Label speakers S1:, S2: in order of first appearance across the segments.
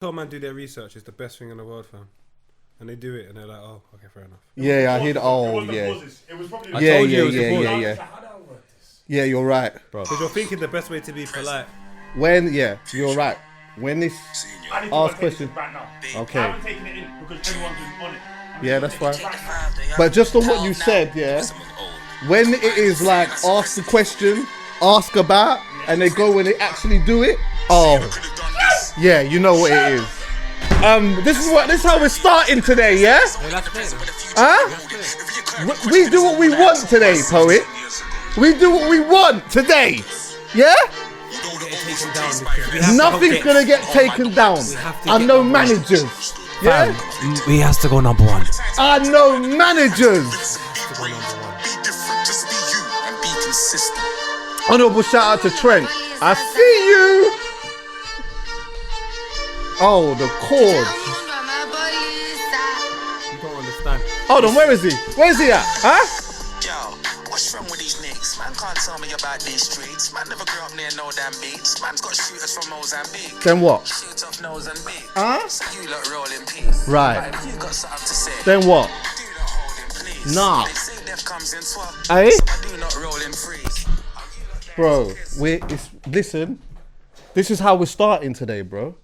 S1: tell man do their research is the best thing in the world, fam. And they do it, and they're like, oh, okay, fair enough.
S2: Yeah, I hear that. Oh, yeah.
S3: It was probably
S2: Yeah, you're right, bro.
S1: Because you're thinking the best way to be polite.
S2: You're right. When this ask question, okay.
S3: I haven't taken it in because everyone's on it.
S2: Yeah, that's fine. But just on what you said, yeah. When it is like ask the question, ask about, and they go when they actually do it. Oh, yeah, you know what it is. This is how we're starting today, yeah? Huh? We do what we want today, poet. We do what we want today, yeah? Nothing's gonna get taken down. I know managers, yeah?
S1: We have to go number one.
S2: I know managers. Honorable shout out to Trent. I see you. Oh, the chords.
S1: You don't understand.
S2: Hold on, where is he? Where is he at? Huh?
S4: Yo, what's wrong with these niggas? Man can't tell me about these streets. Man never grew up near no damn beats. Man's got shooters from Mozambique.
S2: Then what?
S4: Shoot off nose and beak.
S2: Huh?
S4: So you lot roll in peace.
S2: Right.
S4: But if you got something to say,
S2: Then what?
S4: do not hold in please.
S2: Nah.
S4: They say death comes in swap.
S2: Eh?
S4: So I do not roll in freeze.
S2: Bro, listen. This is how we're starting today, bro.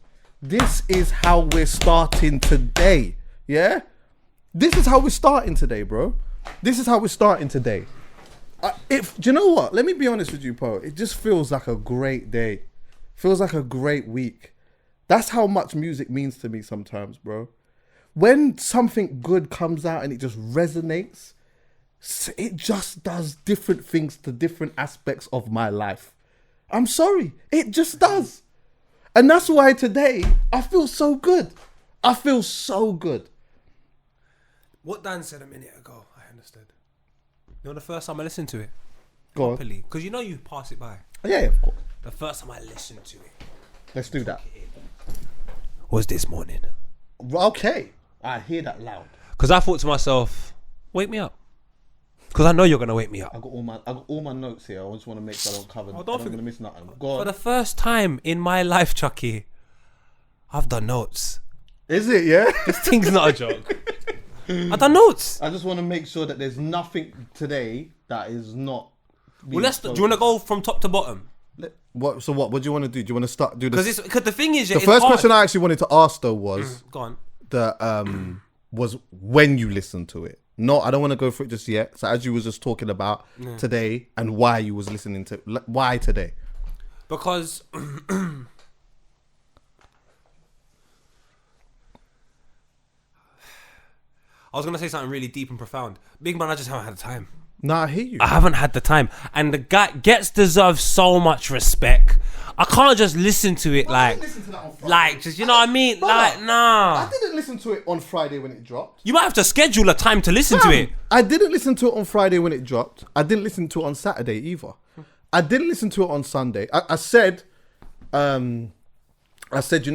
S2: This is how we're starting today. Yeah? This is how we're starting today, bro. This is how we're starting today. Do you know what? Let me be honest with you, Poe. It just feels like a great day. Feels like a great week. That's how much music means to me sometimes, bro. When something good comes out and it just resonates, it just does different things to different aspects of my life. I'm sorry. It just does. And that's why today I feel so good. I feel so good.
S1: What Dan said a minute ago, I understood. You know, the first time I listened to it,
S2: Go on.
S1: because you know you pass it by.
S2: Yeah, of course.
S1: The first time I listened to it
S2: Let's do that.
S1: was this morning.
S2: Okay. I hear that loud.
S1: Because I thought to myself, wake me up. Because I know you're going to wake me up.
S2: I got all my notes here. I just want to make sure I don't cover.
S1: Oh,
S2: I don't want to miss nothing. Go on.
S1: For the first time in my life, Chucky, I've done notes.
S2: Is it, yeah?
S1: This thing's not a joke. I've done notes.
S2: I just want to make sure that there's nothing today that is not.
S1: Well, do you want to go from top to bottom?
S2: What? So what? What do you want to do? Do you want to start? Do this?
S1: Because the thing is,
S2: The first question I actually wanted to ask though was
S1: go on.
S2: Was when you listened to it. No, I don't want to go through it just yet. So as you was just talking about today and why you was listening to why today.
S1: Because I was going to say something really deep and profound. Big man, I just haven't had the time.
S2: Nah, I hear you.
S1: I haven't had the time. And the guy deserves so much respect. I can't just listen to it just, you know what I mean? Like, nah.
S2: I didn't listen to it on Friday when it dropped.
S1: You might have to schedule a time to listen to it.
S2: I didn't listen to it on Friday when it dropped. I didn't listen to it on Saturday either. I didn't listen to it on Sunday. I said, you know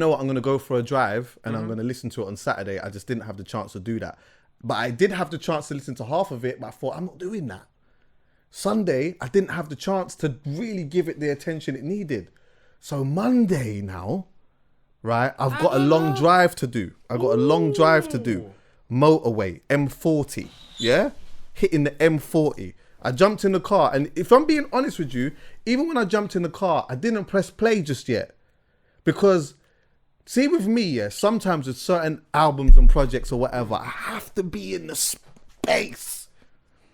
S2: what? I'm going to go for a drive and I'm going to listen to it on Saturday. I just didn't have the chance to do that. But I did have the chance to listen to half of it, but I thought, I'm not doing that. Sunday, I didn't have the chance to really give it the attention it needed. So Monday now, right, I've got a long drive to do. Motorway, M40, yeah? Hitting the M40. I jumped in the car, and if I'm being honest with you, even when I jumped in the car, I didn't press play just yet. Because, see with me, yeah, sometimes with certain albums and projects or whatever, I have to be in the space.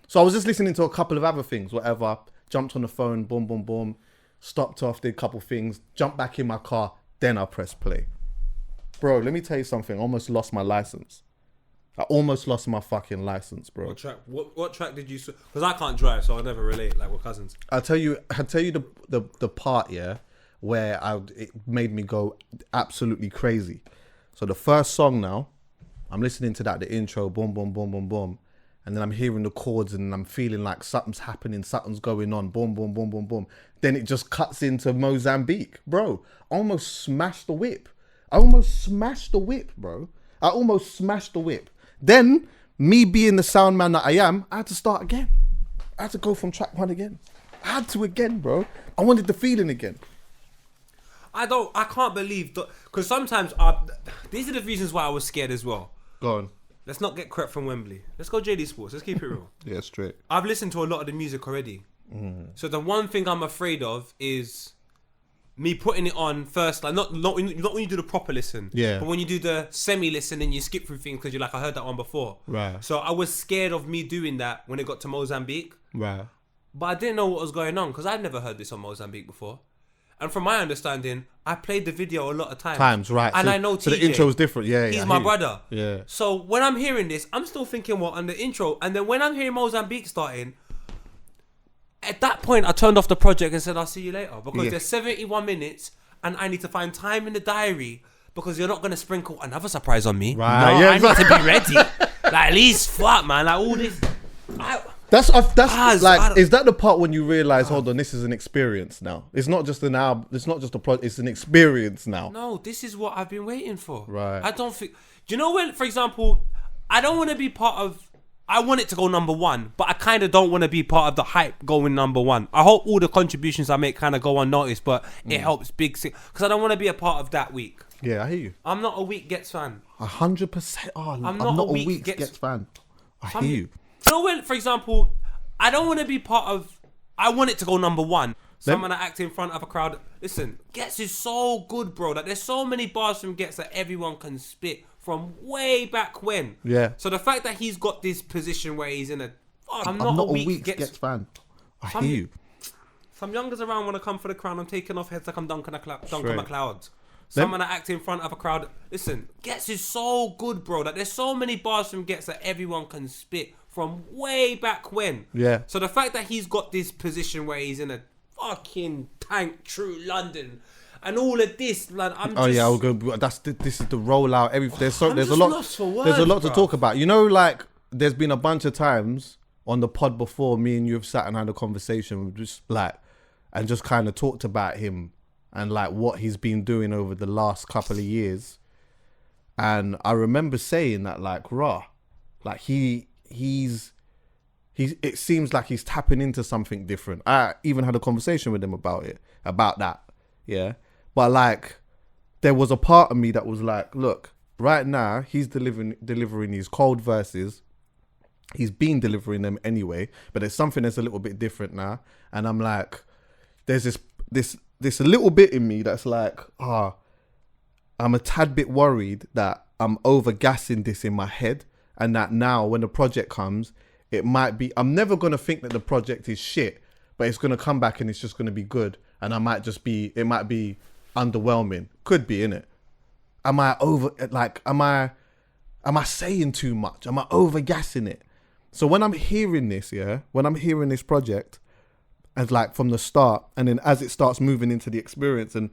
S2: So I was just listening to a couple of other things, whatever, jumped on the phone, boom, boom, boom, stopped off, did a couple things, jumped back in my car, then I pressed play. Bro, let me tell you something, I almost lost my license. I almost lost my fucking license, bro.
S1: What track did you... Because I can't drive, so I'll never relate, like, we're cousins.
S2: I'll tell you the part, yeah, where it made me go absolutely crazy. So the first song now, I'm listening to that, the intro, boom, boom, boom, boom, boom. And then I'm hearing the chords and I'm feeling like something's happening, something's going on, boom, boom, boom, boom, boom. Then it just cuts into Mozambique. Bro, I almost smashed the whip. bro. I almost smashed the whip. Then, me being the sound man that I am, I had to start again. I had to go from track one again. I had to again, bro. I wanted the feeling again.
S1: I can't believe that, because sometimes these are the reasons why I was scared as well.
S2: Go on.
S1: Let's not get crap from Wembley. Let's go JD Sports. Let's keep it real.
S2: Yeah, straight.
S1: I've listened to a lot of the music already. So the one thing I'm afraid of is me putting it on first, like not when you do the proper listen.
S2: Yeah.
S1: But when you do the semi-listen and you skip through things because you're like, I heard that one before.
S2: Right.
S1: So I was scared of me doing that when it got to Mozambique.
S2: Right.
S1: But I didn't know what was going on because I'd never heard this on Mozambique before. And from my understanding, I played the video a lot of times.
S2: Right.
S1: And
S2: so,
S1: I know TJ.
S2: So the intro is different. Yeah,
S1: He's my brother.
S2: Yeah.
S1: So when I'm hearing this, I'm still thinking what on the intro. And then when I'm hearing Mozambique starting, at that point, I turned off the project and said, I'll see you later. Because there's 71 minutes and I need to find time in the diary because you're not going to sprinkle another surprise on me.
S2: Right.
S1: No,
S2: Yeah,
S1: I need to be ready. Like, at least, fuck, man. Like, all this...
S2: That's
S1: I
S2: is that the part when you realize, hold on, this is an experience now. It's not just an album. It's not just a project. It's an experience now.
S1: No, this is what I've been waiting for.
S2: Right.
S1: I don't think... Do you know when, for example, I don't want to be part of... I want it to go number one, but I kind of don't want to be part of the hype going number one. I hope all the contributions I make kind of go unnoticed, but it helps big... Because I don't want to be a part of that week.
S2: Yeah, I hear you.
S1: I'm not a weak Ghetts fan.
S2: 100%. Oh, I'm
S1: not
S2: not
S1: a
S2: a
S1: weak
S2: weak
S1: Ghetts-
S2: Ghetts fan. I hear you.
S1: You know when, for example, I don't want to be part of... I want it to go number one. Someone that act in front of a crowd. Listen, Ghetts is so good, bro. Like, there's so many bars from Ghetts that everyone can spit from way back when.
S2: Yeah.
S1: So the fact that he's got this position where he's in a... I'm
S2: not
S1: not
S2: a
S1: a weak
S2: weak
S1: Ghetts
S2: Ghetts fan. I
S1: Some-
S2: hear you.
S1: Some youngers around want to come for the crown. I'm taking off heads like I'm Duncan
S2: Straight.
S1: McLeod. Someone that act in front of a crowd. Listen, Ghetts is so good, bro. Like, there's so many bars from Ghetts that everyone can spit from way back when.
S2: Yeah.
S1: So the fact that he's got this position where he's in a fucking tank through London and all of this, like, I'm just...
S2: Oh yeah, I'll go. This is the rollout. There's a
S1: just
S2: lot.
S1: lost for
S2: There's a
S1: words,
S2: lot to
S1: bruv.
S2: talk about. You know, like there's been a bunch of times on the pod before me and you have sat and had a conversation, just like, and just kind of talked about him and like what he's been doing over the last couple of years. And I remember saying that, like, raw, like he's it seems like he's tapping into something different. I even had a conversation with him about that. Yeah. But like, there was a part of me that was like, look, right now he's delivering these cold verses. He's been delivering them anyway, but there's something that's a little bit different now. And I'm like, there's this little bit in me that's like, I'm a tad bit worried that I'm over gassing this in my head, and that now when the project comes, it might be, I'm never going to think that the project is shit, but it's going to come back and it's just going to be good. And it might be underwhelming. Could be, innit? Am I saying too much? Am I over gassing it? So when I'm hearing this, when I'm hearing this project, as like from the start, and then as it starts moving into the experience, and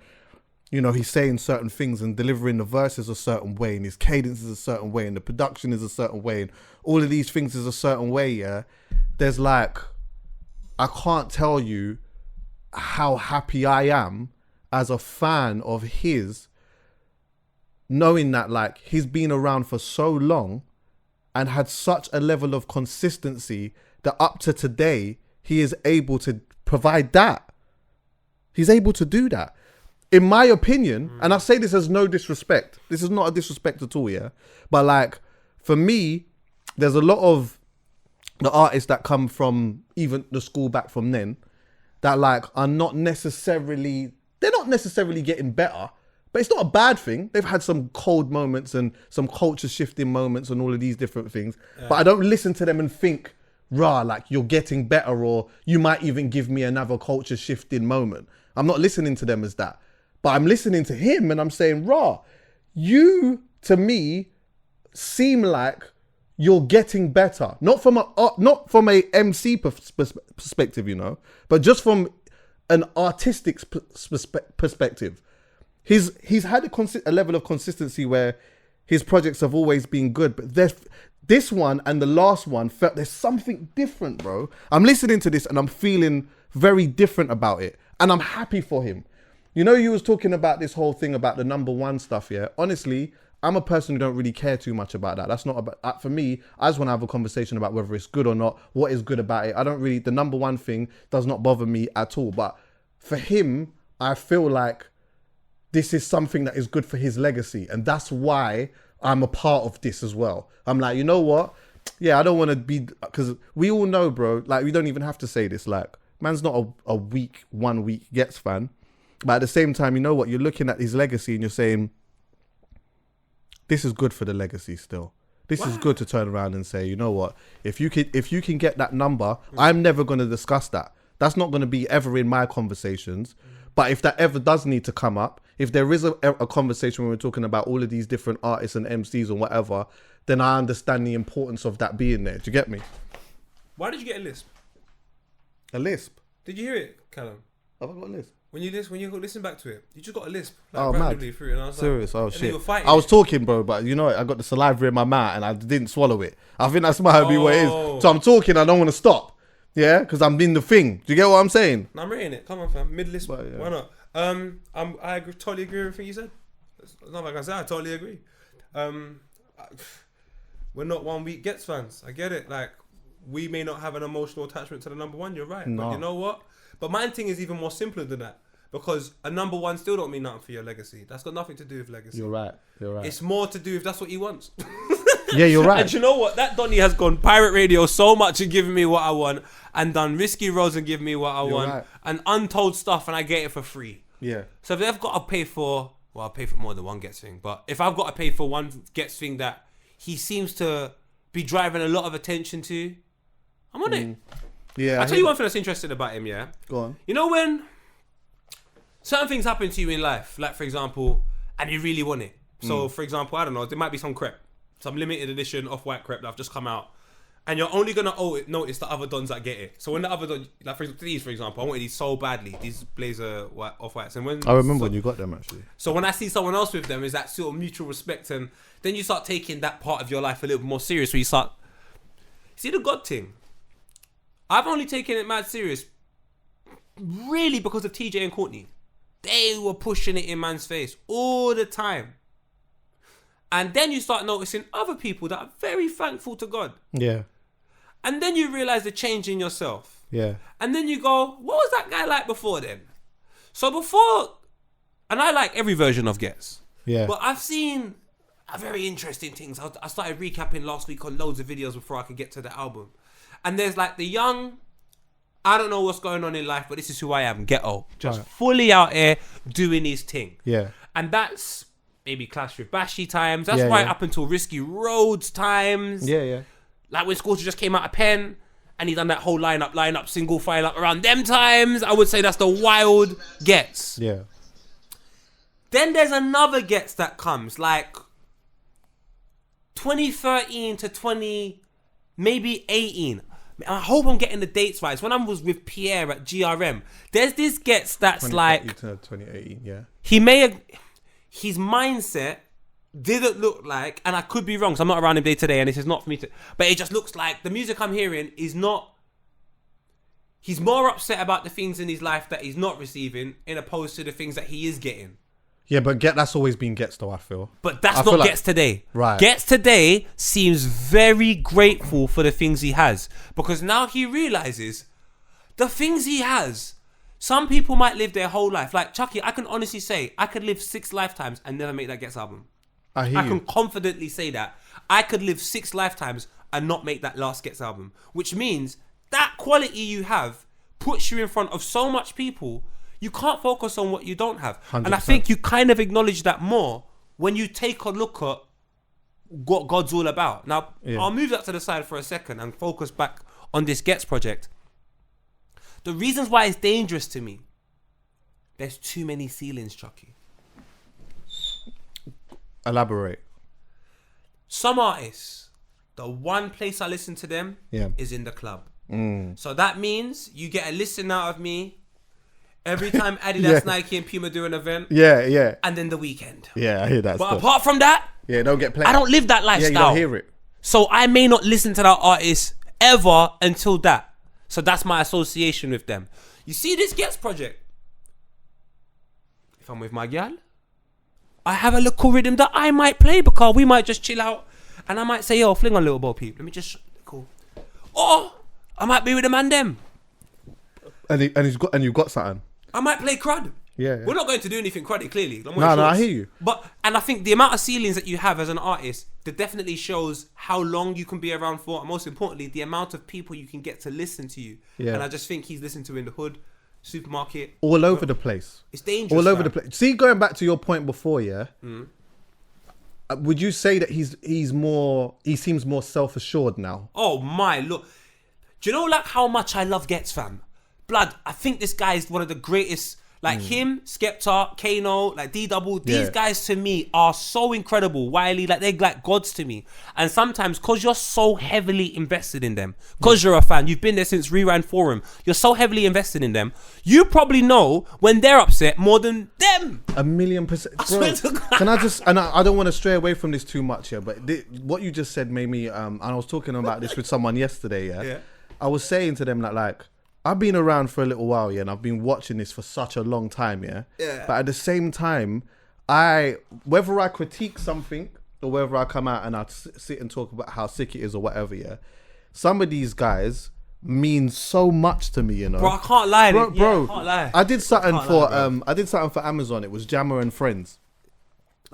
S2: you know, he's saying certain things and delivering the verses a certain way, and his cadence is a certain way, and the production is a certain way, and all of these things is a certain way, there's like, I can't tell you how happy I am as a fan of his, knowing that like he's been around for so long and had such a level of consistency that up to today, he is able to provide that. He's able to do that. In my opinion, and I say this as no disrespect, this is not a disrespect at all, but like, for me, there's a lot of the artists that come from even the school back from then that like are not necessarily getting better, but it's not a bad thing. They've had some cold moments and some culture shifting moments and all of these different things, but I don't listen to them and think, like you're getting better, or you might even give me another culture shifting moment. I'm not listening to them as that. But I'm listening to him and I'm saying, you, to me, seem like you're getting better. Not from a MC perspective, you know, but just from an artistic perspective. He's had a level of consistency where his projects have always been good, but this one and the last one felt there's something different, bro. I'm listening to this and I'm feeling very different about it, and I'm happy for him. You know, you was talking about this whole thing about the number one stuff, Honestly, I'm a person who don't really care too much about that. That's not about, for me, I just want to have a conversation about whether it's good or not, what is good about it. The number one thing does not bother me at all. But for him, I feel like this is something that is good for his legacy. And that's why I'm a part of this as well. I'm like, you know what? Yeah, I don't want to be, because we all know, bro, like, we don't even have to say this. Like, man's not a 1 week Ghetts fan. But at the same time, you know what? You're looking at his legacy and you're saying, this is good for the legacy still. This is good to turn around and say, you know what? If you can get that number, I'm never going to discuss that. That's not going to be ever in my conversations. But if that ever does need to come up, if there is a conversation when we're talking about all of these different artists and MCs and whatever, then I understand the importance of that being there. Do you get me?
S1: Why did you get a lisp?
S2: A lisp?
S1: Did you hear it, Callum?
S2: Have I got a lisp?
S1: When you listen back to it, you just got a lisp.
S2: Oh,
S1: randomly
S2: mad.
S1: through, and I was
S2: Serious?
S1: Like,
S2: Oh,
S1: and then
S2: shit.
S1: you were fighting
S2: I was
S1: it.
S2: talking, bro, but you know what? I got the saliva in my mouth and I didn't swallow it. I think that's might be what it is. So I'm talking, I don't want to stop. Yeah? Because I'm in the thing. Do you get what I'm saying?
S1: No, I'm reading it. Come on, fam. Mid-lisp.
S2: But, yeah.
S1: Why not? I totally agree with everything you said. It's not like I said, I totally agree. We're not 1 week Ghetts fans. I get it. Like, we may not have an emotional attachment to the number one. You're right.
S2: No.
S1: But you know what? But my thing is even more simpler than that. Because a number one still don't mean nothing for your legacy. That's got nothing to do with legacy.
S2: You're right.
S1: It's more to do if that's what he wants.
S2: Yeah, you're right.
S1: And you know what? That Donny has gone pirate radio so much and given me what I want, and done risky roads and given me what I want,
S2: right.
S1: and untold stuff, and I get it for free.
S2: Yeah.
S1: So if they've got to pay for, well, I'll pay for more than one Ghetts thing. But if I've got to pay for one Ghetts thing that he seems to be driving a lot of attention to, I'm on it.
S2: Yeah.
S1: I'll tell you one thing that's interesting about him, yeah?
S2: Go on.
S1: You know when certain things happen to you in life, like for example, and you really want it. So for example, I don't know, there might be some crepe, some limited edition off-white crepe that have just come out, and you're only gonna notice the other dons that get it. So when the other don, like for example, I wanted these so badly, these blazer off-whites, and when
S2: I remember when you got them actually.
S1: so when I see someone else with them, is that sort of mutual respect, and then you start taking that part of your life a little bit more serious. Where you start, see the God thing. I've only taken it mad serious, really, because of TJ and Courtney. They were pushing it in man's face all the time. And then you start noticing other people that are very thankful to God.
S2: Yeah.
S1: And then you realize the change in yourself.
S2: Yeah.
S1: And then you go, what was that guy like before then? So before, and I like every version of Ghetts.
S2: Yeah.
S1: But I've seen very interesting things. I started recapping last week on loads of videos before I could get to the album. And there's like the young, I don't know what's going on in life, but this is who I am, Ghetto. Just fully out here doing his thing.
S2: Yeah.
S1: And that's maybe Clash with Bashy times. That's right up until Risky Roads times.
S2: Yeah, yeah.
S1: Like when Scorcher just came out of Pen and he done that whole lineup, single file up around them times. I would say that's the wild Ghetts.
S2: Yeah.
S1: Then there's another Ghetts that comes, like 2013 to maybe 18. I hope I'm getting the dates right. It's when I was with Pierre at GRM. There's this Ghetts that's like
S2: 2018, yeah.
S1: he may have, his mindset didn't look like, and I could be wrong, so I'm not around him day to day, and this is not for me to, but it just looks like the music I'm hearing is not, he's more upset about the things in his life that he's not receiving in opposed to the things that he is getting.
S2: Yeah, but that's always been Ghetts though, I feel.
S1: But that's
S2: I
S1: not
S2: feel like-
S1: Ghetts today.
S2: Right.
S1: Ghetts today seems very grateful for the things he has, because now he realizes the things he has. Some people might live their whole life. Like Chucky, I can honestly say I could live 6 lifetimes and never make that Ghetts album.
S2: I hear
S1: I
S2: you.
S1: can confidently say that. I could live 6 lifetimes and not make that last Ghetts album. Which means that quality you have puts you in front of so much people. You can't focus on what you don't have.
S2: 100%.
S1: And I think you kind of acknowledge that more when you take a look at what God's all about. Now, I'll move that to the side for a second and focus back on this Ghetts project. The reasons why it's dangerous to me, there's too many ceilings, Chucky.
S2: Elaborate.
S1: Some artists, the one place I listen to them is in the club. So that means you get a listen out of me every time Adidas, Nike and Puma do an event.
S2: Yeah, yeah.
S1: And then the weekend.
S2: Yeah, I hear that
S1: But
S2: stuff.
S1: apart from that,
S2: Yeah, don't get played.
S1: I don't live that lifestyle.
S2: Yeah, you don't hear it.
S1: So I may not listen to that artist ever until that. So that's my association with them. You see this Ghetts project? If I'm with my gal, I have a little rhythm that I might play because we might just chill out and I might say, yo, fling on little Bo Peep. Let me just, cool. Or I might be with the man them.
S2: And you've got something.
S1: I might play crud.
S2: Yeah.
S1: We're not going to do anything credit clearly.
S2: No, I hear you.
S1: And I think the amount of ceilings that you have as an artist, that definitely shows how long you can be around for, and most importantly, the amount of people you can get to listen to you.
S2: Yeah.
S1: And I just think he's listened to in the hood, supermarket,
S2: all over the place.
S1: It's dangerous.
S2: All over the place. See, going back to your point before, yeah. Would you say that he seems more self-assured now?
S1: Oh my, look. Do you know like how much I love Ghetts, fam? Blood, I think this guy is one of the greatest. Like him, Skepta, Kano, like D-Double, these guys to me are so incredible. Wiley, like they're like gods to me. And sometimes, because you're so heavily invested in them, because you're a fan, you've been there since Rewind Forum, you're so heavily invested in them, you probably know when they're upset more than them.
S2: 1,000,000%.
S1: I swear to God.
S2: Can I just, and I don't want to stray away from this too much here, but what you just said made me, and I was talking about this with someone yesterday, yeah? I was saying to them that like, I've been around for a little while, yeah, and I've been watching this for such a long time, yeah? But at the same time, whether I critique something or whether I come out and I sit and talk about how sick it is or whatever, yeah, some of these guys mean so much to me, you know?
S1: Bro, I can't lie.
S2: Bro,
S1: I can't lie.
S2: I did something for Amazon. It was Jammer and Friends.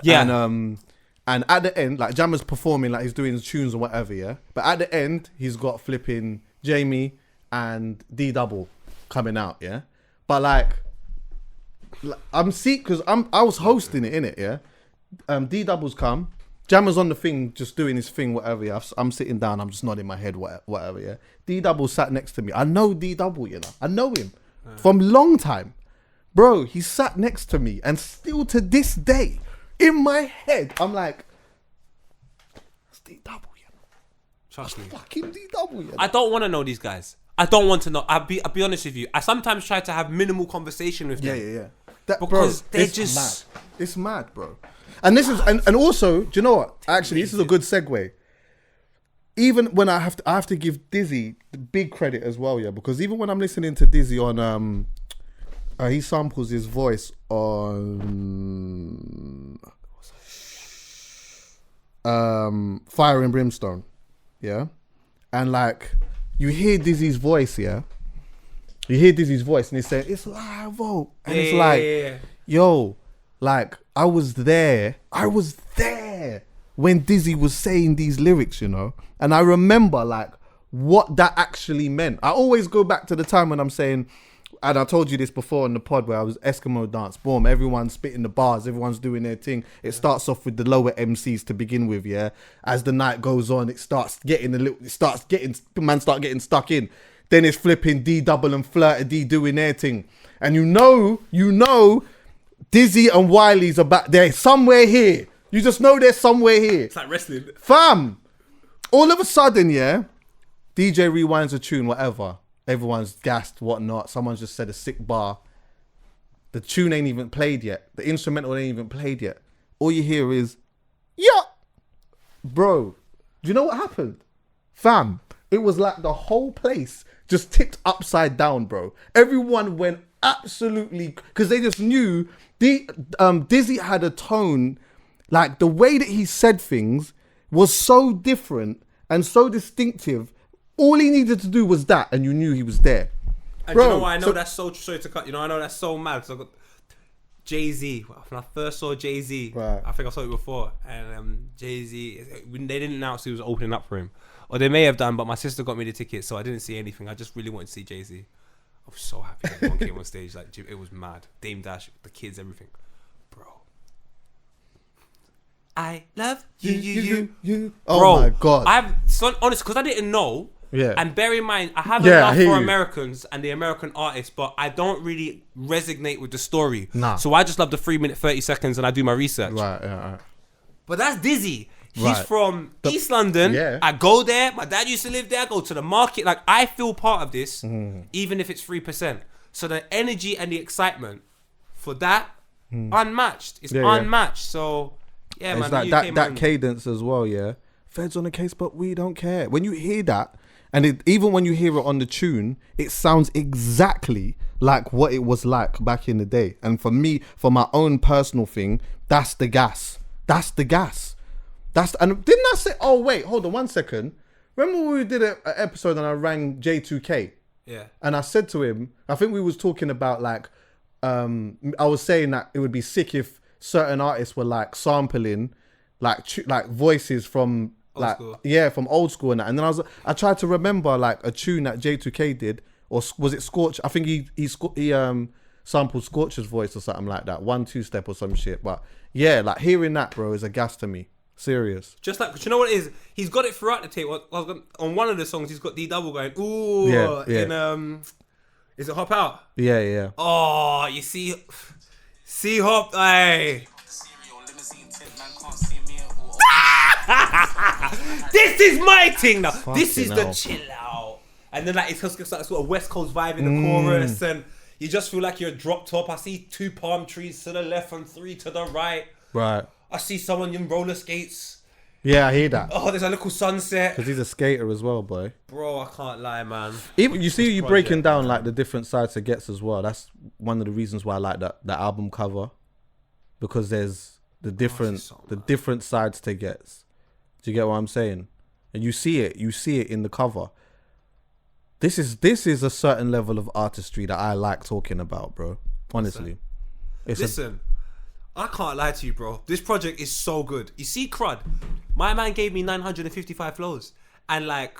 S1: Yeah.
S2: And at the end, like Jammer's performing, like he's doing his tunes or whatever, yeah? But at the end, he's got flipping Jamie and D-Double coming out, yeah. But like I'm sick because I was hosting it, innit, yeah. D-Double's come, Jammer's on the thing, just doing his thing, whatever. Yeah, I'm sitting down, I'm just nodding my head, whatever. Yeah, D-Double sat next to me. I know D-Double, you know, I know him from long time, bro. He sat next to me, and still to this day, in my head, I'm like, it's D-Double, you know.
S1: Trust me.
S2: Fucking D-Double, you know.
S1: I don't want to know these guys. I don't want to know. I'll be honest with you. I sometimes try to have minimal conversation with them.
S2: Yeah.
S1: Because they're
S2: it's
S1: just
S2: mad. It's mad, bro. And this is and also, do you know what? Actually, this is a good segue. Even when I have to give Dizzy the big credit as well, yeah, because even when I'm listening to Dizzy on he samples his voice on Fire and Brimstone, yeah, and like you hear Dizzy's voice, yeah. You hear Dizzy's voice and he's saying, it's live, oh. And it's like, yo, like, I was there when Dizzy was saying these lyrics, you know? And I remember, like, what that actually meant. I always go back to the time when I'm saying, and I told you this before in the pod where I was Eskimo dance, boom, everyone's spitting the bars, everyone's doing their thing. It starts off with the lower MCs to begin with, yeah? As the night goes on, man start getting stuck in. Then it's flipping D-Double and Flirty D doing their thing. And you know, Dizzy and Wiley's about there somewhere here. You just know they're somewhere here.
S1: It's like wrestling.
S2: Fam, all of a sudden, yeah, DJ rewinds a tune, whatever. Everyone's gassed, whatnot. Someone's just said a sick bar. The tune ain't even played yet. The instrumental ain't even played yet. All you hear is, yeah. Bro, do you know what happened? Fam, it was like the whole place just tipped upside down, bro. Everyone went absolutely, because they just knew Dizzy had a tone, like the way that he said things was so different and so distinctive. All he needed to do was that, and you knew he was there.
S1: And
S2: bro,
S1: you know why I know that's so sorry to cut. You know, I know that's so mad because I got Jay-Z. When I first saw Jay-Z,
S2: right.
S1: I think I saw it before, and Jay-Z, when they didn't announce he was opening up for him. Or they may have done, but my sister got me the ticket, so I didn't see anything. I just really wanted to see Jay-Z. I was so happy everyone came on stage. Like, it was mad. Dame Dash, the kids, everything. Bro. I love you.
S2: Oh
S1: Bro,
S2: my God.
S1: Honestly, because I didn't know.
S2: Yeah.
S1: And bear in mind, I have a love for Americans and the American artists, but I don't really resonate with the story.
S2: Nah.
S1: So I just love the 3 minute, 30 seconds and I do my research.
S2: Right.
S1: But that's Dizzy. He's
S2: Right.
S1: from East London.
S2: Yeah.
S1: I go there. My dad used to live there. I go to the market. Like, I feel part of this, even if it's 3%. So the energy and the excitement for that, unmatched. It's unmatched. So, yeah,
S2: It's
S1: man.
S2: like that cadence as well, yeah. Feds on the case, but we don't care. When you hear that, and even when you hear it on the tune, it sounds exactly like what it was like back in the day. And for me, for my own personal thing, that's the gas. That's the gas. And didn't I say, oh wait, hold on 1 second. Remember when we did an episode and I rang J2K?
S1: Yeah.
S2: And I said to him, I think we was talking about like I was saying that it would be sick if certain artists were like sampling like voices from like from old school and that. And then I tried to remember like a tune that J2K did, or was it Scorch? I think he sampled Scorcher's voice or something like that, 1-2 step or some shit. But yeah, like hearing that, bro, is a gas to me. Serious.
S1: Just like, you know what it is? He's got it throughout the tape. On one of the songs, he's got D double going, ooh, in is it Hop Out?
S2: Yeah.
S1: Oh, you see Hop, hey. This is my thing now. This is the chill out. And then like it's got that sort of West Coast vibe in the chorus, and you just feel like you're dropped top. I see 2 palm trees to the left and 3 to the right.
S2: Right.
S1: I see someone in roller skates.
S2: Yeah, I hear that.
S1: Oh, there's a little sunset.
S2: Because he's a skater as well, boy.
S1: Bro, I can't lie, man.
S2: Even you see you breaking down like the different sides to Ghetts as well. That's one of the reasons why I like that album cover, because there's the different sides to Ghetts. Do you get what I'm saying? And you see it in the cover. This is a certain level of artistry that I like talking about, bro. Honestly.
S1: Listen, I can't lie to you, bro. This project is so good. You see Crud, my man gave me 955 flows. And like,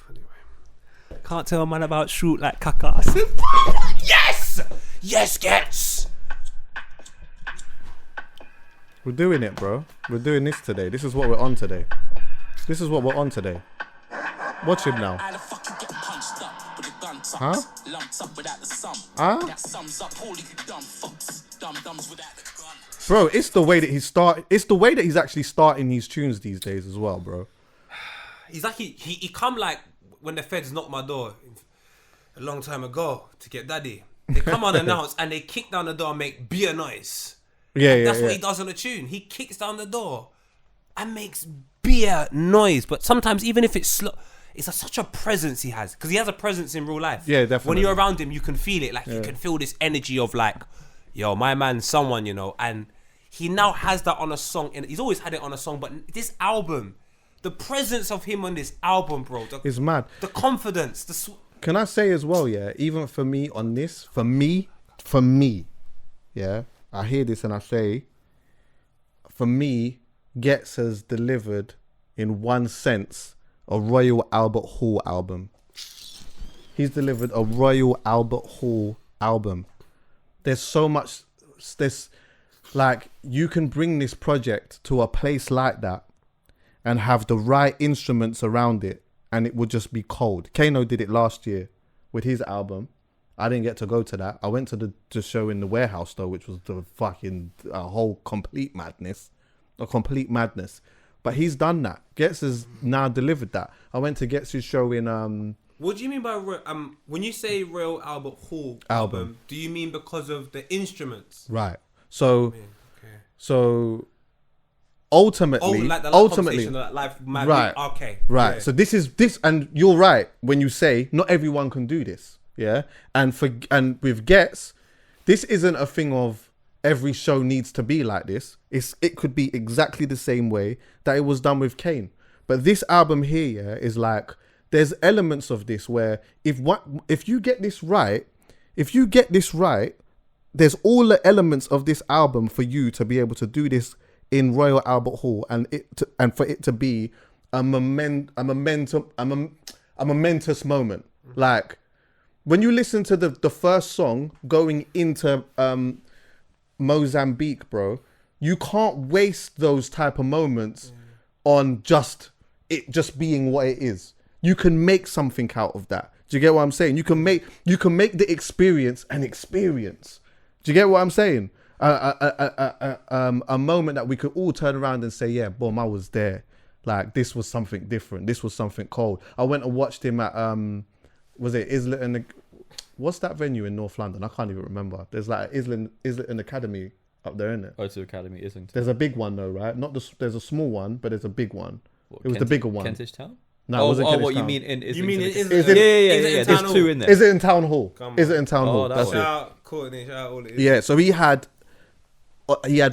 S1: anyway, can't tell a man about shoot like caca. I said, yes! Yes, Ghetts!
S2: We're doing it, bro. We're doing this today. This is what we're on today. Watch him now. Huh? Bro, it's the way that it's the way that he's actually starting these tunes these days as well, bro.
S1: He's like he come like when the feds knocked my door a long time ago to get daddy. They come unannounced and they kick down the door and make beer noise. That's what he does on the tune. He kicks down the door and makes beer noise. But sometimes even if it's slow, it's such a presence he has, because he has a presence in real life.
S2: Yeah, definitely.
S1: When you're around him, you can feel it. Like you can feel this energy of like, yo, my man's someone, you know. And he now has that on a song, and he's always had it on a song. But this album, the presence of him on this album, bro,
S2: is mad.
S1: The confidence,
S2: Can I say as well, yeah, even for me on this, for me, yeah, I hear this and I say, for me, Ghetts has delivered, in one sense, a Royal Albert Hall album. He's delivered a Royal Albert Hall album. There's so much, like, you can bring this project to a place like that and have the right instruments around it, and it would just be cold. Kano did it last year with his album. I didn't get to go to that. I went to the show in the Warehouse though, which was the fucking whole complete madness. But he's done that. Ghetts has now delivered that. I went to Ghetts' show in
S1: What do you mean by when you say Royal Albert Hall album? Do you mean because of the instruments?
S2: Right. So ultimately,
S1: right. Okay.
S2: Right.
S1: Yeah.
S2: So this, and you're right when you say not everyone can do this. Yeah. And with Ghetts, this isn't a thing of every show needs to be like this. It could be exactly the same way that it was done with Kane. But this album here, yeah, is like, there's elements of this where if you get this right, there's all the elements of this album for you to be able to do this in Royal Albert Hall, and for it to be a momentous moment. Like when you listen to the first song going into Mozambique, bro, you can't waste those type of moments on just being what it is. You can make something out of that. Do you get what I'm saying? You can make the experience an experience. Do you get what I'm saying? A moment that we could all turn around and say, yeah, boom, I was there. Like, this was something different. This was something cold. I went and watched him at, was it Islington? What's that venue in North London? I can't even remember. There's like Islington Academy up there, isn't it?
S5: Oh, it's the Academy, Islington.
S2: There's a big one though, right? There's a small one, but there's a big one. It was the bigger one.
S5: Kentish Town?
S2: No, it wasn't Kentish
S5: what
S2: Town.
S5: you mean in Islington?
S1: You mean it is?
S5: Yeah. There's two in there.
S2: Is it in Town Hall? Is it in Town Hall?
S5: That
S2: That's
S5: one.
S2: it.
S1: Shout out Courtney, shout out all it is.
S2: Yeah, so he had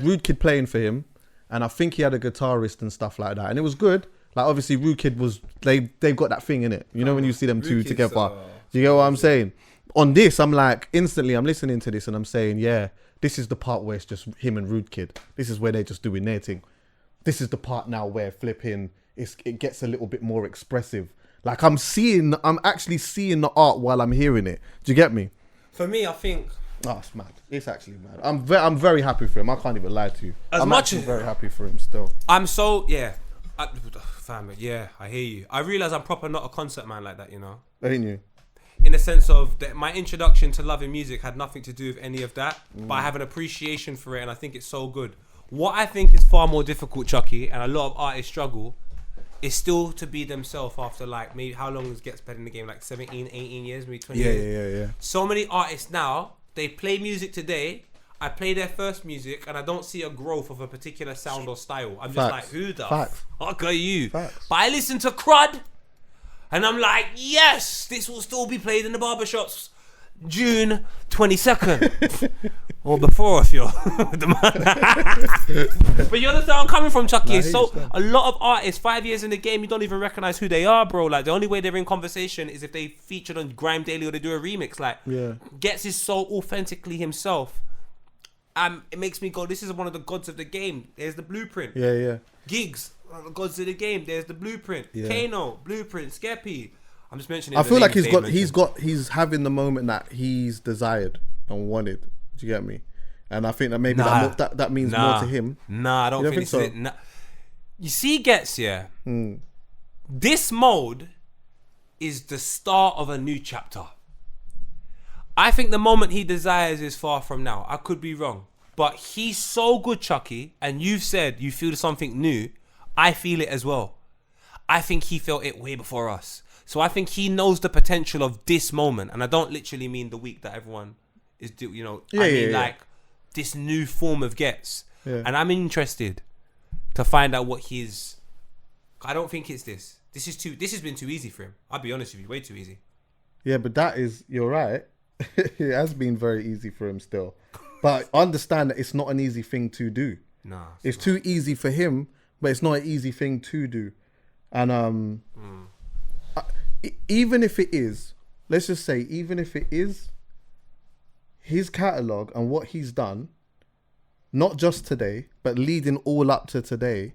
S2: Rude Kid playing for him, and I think he had a guitarist and stuff like that, and it was good. Like obviously Rude Kid they've got that thing in it. You know when you see them two together. Do you get what I'm saying? on this, I'm like, instantly, I'm listening to this and I'm saying, yeah, this is the part where it's just him and Rude Kid. This is where they're just doing their thing. This is the part now where flipping, it gets a little bit more expressive. Like I'm actually seeing the art while I'm hearing it. Do you get me?
S1: For me, I think...
S2: Oh, it's mad. It's actually mad. I'm very happy for him. I can't even lie to you. I'm actually very happy for him still.
S1: I'm so, yeah. Fam, yeah, I hear you. I realise I'm proper not a concert man like that, you know?
S2: Ain't you?
S1: In the sense of that my introduction to loving music had nothing to do with any of that, but I have an appreciation for it and I think it's so good. What I think is far more difficult, Chucky, and a lot of artists struggle, is still to be themselves after like maybe how long gets better in the game, like 17, 18 years, maybe 20 years.
S2: Yeah.
S1: So many artists now, they play music today, I play their first music and I don't see a growth of a particular sound or style. I'm just like, who the fuck are you? Facts. But I listen to Crud and I'm like, yes, this will still be played in the barbershops June 22nd. Or before if you're the man. But you understand where I'm coming from, Chucky. So a lot of artists, 5 years in the game, you don't even recognize who they are, bro. Like the only way they're in conversation is if they featured on Grime Daily or they do a remix. Like Ghetts is so authentically himself. It makes me go, this is one of the gods of the game. There's the blueprint.
S2: Yeah.
S1: Gigs, one of the gods of the game. There's the blueprint. Kano, blueprint, Skeppy. I'm just mentioning.
S2: I feel like he's having the moment that he's desired and wanted. Do you get me? And I think that maybe that means more to him.
S1: Nah, I don't think so. You see, Ghetts, this mode is the start of a new chapter. I think the moment he desires is far from now. I could be wrong. But he's so good, Chucky, and you've said you feel something new. I feel it as well. I think he felt it way before us. So I think he knows the potential of this moment. And I don't literally mean the week that everyone is doing, you know. I mean like this new form of Ghetts. Yeah. And I'm interested to find out what his... I don't think it's this. This has been too easy for him. I'll be honest with you, way too easy.
S2: Yeah, but you're right. It has been very easy for him still. But understand that it's not an easy thing to do.
S1: Nah.
S2: It's too easy for him, but it's not an easy thing to do. And even if it is, let's just say, even if it is his catalogue and what he's done, not just today, but leading all up to today,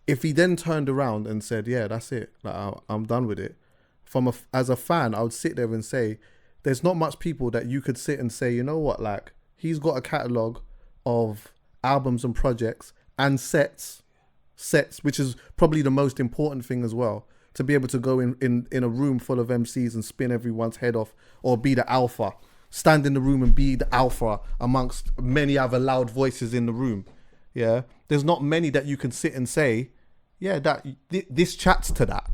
S2: if he then turned around and said, yeah, that's it, like, I'm done with it, as a fan, I would sit there and say, there's not much people that you could sit and say, you know what, like, he's got a catalogue of albums and projects and sets, which is probably the most important thing as well, to be able to go in a room full of MCs and spin everyone's head off, or be the alpha, stand in the room and be the alpha amongst many other loud voices in the room. Yeah, there's not many that you can sit and say, yeah, that this chats to that.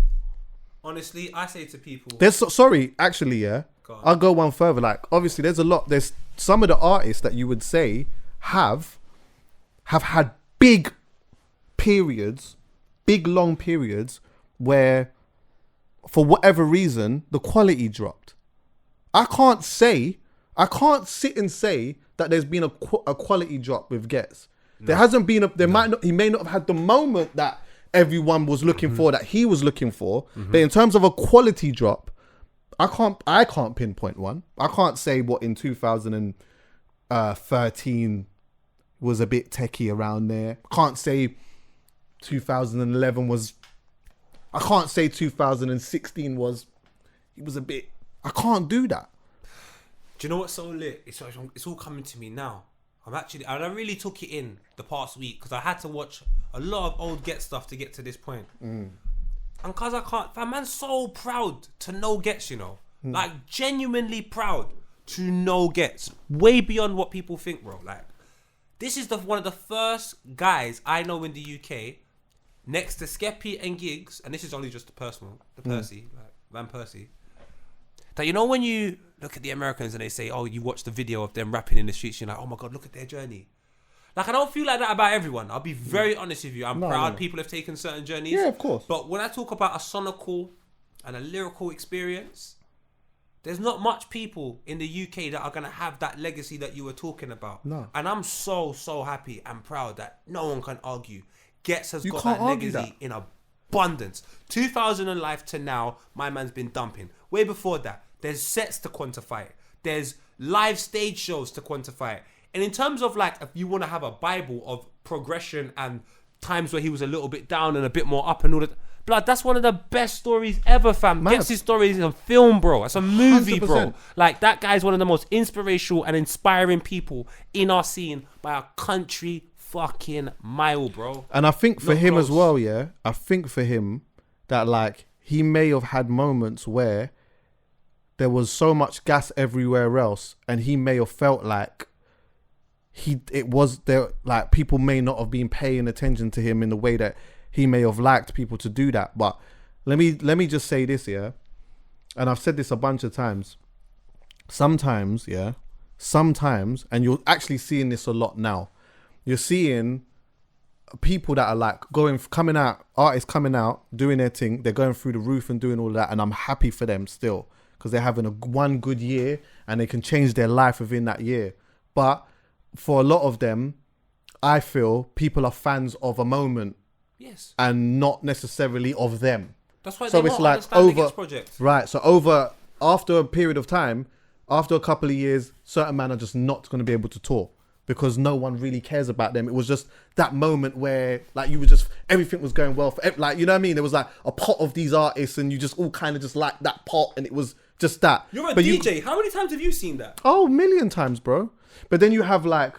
S1: Honestly, I say to people,
S2: I'll go one further. Like, obviously, there's some of the artists that you would say have had big long periods where, for whatever reason, the quality dropped. I can't sit and say that there's been a quality drop with Ghetts. No. There hasn't been he may not have had the moment that everyone was looking for, that he was looking for. But in terms of a quality drop, I can't pinpoint one. I can't say what in 2013 was a bit techie around there. I can't say 2011 was. I can't say 2016 was. It was a bit. I can't do that.
S1: Do you know what's so lit? It's all coming to me now. I really took it in the past week because I had to watch a lot of old Ghetts stuff to get to this point. And because that man's so proud to know Ghetts, you know, like genuinely proud to know Ghetts, way beyond what people think, bro. Like, this is one of the first guys I know in the UK, next to Skeppy and Giggs, and this is only just Percy, like Van Persie. That, you know, when you look at the Americans and they say, oh, you watch the video of them rapping in the streets, you're like, oh my God, look at their journey. Like, I don't feel like that about everyone. I'll be very honest with you. I'm proud people have taken certain journeys.
S2: Yeah, of course.
S1: But when I talk about a sonical and a lyrical experience, there's not much people in the UK that are going to have that legacy that you were talking about. No. And I'm so happy and proud that no one can argue. Ghetts has got that legacy in abundance. 2000 and life to now, my man's been dumping. Way before that, there's sets to quantify it. There's live stage shows to quantify it. And in terms of like, if you want to have a Bible of progression and times where he was a little bit down and a bit more up and all that, blood, that's one of the best stories ever, fam. Gets his stories in a film, bro. It's a movie, 100%. Bro. Like, that guy's one of the most inspirational and inspiring people in our scene by a country fucking mile, bro.
S2: And I think for
S1: Not
S2: him
S1: close.
S2: as well, yeah, I think for him that like he may have had moments where there was so much gas everywhere else, and he may have felt like it was there, like people may not have been paying attention to him in the way that he may have liked people to do that. But let me just say this, yeah, and I've said this a bunch of times. Sometimes, and you're actually seeing this a lot now. You're seeing people that are like coming out, artists coming out, doing their thing. They're going through the roof and doing all that, and I'm happy for them still because they're having one good year and they can change their life within that year. But for a lot of them, I feel people are fans of a moment,
S1: yes,
S2: and not necessarily of them.
S1: That's why.
S2: So
S1: they
S2: it's
S1: don't
S2: like
S1: understand the Ghetts project.
S2: Right? So after a period of time, after a couple of years, certain men are just not going to be able to tour because no one really cares about them. It was just that moment where like everything was going well for like, you know what I mean? There was like a pot of these artists and you just all kind of just like that pot, and it was just that.
S1: You're a DJ. How many times have you seen that?
S2: Oh, a million times, bro. But then you have like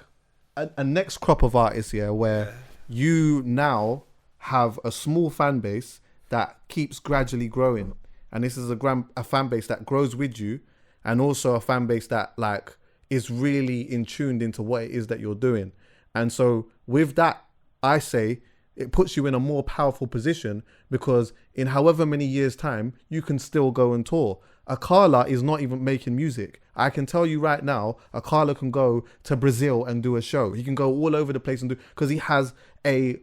S2: a next crop of artists here where you now have a small fan base that keeps gradually growing. And this is a fan base that grows with you, and also a fan base that like is really in tuned into what it is that you're doing. And so with that, I say it puts you in a more powerful position because in however many years time, you can still go and tour. Akala is not even making music. I can tell you right now, Akala can go to Brazil and do a show. He can go all over the place and do, because he has a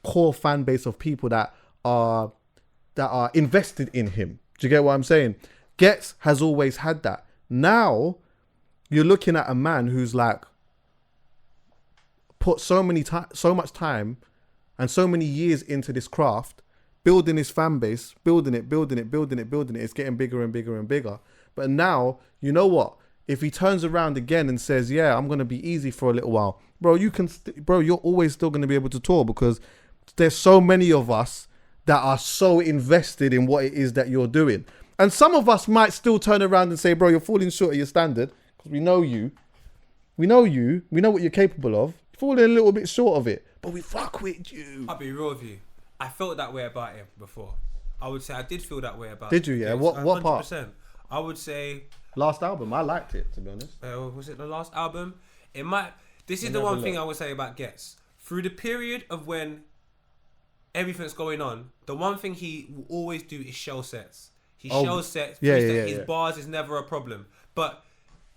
S2: core fan base of people that are invested in him. Do you get what I'm saying? Ghetts has always had that. Now you're looking at a man who's like put so much time and so many years into this craft, building his fan base, building it. It's getting bigger and bigger and bigger. But now, you know what? If he turns around again and says, yeah, I'm going to be easy for a little while, bro, you're always still going to be able to tour because there's so many of us that are so invested in what it is that you're doing. And some of us might still turn around and say, bro, you're falling short of your standard because we know you. We know what you're capable of. You're falling a little bit short of it, but we fuck with you.
S1: I'll be real with you. I felt that way about him before. I would say I did feel that way about
S2: Did you, yeah?
S1: Ghetts.
S2: What part?
S1: 100%. I would say...
S2: Last album, I liked it, to be honest.
S1: Was it the last album? It might... This is the one thing I would say about Ghetts. Through the period of when everything's going on, the one thing he will always do is show sets. He shows sets. His bars is never a problem. But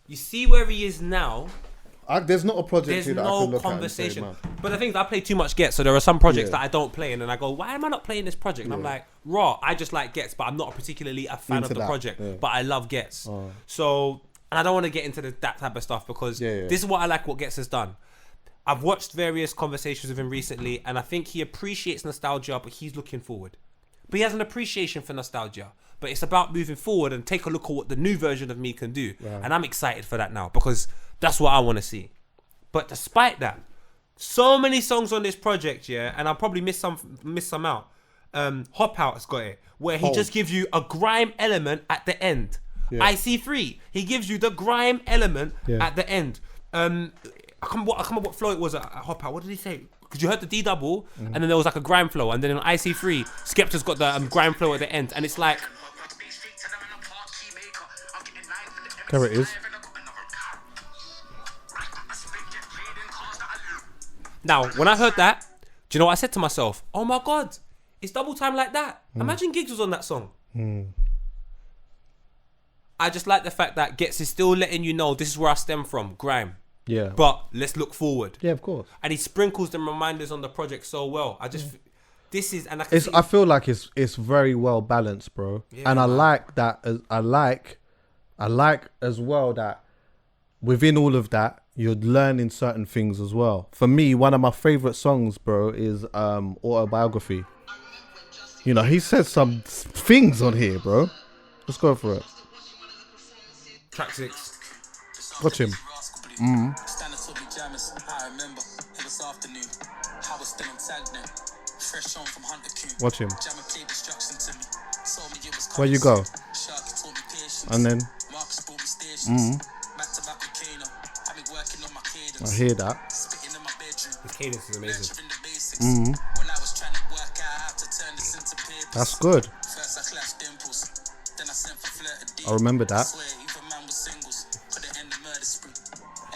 S1: you see where he is now...
S2: There's not a project
S1: There's
S2: that I
S1: no
S2: can look
S1: conversation.
S2: at and say, man.
S1: But the thing is, I play too much Ghetts, so there are some projects that I don't play in, and I go, why am I not playing this project? And I'm like, raw, I just like Ghetts, but I'm not particularly a fan of the project. Yeah. But I love Ghetts. So, and I don't want to get into that type of stuff because this is what I like what Ghetts has done. I've watched various conversations with him recently, and I think he appreciates nostalgia, but he's looking forward. But he has an appreciation for nostalgia. But it's about moving forward and take a look at what the new version of me can do. Right. And I'm excited for that now because that's what I want to see. But despite that, so many songs on this project, and I'll probably miss some out. Hop Out has got it, where he just gives you a grime element at the end. Yeah. IC3, he gives you the grime element at the end. I can't remember what flow it was at Hop Out. What did he say? Because you heard the D double, and then there was like a grime flow, and then on IC3, Skepta's got the grime flow at the end, and it's like.
S2: There it is.
S1: Now, when I heard that, do you know what I said to myself? Oh my God, it's double time like that. Imagine Giggs was on that song. I just like the fact that Ghetts is still letting you know this is where I stem from, grime. Yeah. But let's look forward.
S2: Yeah, of course.
S1: And he sprinkles them reminders on the project so well. I just, this is, and
S2: I feel like it's very well balanced, bro. Yeah, and I like that. I like as well that within all of that, you're learning certain things as well. For me, one of my favorite songs, bro, is Autobiography. You know, he says some things on here, bro. Let's go for it.
S1: Track 6.
S2: Watch him.
S4: Standing to be jammers, I remember it was afternoon. I was still in tag then. Fresh home from Hunter Coon.
S2: Watch him.
S4: Jammer played destruction to me. Told me it was
S2: Where you go?
S4: Sharky taught me patience.
S2: And then
S4: Marcus brought me stations. Back to back with Kano. Had me working on my cadence.
S2: I hear that.
S4: Spitting in my bedroom.
S1: His cadence is amazing.
S4: Nurturing the basics. When I was trying to work out how to turn this into papers.
S2: That's good.
S4: First I clashed dimples. Then I sent for flirted D.
S2: I remember that.
S4: Swear even man was singles. Could have ended murder spree.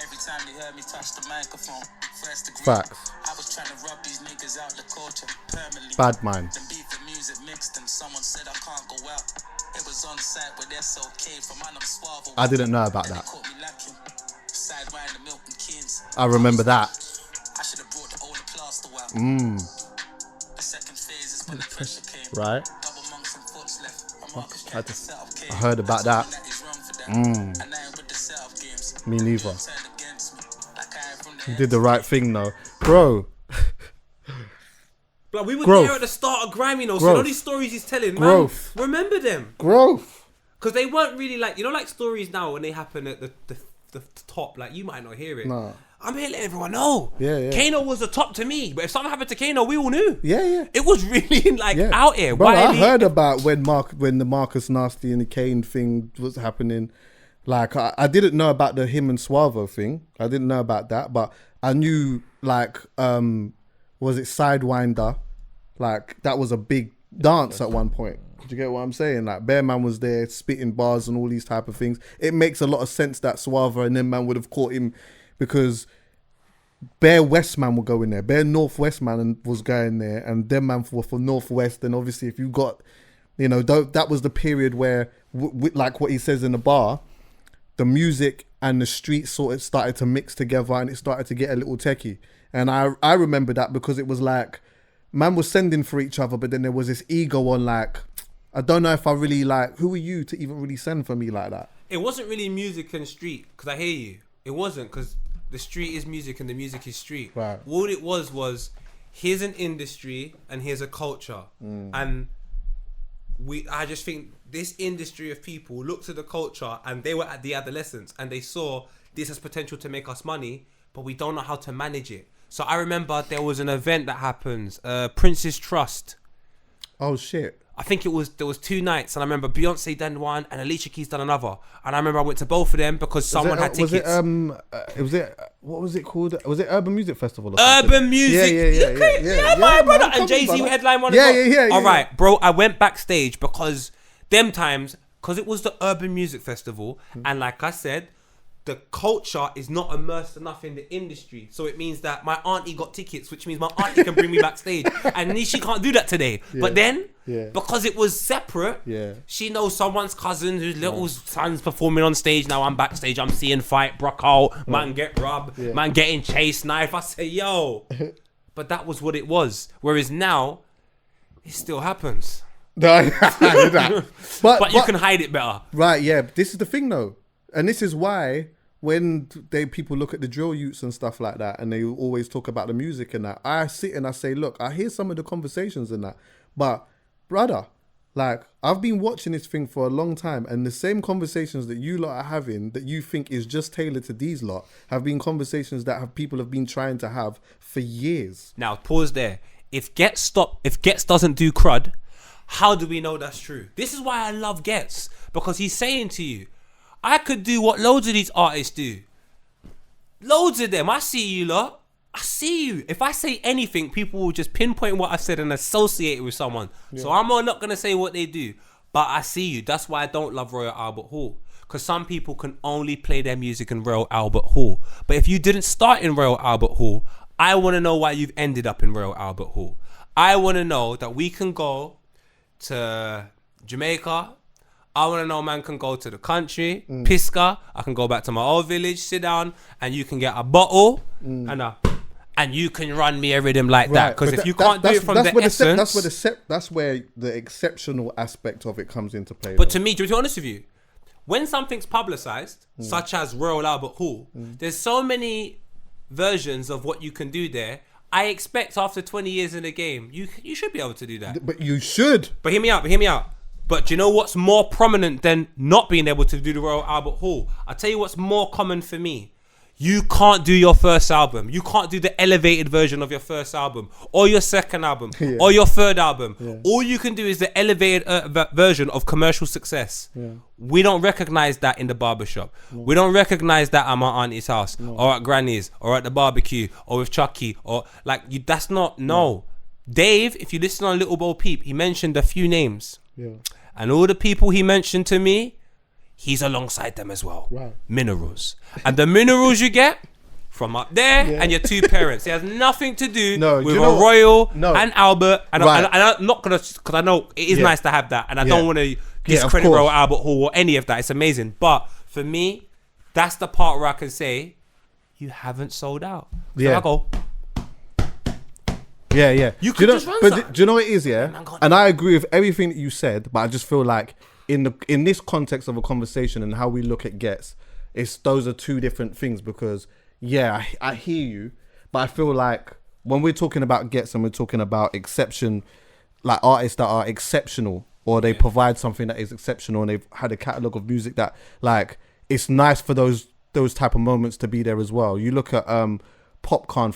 S4: Every time they heard me touch the microphone. First degree.
S2: Facts.
S4: I was trying to rub these niggas out the culture permanently.
S2: Bad mind.
S4: Then beat the music mixed and someone said I can't go out. It was on site with SOK from man I'm suave.
S2: I didn't know about
S4: Then
S2: that.
S4: they caught me lacking. Sidewind the milk and Keynes.
S2: I remember that.
S4: I should have brought the older plaster out. The second phase is when the pressure came.
S2: Right.
S4: Double monks and foots left. I'm Marcus
S2: I
S4: kept the
S2: just-
S4: setup came.
S2: I heard about
S4: Someone
S2: that.
S4: is wrong for that. And I ain't with the setup games.
S2: Me neither.
S4: Turned against me. Like I ain't from the
S2: You did the right thing though. Bro.
S1: Like, we were
S2: Growth.
S1: there at the start of Grime, you know, so
S2: Growth.
S1: all these stories he's telling, man,
S2: Growth.
S1: remember them.
S2: Growth.
S1: Because they weren't really like, you know, like stories now when they happen at the top, like, you might not hear it.
S2: Nah.
S1: I'm here letting everyone know.
S2: Yeah, yeah.
S1: Kano was the top to me, but if something happened to Kano, we all knew.
S2: Yeah, yeah.
S1: It was really, like,
S2: Yeah.
S1: out here.
S2: Bro, I
S1: Wiley-
S2: heard about when the Marcus Nasty and the Kane thing was happening. Like, I didn't know about the him and Suavo thing. I didn't know about that, but I knew, like, was it Sidewinder? Like, that was a big dance at one point. Do you get what I'm saying? Like, Bear Man was there spitting bars and all these type of things. It makes a lot of sense that Suavo and them man would have caught him because Bear West man would go in there. Bear Northwest man was going there, and them man were for Northwest. And obviously, if you got, you know, that was the period where, like what he says in the bar, the music and the street sort of started to mix together, and it started to get a little techie. And I remember that because it was like, man was sending for each other, but then there was this ego on, like, I don't know if I really, like, who are you to even really send for me like that?
S1: It wasn't really music and street, because I hear you. It wasn't, because the street is music and the music is street.
S2: Right.
S1: What it was here's an industry and here's a culture. And I just think this industry of people looked at the culture and they were at the adolescence and they saw this has potential to make us money, but we don't know how to manage it. So I remember there was an event that happens, Prince's Trust.
S2: Oh, shit.
S1: I think there was 2 nights, and I remember Beyonce done one and Alicia Keys done another. And I remember I went to both of them because someone had tickets.
S2: What was it called? Was it Urban Music Festival? Or
S1: Urban
S2: something?
S1: Music.
S2: Yeah,
S1: my
S2: man,
S1: brother.
S2: come
S1: And Jay-Z
S2: on,
S1: headline one.
S2: Yeah,
S1: as well.
S2: yeah, yeah.
S1: All right, bro. I went backstage because them times, because it was the Urban Music Festival, and like I said, the culture is not immersed enough in the industry. So it means that my auntie got tickets, which means my auntie can bring me backstage. And she can't do that today. But then, because it was separate, she knows someone's cousin whose little son's performing on stage. Now I'm backstage, I'm seeing fight, broke out, man get robbed, man getting chased, knife. I say, yo. But that was what it was. Whereas now, it still happens.
S2: but
S1: But you can hide it better.
S2: Right, yeah. This is the thing, though. And this is why when people look at the drill youths and stuff like that, and they always talk about the music and that, I sit and I say, look, I hear some of the conversations and that, but brother, like, I've been watching this thing for a long time, and the same conversations that you lot are having that you think is just tailored to these lot have been conversations that people have been trying to have for years.
S1: Now, pause there. If Ghetts doesn't do crud, how do we know that's true? This is why I love Ghetts, because he's saying to you, I could do what loads of these artists do. Loads of them. I see you lot. I see you. If I say anything, people will just pinpoint what I said and associate it with someone. So I'm not going to say what they do. But I see you. That's why I don't love Royal Albert Hall. Because some people can only play their music in Royal Albert Hall. But if you didn't start in Royal Albert Hall, I want to know why you've ended up in Royal Albert Hall. I want to know that we can go to Jamaica. I want to know man can go to the country, Pisca. I can go back to my old village, sit down, and you can get a bottle and you can run me a rhythm like that. Because if you can't do it from the essence,
S2: that's where the exceptional aspect of it comes into play.
S1: But to me, to be honest with you, when something's publicized, such as Royal Albert Hall, there's so many versions of what you can do there. I expect after 20 years in the game, you should be able to do that.
S2: But you should.
S1: But hear me out. But do you know what's more prominent than not being able to do the Royal Albert Hall? I'll tell you what's more common for me. You can't do your first album. You can't do the elevated version of your first album or your second album or your third album. Yeah. All you can do is the elevated version of commercial success. Yeah. We don't recognize that in the barbershop. No. We don't recognize that at my auntie's house or at granny's or at the barbecue or with Chucky or like you. That's not Dave, if you listen on Little Bo Peep, he mentioned a few names. Yeah. And all the people he mentioned to me, he's alongside them as well. Right. Minerals. And the minerals you get from up there and your two parents. It has nothing to do with a Royal and Albert. And, I'm not going to, because I know it is nice to have that. And I don't want to discredit Royal Albert Hall or any of that. It's amazing. But for me, that's the part where I can say, you haven't sold out. So I go...
S2: Yeah.
S1: You could just run something.
S2: Do you know what it is, And I agree with everything that you said, but I just feel like in this context of a conversation and how we look at Ghetts, those are two different things because, I hear you, but I feel like when we're talking about Ghetts and we're talking about exception, like artists that are exceptional or they provide something that is exceptional and they've had a catalogue of music that, like, it's nice for those type of moments to be there as well. You look at Popcorn,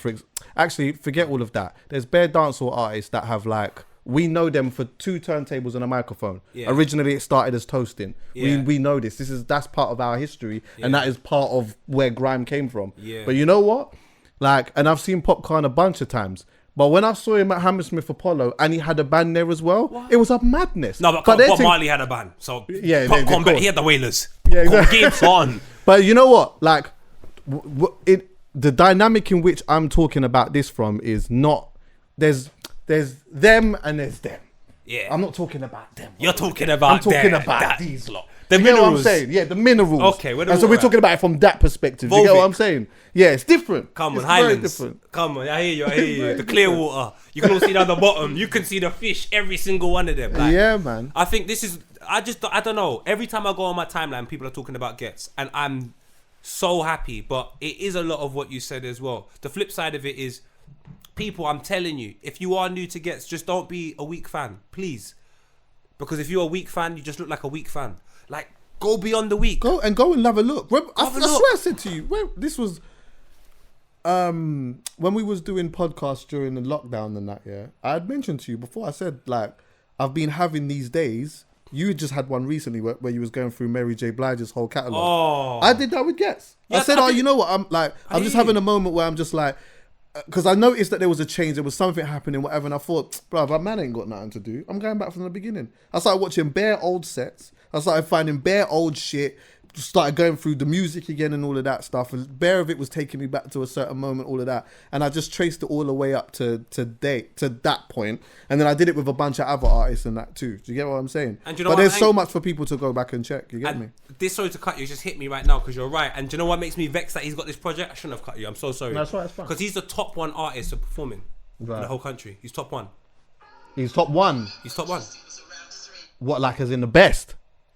S2: actually, forget all of that. There's bare dancehall artists that have like, we know them for 2 turntables and a microphone. Yeah. Originally, it started as toasting. Yeah. We know this. That's part of our history, and that is part of where grime came from. Yeah. But you know what? Like, and I've seen Popcorn a bunch of times. But when I saw him at Hammersmith Apollo and he had a band there as well, it was a madness.
S1: No, but Bob Marley had a band, so Popcorn, he had the Wailers.
S2: Yeah, exactly.
S1: Games on.
S2: But you know what? Like, the dynamic in which I'm talking about this from is not there's them and there's them. Yeah. I'm not talking about them.
S1: You're talking about
S2: I'm talking about these lot.
S1: The
S2: you
S1: minerals.
S2: Know what I'm saying? Yeah, the minerals.
S1: Okay,
S2: and so we're talking about it from that perspective. You get what I'm saying? Yeah, it's different.
S1: Come on,
S2: it's
S1: Highlands.
S2: Very different.
S1: Come on, I hear you. The clear water. You can all see down the bottom. You can see the fish, every single one of them. Like,
S2: yeah, man.
S1: I think this is, I don't know. Every time I go on my timeline, people are talking about Ghetts and I'm so happy, but it is a lot of what you said as well. The flip side of it is, people, I'm telling you, if you are new to Ghetts, just don't be a weak fan, please. Because if you're a weak fan, you just look like a weak fan. Like, go beyond the weak.
S2: Go and have a look. I swear I said to you, this was when we was doing podcasts during the lockdown and that, I had mentioned to you before, I said, like, I've been having these days. You just had one recently where you was going through Mary J. Blige's whole catalogue. Oh. I did that with Ghetts. I said, you know what? I'm just having a moment where I'm just like, because I noticed that there was a change, there was something happening, whatever, and I thought, bro, that man ain't got nothing to do. I'm going back from the beginning. I started watching bare old sets. I started finding bare old shit. Started going through the music again and all of that stuff. And bare of it was taking me back to a certain moment, all of that. And I just traced it all the way up to that point. And then I did it with a bunch of other artists and that too. Do you get what I'm saying? And you know, but there's so much for people to go back and check. You get me?
S1: This, sorry to cut you, just hit me right now because you're right. And do you know what makes me vexed that he's got this project? I shouldn't have cut you. I'm so sorry.
S2: No, that's right, it's fine.
S1: Because he's the top 1 artist of performing in the whole country. He's top 1.
S2: He's top 1?
S1: He's top 1.
S2: What, like as in the best?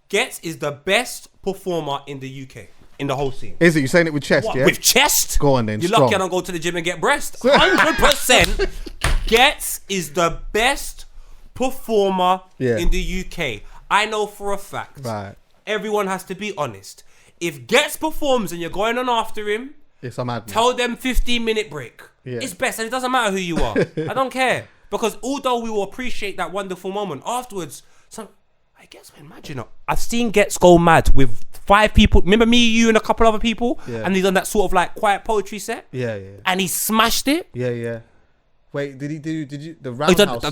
S1: Ghetts is the best performer in the UK, in the whole scene.
S2: Is it? You're saying it with chest, yeah?
S1: With chest?
S2: Go on then,
S1: You're lucky I don't go to the gym and get breast. 100%. Ghetts is the best performer in the UK. I know for a fact. Right. Everyone has to be honest. If Ghetts performs and you're going on after him,
S2: it's a madness.
S1: Tell them 15-minute break. Yeah. It's best, and it doesn't matter who you are. I don't care. Because although we will appreciate that wonderful moment, afterwards, I guess imagine I've seen Ghetts go mad with 5 people. Remember me, you, and a couple other people, and he's done that sort of like quiet poetry set. Yeah. And he smashed it.
S2: Yeah. Wait, did you the Roundhouse?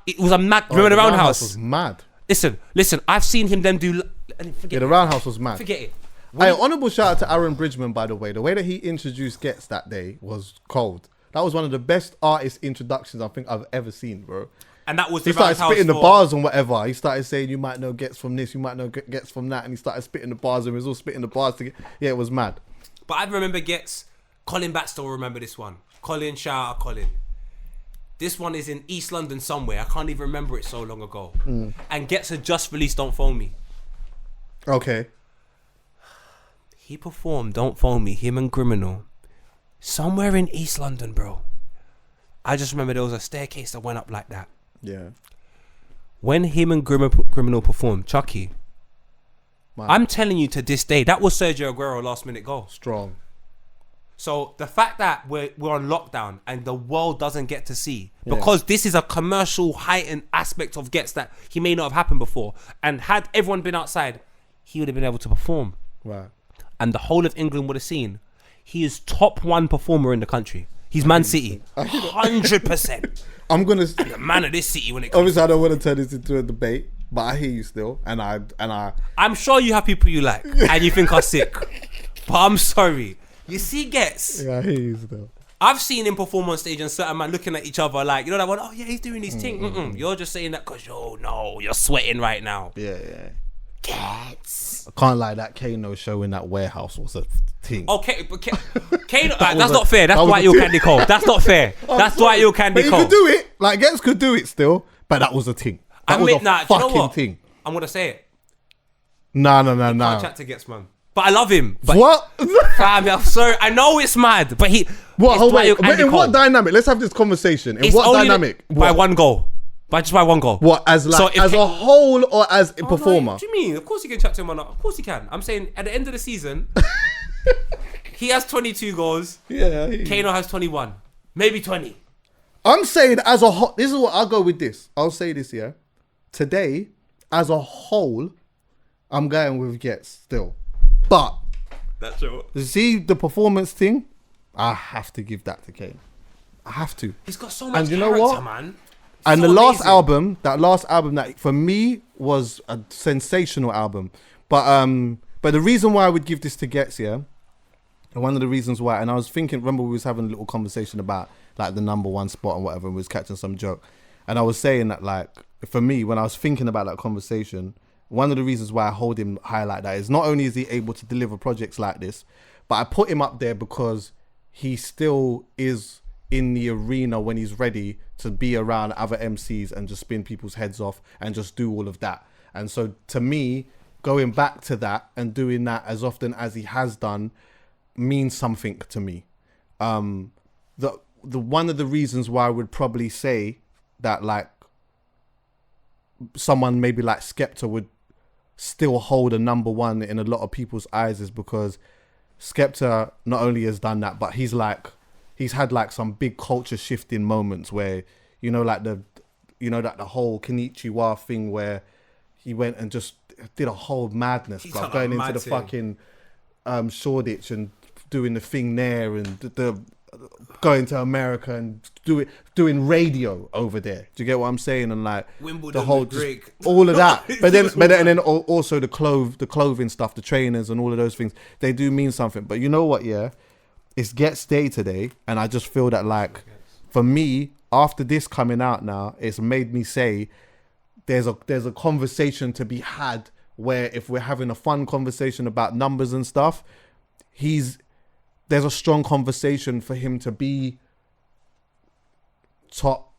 S1: It was a mad. Remember the Roundhouse?
S2: Was mad.
S1: Listen. I've seen him then do.
S2: The Roundhouse was mad.
S1: Forget it.
S2: Hey, honourable shout out to Aaron Bridgman, by the way. The way that he introduced Ghetts that day was cold. That was one of the best artist introductions I think I've ever seen, bro. And that was he started spitting the bars and whatever. He started saying, you might know Ghetts from this, you might know Ghetts from that. And he started spitting the bars and he was all spitting the bars together. Yeah, it was mad.
S1: But I remember Ghetts. Colin Baxter will remember this one. Colin, shout out Colin. This one is in East London somewhere. I can't even remember it so long ago. And Ghetts had just released Don't Phone Me.
S2: Okay.
S1: He performed Don't Phone Me, him and Criminal, somewhere in East London, bro. I just remember there was a staircase that went up like that.
S2: Yeah.
S1: when him and Criminal performed Chucky,
S2: Man.
S1: I'm telling you to this day, that was Sergio Aguero last minute goal.
S2: Strong.
S1: So the fact that we're on lockdown and the world doesn't get to see, because this is a commercial heightened aspect of Ghetts that he may not have happened before, and had everyone been outside, he would have been able to perform.
S2: Right.
S1: And the whole of England would have seen he is top one performer in the country. He's Man City, 100%.
S2: I'm gonna.
S1: The man of this city when it comes.
S2: Obviously, I don't want to turn this into a debate, but I hear you still, and I.
S1: I'm sure you have people you like and you think are sick, but I'm sorry. You see, Ghetts.
S2: Yeah, I hear you still.
S1: I've seen him perform on stage and certain man looking at each other like, you know that one. Oh yeah, he's doing his thing. You're just saying that because you're sweating right now.
S2: Yeah.
S1: Ghetts.
S2: I can't lie. That Kano show in that warehouse was a thing.
S1: Okay, but Kano, that's not fair. That's Dwight Hill Candy Cole. That's not fair. That's Dwight Hill Candy Cole.
S2: But he could do it. Like Ghetts could do it still, but that was a thing. That was a
S1: do you know
S2: fucking
S1: what?
S2: thing.
S1: I'm gonna say it.
S2: No.
S1: Can't chat to Ghetts, man. But I love him. But
S2: What?
S1: Fam, I'm sorry. I know it's mad, but he.
S2: What? Hold
S1: Dwight Hill
S2: on.
S1: Candy
S2: In
S1: Cole.
S2: what dynamic? Let's have this conversation. In
S1: It's
S2: what
S1: only
S2: dynamic?
S1: By
S2: What?
S1: one goal. Just by one goal.
S2: What? As like
S1: if
S2: as a whole or as a
S1: Oh, no,
S2: performer?
S1: what do you mean? Of course you can chat to him or not. Of course he can. I'm saying at the end of the season, he has 22 goals.
S2: Yeah.
S1: Kano has 21. Maybe 20.
S2: I'm saying as a whole. This is what I'll go with this. I'll say this, yeah. Today, as a whole, I'm going with Ghetts still. But
S1: That's true.
S2: see the performance thing, I have to give that to Kane. I have to.
S1: He's got so much
S2: And you know
S1: character,
S2: what?
S1: man.
S2: And
S1: So
S2: the last
S1: amazing.
S2: album that for me was a sensational album. But the reason why I would give this to Ghetts, yeah, and one of the reasons why, and I was thinking, remember we was having a little conversation about like the number one spot and whatever, and we was catching some joke. And I was saying that like, for me, when I was thinking about that conversation, one of the reasons why I hold him high like that is not only is he able to deliver projects like this, but I put him up there because he still is in the arena when he's ready to be around other MCs and just spin people's heads off and just do all of that. And so to me, going back to that and doing that as often as he has done means something to me. The one of the reasons why I would probably say that like someone maybe like Skepta would still hold a number one in a lot of people's eyes is because Skepta not only has done that, but he's had like some big culture shifting moments where, like the whole Konnichiwa thing where he went and just did a whole madness,
S1: He's
S2: like
S1: done a
S2: going into
S1: mad
S2: the
S1: thing.
S2: fucking Shoreditch and doing the thing there and the going to America and doing radio over there. Do you get what I'm saying? And like
S1: Wimbledon
S2: the whole
S1: with Drake.
S2: all of that. but then also the clothing stuff, the trainers and all of those things, they do mean something. But you know what? Yeah, it's Ghetts Day today, and I just feel that like for me, after this coming out now, it's made me say there's a conversation to be had where if we're having a fun conversation about numbers and stuff, there's a strong conversation for him to be top.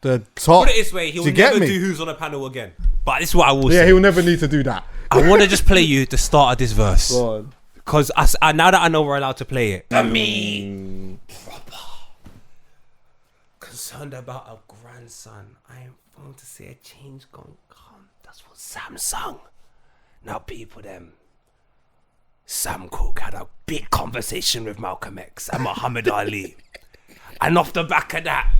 S2: The top.
S1: Put it this way, he'll never do Who's on a Panel again. But this is what I will say.
S2: Yeah, he'll never need to do that.
S1: I want to just play you the start of this verse.
S2: Go on.
S1: Because now that I know we're allowed to play it. Proper. Concerned about a grandson. I am going to say a change gonna come. That's what Sam sung. Now people them. Sam Cooke had a big conversation with Malcolm X and Muhammad Ali. And off the back of that,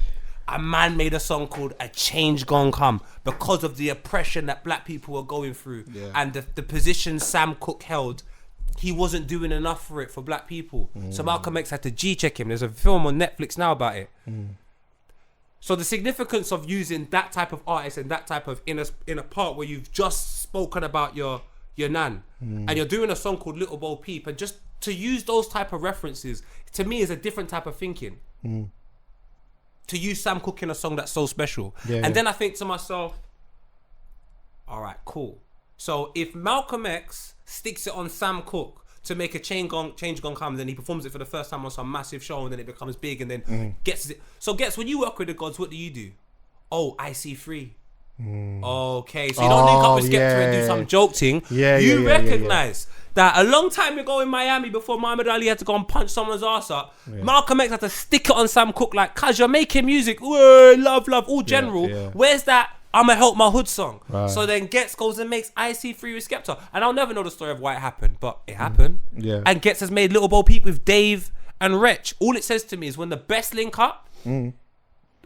S1: a man made a song called A Change Gone Come because of the oppression that black people were going through and the position Sam Cooke held. He wasn't doing enough for it for black people. So Malcolm X had to G-check him. There's a film on Netflix now about it. So the significance of using that type of artist and that type of in a part where you've just spoken about your nan and you're doing a song called Little Bo Peep, and just to use those type of references to me is a different type of thinking. To use Sam Cooke in a song that's so special. Then I think to myself, all right, cool. So if Malcolm X sticks it on Sam Cooke to make a change gone come, then he performs it for the first time on some massive show, and then it becomes big, and then gets it. So Ghetts, when you work with the gods, what do? Oh, I see free. Okay, so you don't link up with Skepta and do some joke thing. You recognize that a long time ago in Miami, before Muhammad Ali had to go and punch someone's ass up, Malcolm X had to stick it on Sam Cooke like, cuz you're making music, love, all general. Where's that I'ma help my hood song. So then Ghetts goes and makes IC3 with Skepta. And I'll never know the story of why it happened, but it happened.
S2: Yeah.
S1: And Ghetts has made Little Bo Peep with Dave and Wretch. All it says to me is when the best link up,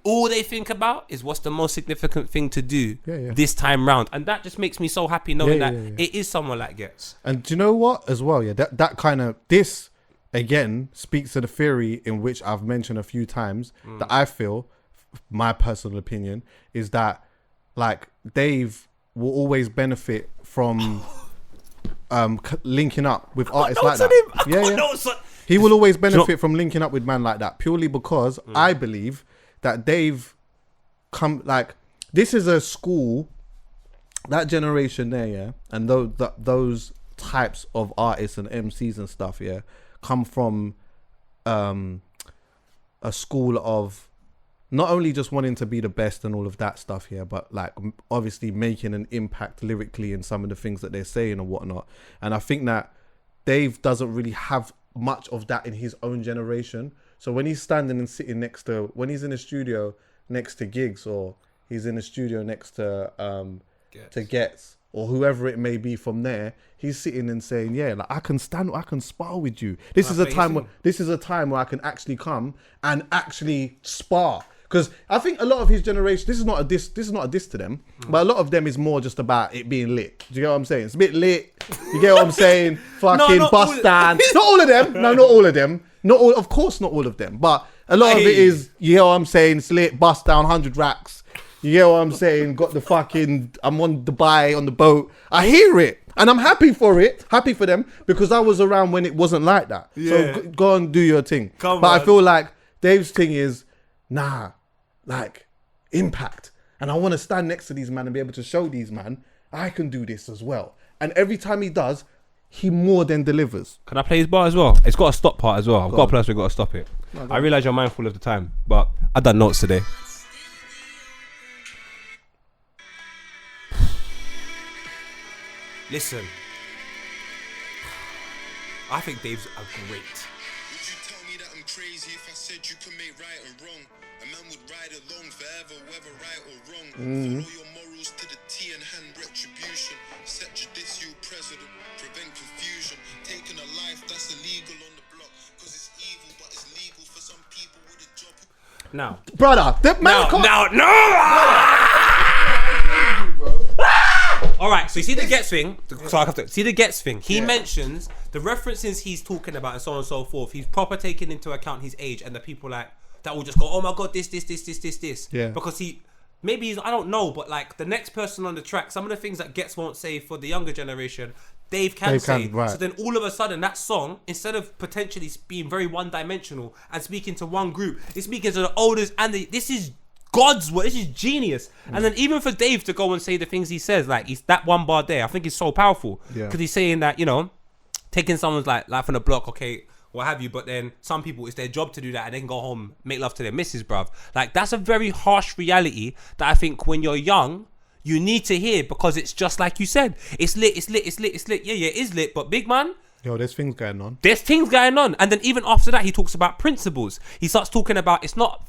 S1: all they think about is what's the most significant thing to do this time round. And that just makes me so happy knowing that it is someone like Ghetts.
S2: And do you know what as well? Yeah, that kind of, this again speaks to the theory in which I've mentioned a few times that I feel, my personal opinion, is that like Dave will always benefit from linking up with artists like that. He will always benefit from linking up with man like that, purely because I believe that Dave this is a school, that generation there, and those types of artists and MCs and stuff, come from a school of not only just wanting to be the best and all of that stuff here, but like obviously making an impact lyrically in some of the things that they're saying and whatnot. And I think that Dave doesn't really have much of that in his own generation. So when he's standing and sitting next to, when he's in the studio next to Gigs, or he's in the studio next to Ghetts, or whoever it may be from there, he's sitting and saying, yeah, like I can spar with you. This is a time where I can actually come and actually spar. Because I think a lot of his generation, this is not a diss to them, but a lot of them is more just about it being lit. Do you get what I'm saying? It's a bit lit. You get what I'm saying? Fucking bust down. Not all of them. No, not all of them. Of course not all of them. But a lot of it is, you know what I'm saying? It's lit, bust down, 100 racks. You get what I'm saying? Got the fucking, I'm on Dubai on the boat. I hear it. And I'm happy for it. Happy for them. Because I was around when it wasn't like that. Yeah. So go and do your thing. I feel like Dave's thing is, nah, like impact. And I want to stand next to these man and be able to show these man, I can do this as well. And every time he does, he more than delivers.
S1: Can I play his bar as well? It's got a stop part as well. I've got a place where we've got to stop it. I realise you're mindful of the time, but I've done notes today. Listen, I think Dave's a great.
S6: Would you tell me that I'm crazy if I said you can make right and wrong? A man would ride along forever, whether right or wrong. Follow your morals to the T and hand retribution. Set judicial president, prevent confusion. Taking a life that's illegal on the block, cause it's evil, but it's legal for some people with a job.
S1: Now,
S2: brother, that man
S1: all right, so you see the Ghetts thing. So I have to see the Ghetts thing. He mentions the references he's talking about and so on and so forth. He's proper taking into account his age, and the people like that will just go, "Oh my god, this."
S2: Yeah.
S1: Because I don't know, but like the next person on the track, some of the things that Ghetts won't say for the younger generation, Dave can say.
S2: Right.
S1: So then all of a sudden, that song, instead of potentially being very one-dimensional and speaking to one group, it's speaking to the oldest and this is God's word. This is genius. And then even for Dave to go and say the things he says, like he's that one bar there, I think is so powerful. Because he's saying that, you know, taking someone's like life on the block, okay, what have you, but then some people, it's their job to do that and they can go home, make love to their missus, bruv. Like that's a very harsh reality that I think when you're young, you need to hear, because it's just like you said. It's lit. Yeah, it is lit, but big man,
S2: yo, there's things going on.
S1: And then even after that, he talks about principles. He starts talking about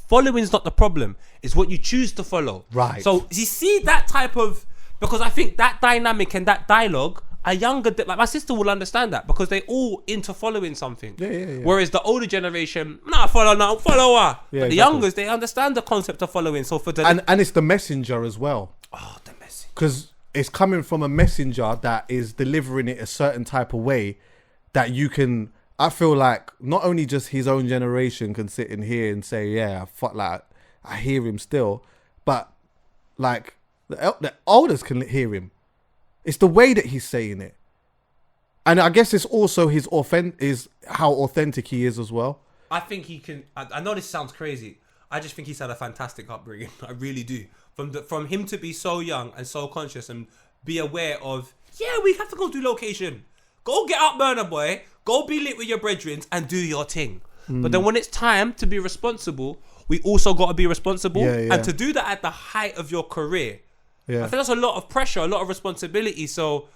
S1: following's not the problem. It's what you choose to follow.
S2: Right.
S1: So you see that type of, because I think that dynamic and that dialogue, a younger, like my sister will understand that because they all into following something.
S2: Yeah.
S1: Whereas the older generation, follow her.
S2: Yeah,
S1: But the
S2: exactly.
S1: youngers, they understand the concept of following. So for the
S2: and it's the messenger as well.
S1: Oh, the message.
S2: Because it's coming from a messenger that is delivering it a certain type of way that you can, I feel like not only just his own generation can sit in here and say, yeah, fuck, like I hear him still, but like the elders can hear him. It's the way that he's saying it. And I guess it's also is how authentic he is as well.
S1: I think he can, I know this sounds crazy. I just think he's had a fantastic upbringing. I really do. From him to be so young and so conscious and be aware of, yeah, we have to go do location. Go get up, burner boy. Go be lit with your brethren and do your thing. But then when it's time to be responsible, we also got to be responsible.
S2: Yeah.
S1: And to do that at the height of your career, I think that's a lot of pressure, a lot of responsibility. So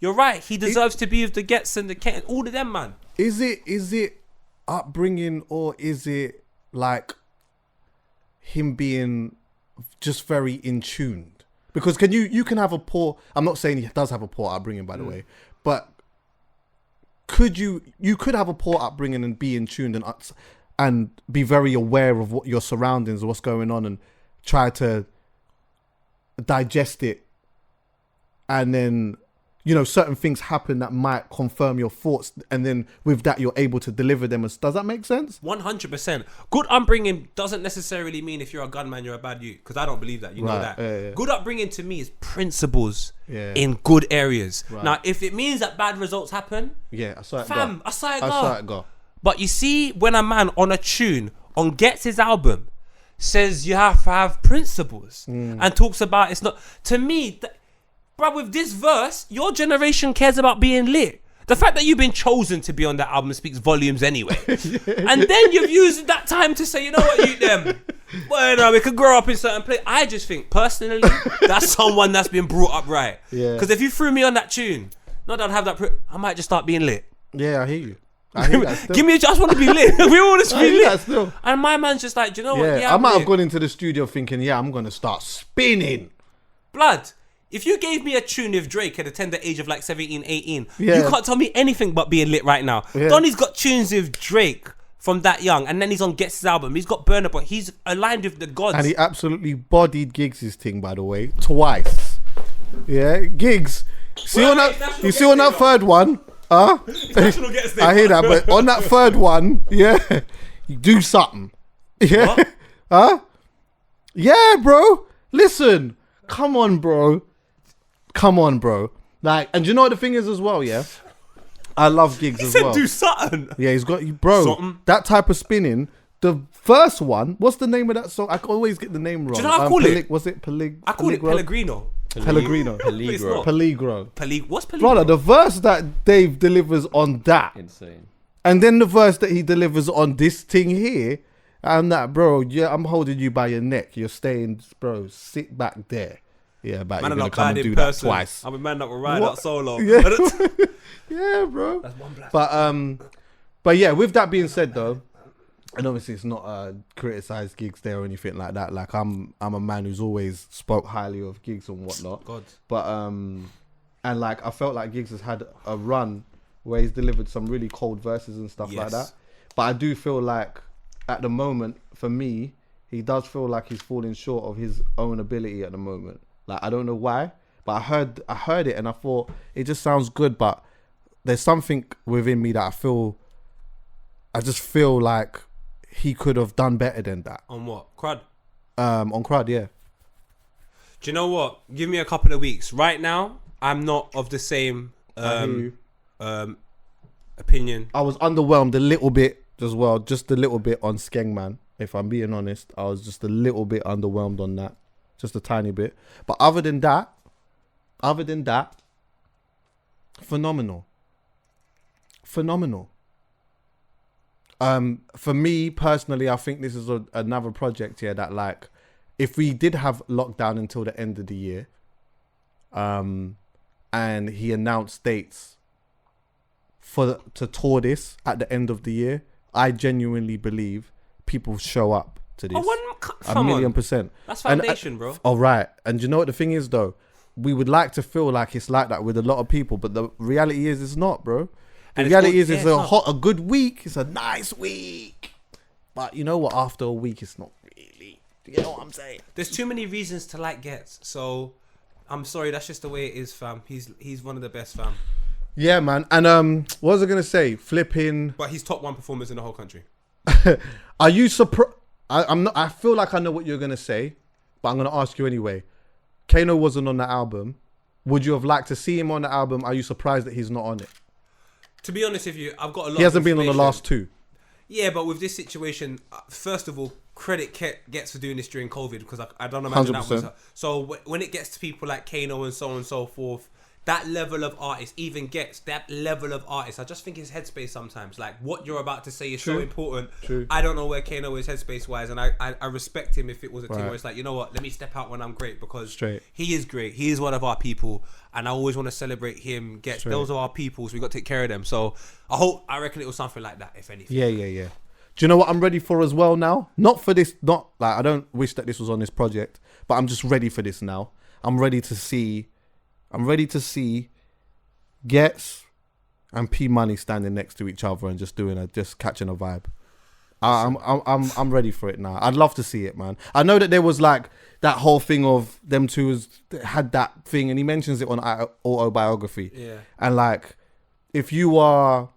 S1: you're right. He deserves to be with the Ghetts and the Kent, all of them, man.
S2: Is it upbringing, or is it like him being just very in tuned? Because you can have a poor. I'm not saying he does have a poor upbringing, by the way, but you could have a poor upbringing and be in tune and be very aware of what your surroundings, what's going on, and try to digest it, and then certain things happen that might confirm your thoughts, and then with that you're able to deliver them. Does that make sense?
S1: 100%. Good upbringing doesn't necessarily mean if you're a gunman you're a bad youth, because I don't believe that. You know that.
S2: Yeah.
S1: Good upbringing to me is principles in good areas.
S2: Right.
S1: Now, if it means that bad results happen,
S2: I saw it
S1: fam,
S2: go.
S1: I saw it go.
S2: go.
S1: But you see, when a man on a tune on Ghetts' album says you have to have principles and talks about it's not, to me, bruh, with this verse, your generation cares about being lit. The fact that you've been chosen to be on that album speaks volumes anyway. And then you've used that time to say, you know what, you them, well, we could grow up in certain place. I just think, personally, that's someone that's been brought up right.
S2: Yeah.
S1: Because if you threw me on that tune, not that I'd have that, I might just start being lit.
S2: Yeah, I hear you. I hear that still.
S1: Give me, I just want to be lit. We all just
S2: I
S1: be
S2: hear that
S1: lit.
S2: still.
S1: And my man's just like, do you know what?
S2: Yeah,
S1: Yeah,
S2: I might
S1: lit.
S2: have gone into the studio thinking, I'm going to start spinning.
S1: Blood. If you gave me a tune with Drake at the tender age of like 17, 18,
S2: Yeah.
S1: you can't tell me anything but being lit right now.
S2: Yeah.
S1: Donnie's got tunes with Drake from that young, and then he's on Ghetts' album. He's got Burner, but he's aligned with the gods.
S2: And he absolutely bodied Giggs' thing, by the way, twice. Yeah, Giggs. See
S1: Well,
S2: on
S1: mate,
S2: that?
S1: National
S2: You see
S1: Ghetts
S2: on that
S1: Day,
S2: third one? Huh?
S1: National Ghetts Day.
S2: I hear that, but on that third one, you do something. Yeah,
S1: What?
S2: huh? Yeah, bro. Listen, come on, bro. Like, and you know what the thing is as well? Yeah, I love Giggs
S1: He
S2: as
S1: said
S2: well.
S1: do something.
S2: Yeah, he's got bro.
S1: Something.
S2: That type of spinning. The first one, what's the name of that song? I always get the name wrong.
S1: Do you know how I call it?
S2: Was it
S1: I call it Pellegrino.
S2: Pellegrino.
S1: It's not.
S2: Peligro.
S1: What's Pellegrino?
S2: Brother, the verse that Dave delivers on that,
S5: Insane.
S2: and then the verse that he delivers on this thing here, and that, bro, I'm holding you by your neck. You're staying, bro, sit back there. Yeah, but
S1: Man,
S2: you're
S1: I'm
S2: gonna
S1: not
S2: come
S1: bad
S2: and
S1: in
S2: do
S1: person.
S2: that twice.
S1: I'm a man that will ride
S2: What?
S1: out solo.
S2: Yeah. Yeah, bro.
S1: That's one black.
S2: But yeah, with that being said though, and obviously it's not criticize Giggs there or anything like that. Like I'm a man who's always spoke highly of Giggs and whatnot.
S1: God.
S2: But and like I felt like Giggs has had a run where he's delivered some really cold verses and stuff like
S1: Yes.
S2: that. But I do feel like at the moment, for me, he does feel like he's falling short of his own ability at the moment. Like I don't know why, but I heard it and I thought it just sounds good, but there's something within me that I just feel like he could have done better than that.
S1: On what? Crud.
S2: On Crud, yeah.
S1: Do you know what? Give me a couple of weeks. Right now, I'm not of the same
S2: I hear you.
S1: opinion.
S2: I was underwhelmed a little bit as well, just a little bit on Skeng Man. If I'm being honest, I was just a little bit underwhelmed on that, just a tiny bit. But other than that, phenomenal. For me personally, I think this is another project here that, like, if we did have lockdown until the end of the year, and he announced dates to tour this at the end of the year, I genuinely believe people show up to this.
S1: Oh,
S2: a million %.
S1: That's foundation, bro.
S2: All right. And you know what the thing is, though? We would like to feel like it's like that with a lot of people, but the reality is it's not, bro. The reality is it's a good week. It's a nice week. But you know what? After a week, it's not really. You know what I'm saying?
S1: There's too many reasons to like Ghetts. So, I'm sorry. That's just the way it is, fam. He's one of the best, fam.
S2: Yeah, man. And what was I going to say? Flipping.
S1: But he's top one performers in the whole country.
S2: Are you surprised? I'm not. I feel like I know what you're gonna say, but I'm gonna ask you anyway. Kano wasn't on the album. Would you have liked to see him on the album? Are you surprised that he's not on it?
S1: To be honest with you, I've got a lot.
S2: He hasn't been on the
S1: information.
S2: last two.
S1: Yeah, but with this situation, first of all, credit Ghetts for doing this during COVID, because I don't imagine
S2: 100%.
S1: that was. So when it gets to people like Kano and so on and so forth, that level of artist, even Ghetts, that level of artist, I just think his headspace sometimes, like what you're about to say is so important.
S2: True.
S1: I don't know where Kano is headspace wise, and I respect him if it was a thing
S2: Right.
S1: where it's like, you know what, let me step out when I'm great, because
S2: Straight.
S1: he is great. He is one of our people, and I always want to celebrate him. Ghetts,
S2: Straight.
S1: those are our people, so we got to take care of them. So I reckon it was something like that, if anything.
S2: Yeah. Do you know what I'm ready for as well now? Not for this. Not like I don't wish that this was on this project, but I'm just ready for this now. I'm ready to see Ghetts and P Money standing next to each other and just catching a vibe. I'm ready for it now. I'd love to see it, man. I know that there was like that whole thing of them two had that thing, and he mentions it on autobiography.
S1: Yeah.
S2: And like, if you was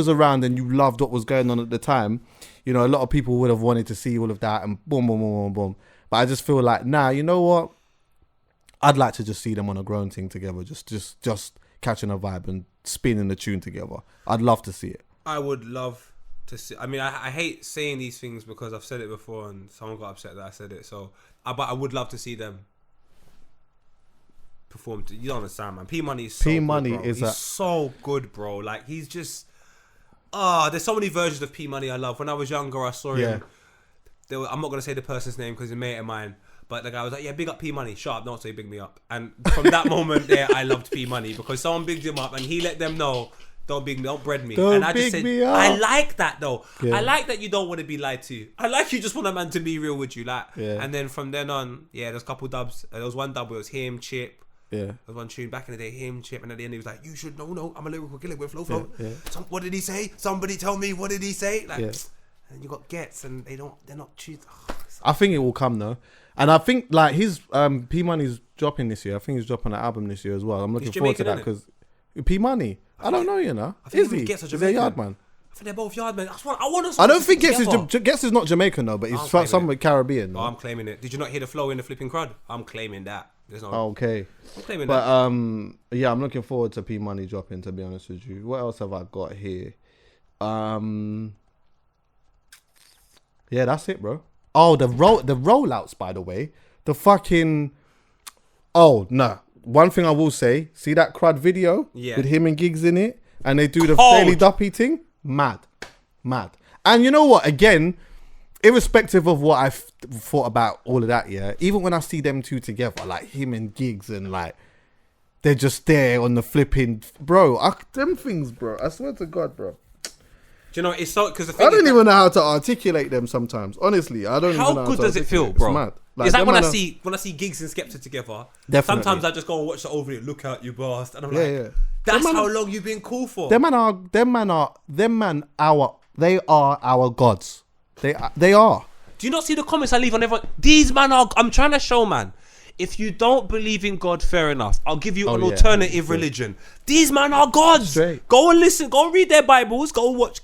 S2: around and you loved what was going on at the time, you know, a lot of people would have wanted to see all of that and boom, boom, boom, boom, boom. But I just feel like, nah, you know what? I'd like to just see them on a grown thing together, just catching a vibe and spinning the tune together. I'd love to see it.
S1: I would love to see. I mean, I hate saying these things because I've said it before and someone got upset that I said it. So, but I would love to see them perform. You don't understand, man. P Money is so
S2: P Money
S1: good, bro. He's so good, bro. Like, he's just. There's so many versions of P Money I love. When I was younger, I saw him. I'm not gonna say the person's name because he's a mate of mine. But the guy was like, yeah, big up P Money. Shut up, don't say big me up. And from that moment there, I loved P Money because someone bigged him up and he let them know, don't bread me.
S2: Don't
S1: and I just
S2: big
S1: said,
S2: me up.
S1: I like that though.
S2: Yeah.
S1: I like that you don't want to be lied to. I like you just want a man to be real with you. Like,
S2: Yeah.
S1: And then from then on, there's a couple dubs. There was one dub where it was him, Chip.
S2: Yeah.
S1: There was one tune back in the day, him, Chip, and at the end he was like, you should know, I'm a lyrical killer with flow.
S2: Yeah.
S1: What did he say? Somebody tell me, what did he say? Like,
S2: Yeah.
S1: And you got Ghetts and they're not choosing.
S2: I think it will come though. And I think like his P Money's dropping this year. I think he's dropping an album this year as well. I'm looking forward to that because P Money. I don't know, you know. Is he?
S1: Ghetts are
S2: Is he a
S1: Jamaican.
S2: yard man?
S1: I think they're both yard men. I want to.
S2: I don't think Ghetts is not Jamaican though, but he's
S1: claiming
S2: somewhere Caribbean.
S1: Oh,
S2: No?
S1: I'm claiming it. Did you not hear the flow in the flipping crowd? I'm claiming that. There's no.
S2: Okay.
S1: I'm claiming
S2: But
S1: that.
S2: yeah, I'm looking forward to P Money dropping. To be honest with you, what else have I got here? Yeah, that's it, bro. Oh, the rollouts, by the way. The fucking. Oh no! One thing I will say: see that crud video with him and Giggs in it, and they do the Daily Duppy thing. Mad. And you know what? Again, irrespective of what I thought about all of that, yeah. Even when I see them two together, like him and Giggs, and like they're just there on the flipping, bro. Them things, bro. I swear to God, bro.
S1: Do you know it's so because
S2: I don't even know how to articulate them sometimes. Honestly, I don't.
S1: How
S2: even know
S1: good
S2: to
S1: does it feel,
S2: articulate.
S1: bro?
S2: It's mad.
S1: It's like
S2: them
S1: when
S2: man
S1: I see Giggs and Skepta together.
S2: Definitely.
S1: Sometimes I just go and watch the over it. Look out, you bastard! And I'm
S2: Yeah,
S1: like,
S2: yeah.
S1: that's
S2: Them man
S1: how
S2: are-
S1: long you've been cool for.
S2: They are our gods. They are.
S1: Do you not see the comments I leave on everyone? These man are. I'm trying to show, man. If you don't believe in God, fair enough. I'll give you an alternative religion. These man are gods.
S2: Straight.
S1: Go and listen. Go and read their Bibles. Go and watch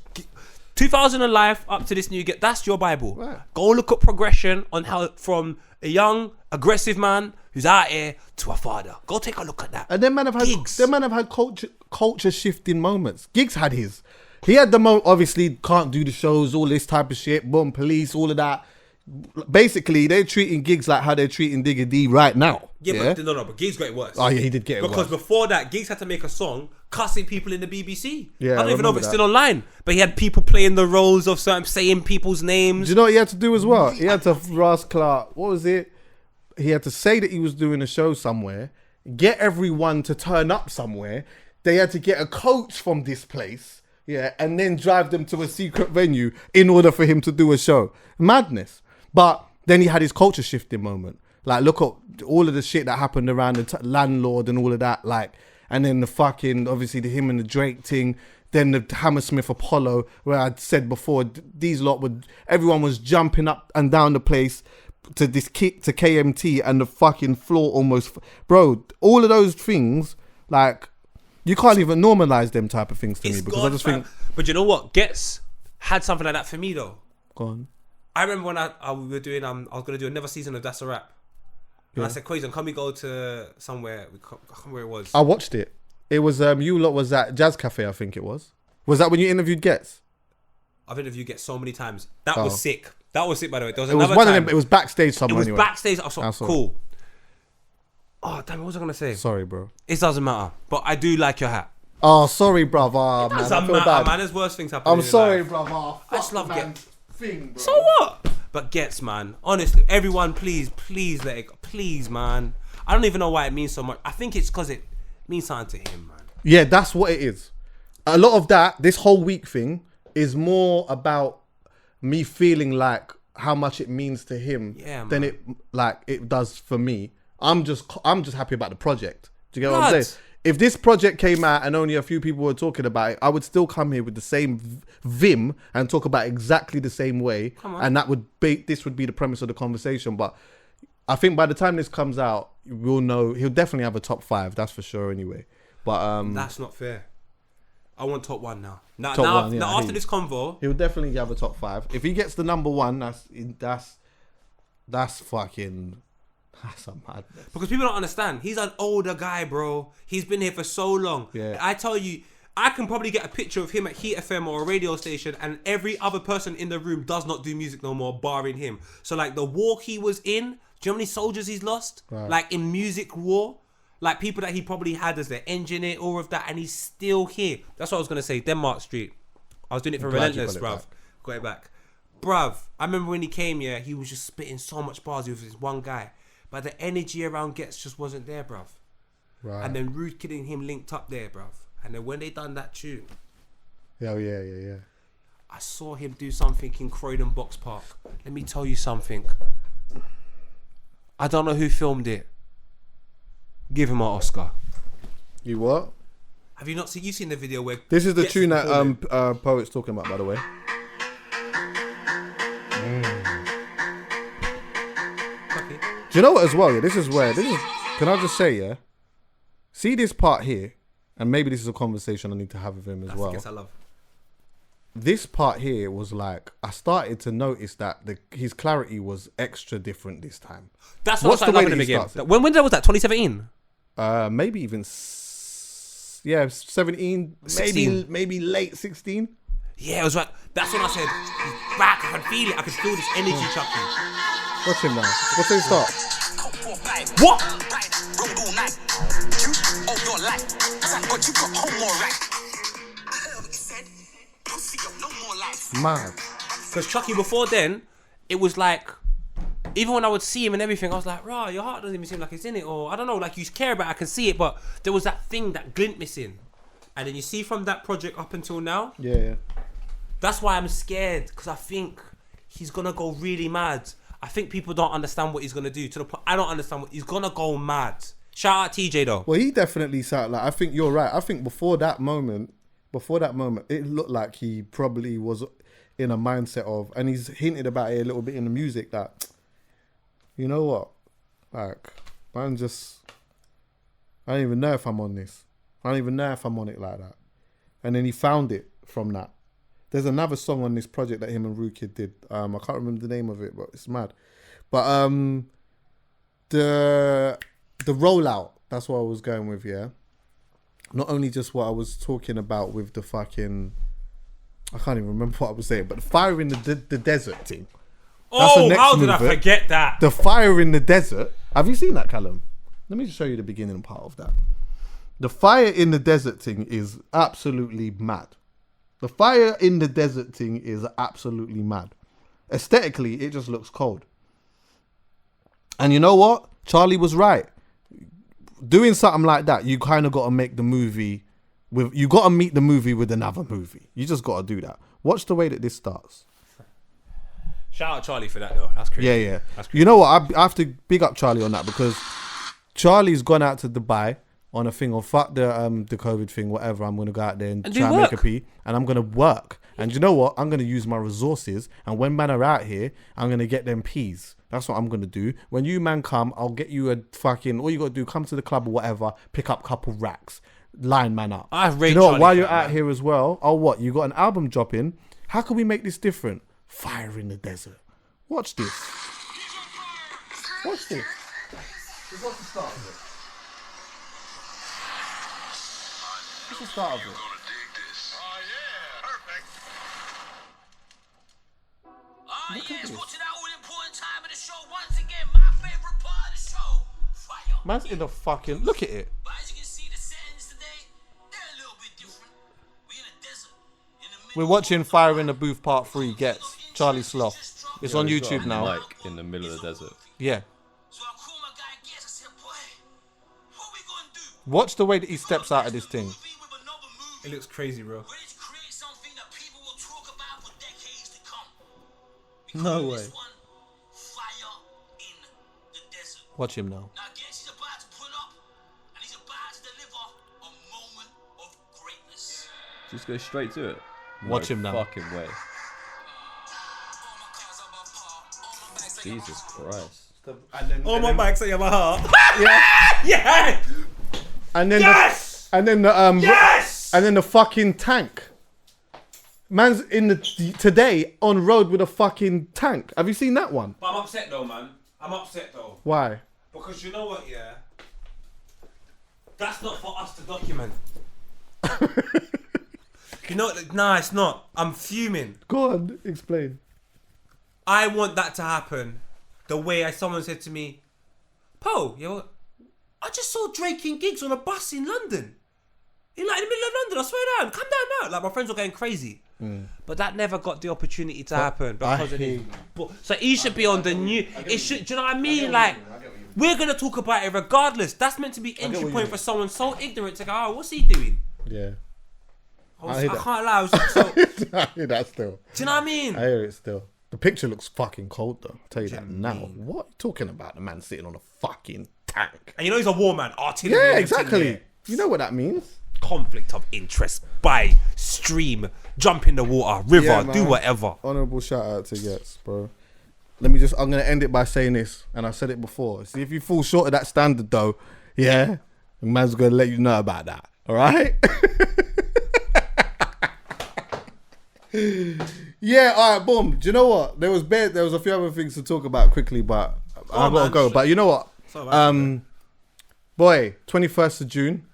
S1: 2000 and Life up to this new get. That's your Bible.
S2: Right.
S1: Go and look at progression on how from a young aggressive man who's out here to a father. Go take a look at that.
S2: And them man have had
S1: Giggs.
S2: culture shifting moments. Giggs had his. He had the obviously can't do the shows, all this type of shit, boom, police, all of that. Basically, they're treating Giggs like how they're treating Digga D right now.
S1: But but Giggs got it worse.
S2: Oh yeah, he did get it
S1: because
S2: worse.
S1: before that, Giggs had to make a song cussing people in the BBC.
S2: Yeah,
S1: I don't
S2: I
S1: even know if
S2: remember
S1: it's
S2: that.
S1: still online, but he had people playing the roles of certain saying people's names.
S2: Do you know what he had to do as well? He had to rascal. What was it? He had to say that he was doing a show somewhere, get everyone to turn up somewhere. They had to get a coach from this place, yeah, and then drive them to a secret venue in order for him to do a show. Madness. But then he had his culture shifting moment. Like, look at all of the shit that happened around the landlord and all of that. Like, and then the fucking, obviously, him and the Drake thing. Then the Hammersmith Apollo, where I'd said before, these lot everyone was jumping up and down the place to this kick to KMT, and the fucking floor almost, bro. All of those things, like, you can't even normalize them type of things to me because I just think.
S1: But you know what? Ghetts had something like that for me though.
S2: Go on.
S1: I remember when we were doing I was gonna do another season of That's a Rap, and I said, "Quaison, can we go to somewhere? I can't remember where it was."
S2: I watched it. It was you lot was at Jazz Cafe, I think it was. Was that when you interviewed Ghetts?
S1: I've interviewed Ghetts so many times. That was sick. That was sick, by the way. There was
S2: It was
S1: another
S2: one
S1: time.
S2: of them. It was backstage
S1: It
S2: somewhere.
S1: was
S2: anyway.
S1: backstage. I saw
S2: saw
S1: cool. Oh damn! What was I gonna say?
S2: Sorry, bro.
S1: It doesn't matter, but I do like your hat.
S2: Oh, sorry, brother. Man, I
S1: Doesn't
S2: feel
S1: matter,
S2: bad.
S1: man. There's worse things happening.
S2: I'm
S1: in
S2: sorry,
S1: life.
S2: brother.
S1: I just love
S2: man.
S1: Ghetts.
S2: Thing, bro.
S1: So what? But Ghetts, man. Honestly, everyone, please let it go. Please, man. I don't even know why it means so much. I think it's because it means something to him, man.
S2: Yeah, that's what it is. A lot of that, this whole week thing, is more about me feeling like how much it means to him
S1: Yeah,
S2: than
S1: man.
S2: it does for me. I'm just happy about the project. Do you get what I'm
S1: Lads.
S2: saying? If this project came out and only a few people were talking about it, I would still come here with the same vim and talk about exactly the same way. And this would be the premise of the conversation. But I think by the time this comes out, we'll know he'll definitely have a top 5. That's for sure anyway. But
S1: that's not fair. I want top 1 now. Now,
S2: Top
S1: now,
S2: one, yeah,
S1: now
S2: I
S1: after
S2: hear
S1: this convo,
S2: he'll definitely have a top 5. If he gets the number 1, that's fucking... That's a madness.
S1: because people don't understand, he's an older guy, bro. He's been here for so long.
S2: Yeah.
S1: I tell you, I can probably get a picture of him at Heat FM or a radio station, and every other person in the room does not do music no more, barring him. So like the war he was in, do you know how many soldiers he's lost?
S2: Right.
S1: Like in music war, like people that he probably had as their engineer, all of that, and he's still here. That's what I was gonna say. Denmark Street. I was doing it for
S2: glad you
S1: Relentless,
S2: got it
S1: bruv.
S2: back.
S1: Got it back. Bruv, I remember when he came here, he was just spitting so much bars. He was this one guy. But the energy around Ghetts just wasn't there, bruv.
S2: Right.
S1: And then Rude Kid and him linked up there, bruv. And then when they done that tune,
S2: Yeah.
S1: I saw him do something in Croydon Box Park. Let me tell you something. I don't know who filmed it. Give him an Oscar.
S2: You what?
S1: Have you not seen? You've seen the video where
S2: This is the
S1: Ghetts
S2: tune that
S1: performing?
S2: Poet's talking about, by the way.
S1: Okay.
S2: Do you know what as well? Yeah, this is. Can I just say, yeah? See this part here, and maybe this is a conversation I need to have with him as
S1: That's
S2: well.
S1: the Ghetts I love.
S2: This part here was like, I started to notice that his clarity was extra different this time.
S1: That's what
S2: What's
S1: I
S2: the
S1: started
S2: way
S1: loving
S2: that
S1: him
S2: he
S1: again.
S2: starts it?
S1: When was that? 2017?
S2: Maybe even 17,
S1: 16.
S2: maybe late 16.
S1: Yeah, it was right. That's when I said, he's back. I can feel it. I can feel this energy, Chucky.
S2: Watch him now. What's his start?
S1: What?
S4: Road all night. You owe your life. But you got home more right. I heard what you said. Pussy got no more life.
S2: Mad.
S1: Because Chucky, before then, it was like, even when I would see him and everything, I was like, rah, your heart doesn't even seem like it's in it. Or, I don't know, like you care about it, I can see it. But there was that thing, that glint missing. And then you see from that project up until now,
S2: Yeah.
S1: that's why I'm scared. Because I think he's going to go really mad. I think people don't understand what he's going to do. To the point, I don't understand what he's going to go mad. Shout out TJ though.
S2: Well, he definitely sounded like, I think you're right. I think before that moment, it looked like he probably was in a mindset of, and he's hinted about it a little bit in the music, that, you know what? Like, I don't even know if I'm on this. I don't even know if I'm on it like that. And then he found it from that. There's another song on this project that him and Rude Kid did. I can't remember the name of it, but it's mad. But the rollout, that's what I was going with, yeah? Not only just what I was talking about with the fucking... I can't even remember what I was saying, but the fire in the desert thing. That's the
S1: Oh,
S2: next
S1: how did I
S2: movement.
S1: forget that?
S2: The fire in the desert. Have you seen that, Callum? Let me just show you the beginning part of that. The fire in the desert thing is absolutely mad. The fire in the desert thing is absolutely mad. Aesthetically, it just looks cold. And you know what? Charlie was right. Doing something like that, you kind of got to make the movie with... You got to meet the movie with another movie. You just got to do that. Watch the way that this starts.
S1: Shout out Charlie for that though. That's crazy.
S2: Yeah.
S1: That's crazy.
S2: You know what? I have to big up Charlie on that, because Charlie's gone out to Dubai on a thing of fuck the COVID thing, whatever. I'm gonna go out there and
S1: And
S2: try
S1: do
S2: and make a
S1: work.
S2: pee, and I'm gonna work. And you know what? I'm gonna use my resources, and when man are out here, I'm gonna get them peas. That's what I'm gonna do. When you man come, I'll get you a fucking... All you gotta do, come to the club or whatever, pick up a couple racks, line man up.
S1: I
S2: Do
S1: rate
S2: you know what?
S1: Charlie
S2: While
S1: for
S2: you're
S1: that,
S2: out
S1: man.
S2: here as well, oh what? You got an album dropping. How can we make this different? Fire in the desert. Watch this. Watch this. This was the start of it. This is the start of it.
S4: Ah, yes, go to that all important time of the show. Once again, my favorite part of the show. Fire.
S2: Man's in the fucking... Look at it.
S4: But as you can see, the settings today, they're a little bit different. We in a desert. In the middle
S2: We're watching Fire in the Booth Part 3 Ghetts. Charlie Sloth. It's on YouTube now.
S5: Like in the middle of the desert.
S2: Yeah.
S4: So I called my guy Ghetts. I said, boy, what we gonna do?
S2: Watch the way that he steps out of this thing.
S4: Movie with another movie.
S1: It looks crazy, bro.
S4: Let's create something that people will talk about for decades to come.
S5: No
S4: Call
S5: way.
S4: this one Fire in the Desert.
S2: Watch him now.
S4: Now, Ghetts,
S5: Just go straight to it.
S2: Watch him now.
S5: Fucking way. Jesus Christ.
S1: Oh my bikes at Yamaha.
S2: Yeah.
S1: Yeah.
S2: And then
S1: Yes!
S2: and then the
S1: Yes!
S2: and then the fucking tank. Man's in the today on road with a fucking tank. Have you seen that one?
S1: But I'm upset though, man. I'm upset though.
S2: Why?
S1: Because you know what, yeah? That's not for us to document. You know, nah, it's not. I'm fuming.
S2: Go on, explain.
S1: I want that to happen the way someone said to me, Po, yeah, what? I just saw Drake in gigs on a bus in London. In like the middle of London, I swear down. Come down now. Like my friends were going crazy. But that never got the opportunity to happen because of this. So he should be on the new. It should. Do you know what I mean? Like we're gonna talk about it regardless. That's meant to be entry point for someone so ignorant to go, oh, what's he doing?
S2: Yeah.
S1: I can't lie. So,
S2: I hear that still.
S1: do you know what I mean?
S2: I hear it still. The picture looks fucking cold though. I'll tell you that now. What are you talking about? The man sitting on a fucking tank.
S1: And you know he's a war man. Artillery.
S2: Yeah,
S1: and
S2: exactly.
S1: everything, yeah.
S2: You know what that means?
S1: Conflict of interest by stream, jump in the water, river,
S2: Yeah,
S1: do
S2: man.
S1: whatever.
S2: Honorable shout out to Ghetts, bro. I'm gonna end it by saying this, and I said it before. See, if you fall short of that standard though, yeah, the man's gonna let you know about that. All right? Yeah, all right, boom. Do you know what? There was a few other things to talk about quickly, but I gotta go. But you know what? Boy, 21st of June.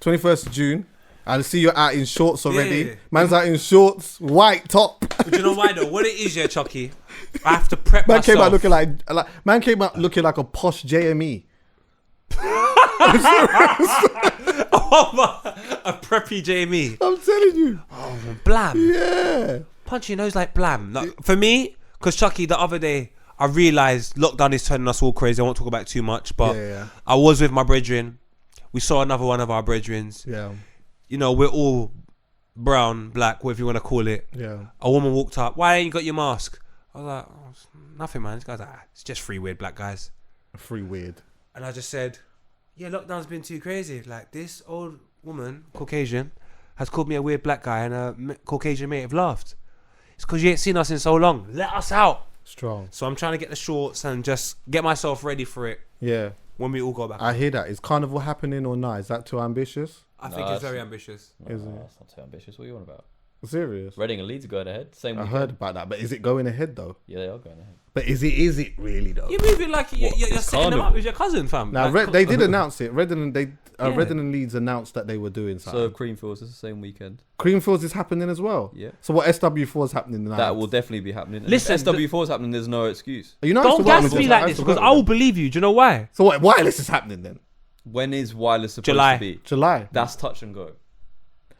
S2: 21st of June. I see you're out in shorts already.
S1: Yeah.
S2: Man's out in shorts, white top.
S1: But you know why though? What it is, yeah, Chucky. I have to prep
S2: Man
S1: myself.
S2: came out looking like a posh JME.
S1: A preppy Jamie.
S2: I'm telling you.
S1: Oh, blam.
S2: Yeah.
S1: Punch your nose like blam. No, for me, because Chucky, the other day, I realised lockdown is turning us all crazy. I won't talk about it too much, but
S2: Yeah.
S1: I was with my brethren. We saw another one of our brethrens.
S2: Yeah.
S1: You know, we're all brown, black, whatever you want to call it.
S2: Yeah.
S1: A woman walked up. Why ain't you got your mask? I was like, oh, it's nothing, man. This guy's like, it's just three weird black guys.
S2: Free weird.
S1: And I just said, yeah, lockdown's been too crazy. Like, this old woman, Caucasian, has called me a weird black guy, and a Caucasian mate have laughed. It's because you ain't seen us in so long. Let us out.
S2: Strong.
S1: So I'm trying to get the shorts and just get myself ready for it
S2: Yeah.
S1: when we all go back.
S2: I hear that. Is Carnival happening or not? Is that too ambitious?
S1: I think it's very ambitious.
S2: Is it?
S5: That's not too ambitious. What are you on about?
S2: Serious?
S5: Reading and Leeds are going ahead. Same
S2: I
S5: weekend.
S2: heard about that, but is it going ahead though?
S5: Yeah, they are going ahead.
S2: But is it really though?
S1: You're moving like you're
S5: It's
S1: setting them
S5: Carnival.
S1: up with your cousin, fam.
S2: Now
S1: Like,
S2: they did announce it. Redden
S1: Yeah.
S2: and Leeds announced that they were doing something.
S5: So Creamfields is the same weekend.
S2: Creamfields is happening as well.
S5: Yeah.
S2: So what SW4 is happening now?
S5: That will definitely be happening. And
S1: Listen,
S5: if SW4 is happening, there's no excuse.
S2: You know,
S1: don't gas me like this because I will believe you. Do you know why?
S2: So what? Wireless is happening then?
S5: When is wireless supposed
S1: July.
S5: to be?
S2: July.
S5: That's touch and go.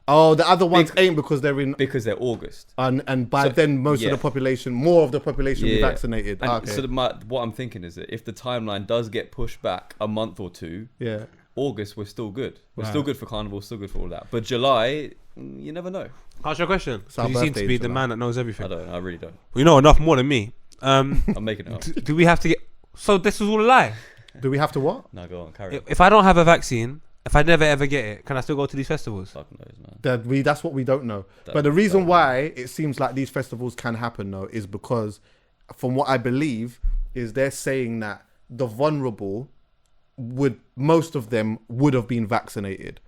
S2: Oh, the other ones ain't because they're in.
S5: Because they're August.
S2: And by then, most of the population, more of the population, will be vaccinated.
S5: And
S2: Okay.
S5: so what I'm thinking is that if the timeline does get pushed back a month or two,
S2: Yeah.
S5: August we're still good. We're
S2: Right.
S5: still good for Carnival, still good for all that. But July, you never know.
S1: Ask your question.
S2: our
S1: You seem
S2: birthday
S1: to be
S2: in
S1: the
S2: July.
S1: man that knows everything.
S5: I really don't.
S1: Well, you know enough more than me.
S5: I'm making it up.
S1: Do we have to get? So this was all a lie.
S2: Do we have to what?
S5: No, go on, carry on.
S1: If I don't have a vaccine, if I never ever get it, can I still go to these festivals?
S5: Fuck knows, man.
S2: That's what we don't know. But the reason why it seems like these festivals can happen though is because, from what I believe, is they're saying that the vulnerable most of them would have been vaccinated.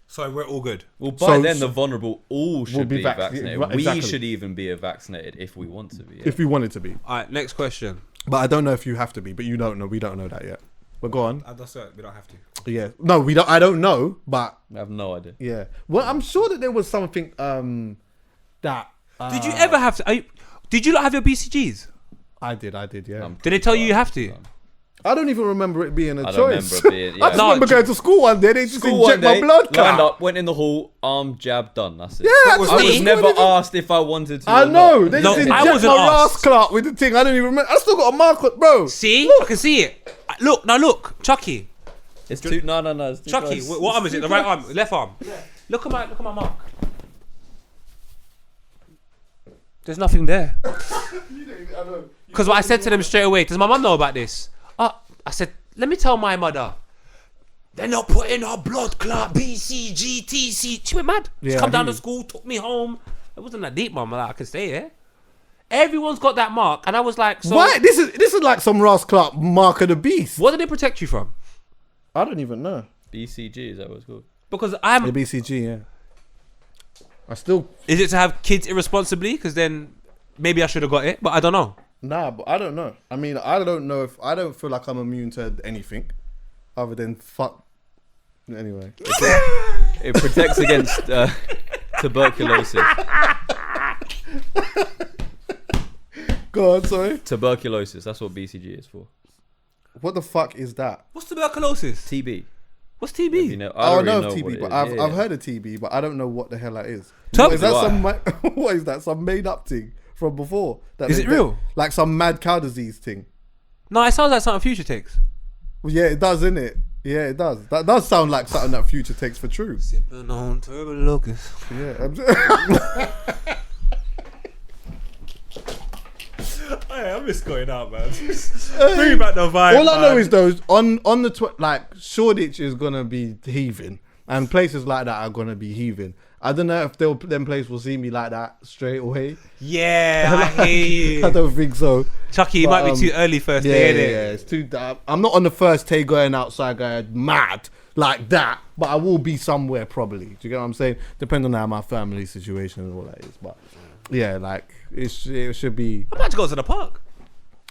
S1: So we're all good.
S5: Well, by
S2: So-
S5: then the vulnerable all should
S2: be
S5: be vaccinated.
S2: right, exactly.
S5: We should even be vaccinated if we want to be. Yeah.
S2: If we wanted to be.
S1: All right, next question.
S2: But I don't know if you have to be. But you don't know. We don't know that yet. But go on.
S1: That's it. We don't have to.
S2: Yeah. No, we don't. I don't know. But
S5: I have no idea.
S2: yeah. Well, I'm sure that there was something that.
S1: Did you ever have to? Did you not have your BCGs?
S2: I did. Yeah.
S1: Did they tell you you have to?
S2: I don't even remember it being a
S5: I don't
S2: choice.
S5: remember it being-
S2: I just
S5: yeah.
S2: remember going to school one day. They just
S5: School one
S2: inject my
S5: day,
S2: blood
S5: lined
S2: clot.
S5: up, went in the hall, arm jab, done. That's it.
S2: Yeah,
S1: was
S5: I was
S1: me.
S5: never asked if I wanted to.
S2: I
S5: or
S2: know.
S5: not.
S2: They
S1: No,
S2: just
S1: I
S2: inject
S1: wasn't
S2: my
S1: asked.
S2: ass clot with the thing. I don't even remember. I still got a mark, bro.
S1: See, I can see it. Look, now look, Chucky.
S5: It's two. No. It's two
S1: Chucky,
S5: guys.
S1: what arm is it? The right arm, left arm. Look at my mark. There's nothing there. Because what I said to them straight away, does my mum know about this? I said, let me tell my mother. They're not putting our blood clot, BCG, TC. She went mad. She
S2: Yeah,
S1: come
S2: I
S1: down
S2: hear
S1: to
S2: you.
S1: school, took me home. It wasn't that deep, mum. Like, I can stay here. Everyone's got that mark, and I was like, so
S2: Why? This is like some Ross Clark mark of the beast.
S1: what did they protect you from?
S2: I don't even know.
S5: BCG, is that what it's called?
S1: Because I'm.
S2: The BCG, yeah. I still
S1: Is it to have kids irresponsibly? Because then maybe I should have got it, but I don't know.
S2: nah, but I don't know. I mean, I don't know if I don't feel like I'm immune to anything, other than fuck. Anyway,
S5: It protects against tuberculosis.
S2: go on. Sorry.
S5: Tuberculosis, that's what BCG is for.
S2: What the fuck is that?
S1: What's tuberculosis?
S5: TB.
S1: What's TB?
S5: You know,
S2: I
S5: don't
S2: know
S5: really
S2: of
S5: what
S2: TB,
S5: it
S2: but
S5: is.
S2: I've heard of TB, but I don't know what the hell that is.
S1: Tell
S2: What, is
S1: me
S2: that
S5: why.
S2: some what is that? Some made up thing from before? That
S1: Is it real?
S2: Like some mad cow disease thing.
S1: No, it sounds like something Future takes.
S2: Well, yeah, it does, innit? Yeah, it does. That does sound like something that Future takes for true.
S1: Sipping on turbo locust.
S2: Yeah.
S1: Hey, I miss going out, man. Bring back the vibe.
S2: All I know is those on the like Shoreditch is gonna be heaving, and places like that are gonna be heaving. I don't know if them places will see me like that straight away.
S1: Yeah, I hear
S2: I
S1: you.
S2: don't think so.
S1: Chucky, it
S2: But,
S1: might be too early first
S2: Yeah,
S1: day,
S2: yeah,
S1: innit?
S2: yeah, it's too. I'm not on the first day going outside, going mad like that. But I will be somewhere probably. Do you get what I'm saying? Depending on how my family situation and all that is. But yeah, like it should be.
S1: I might go to the park.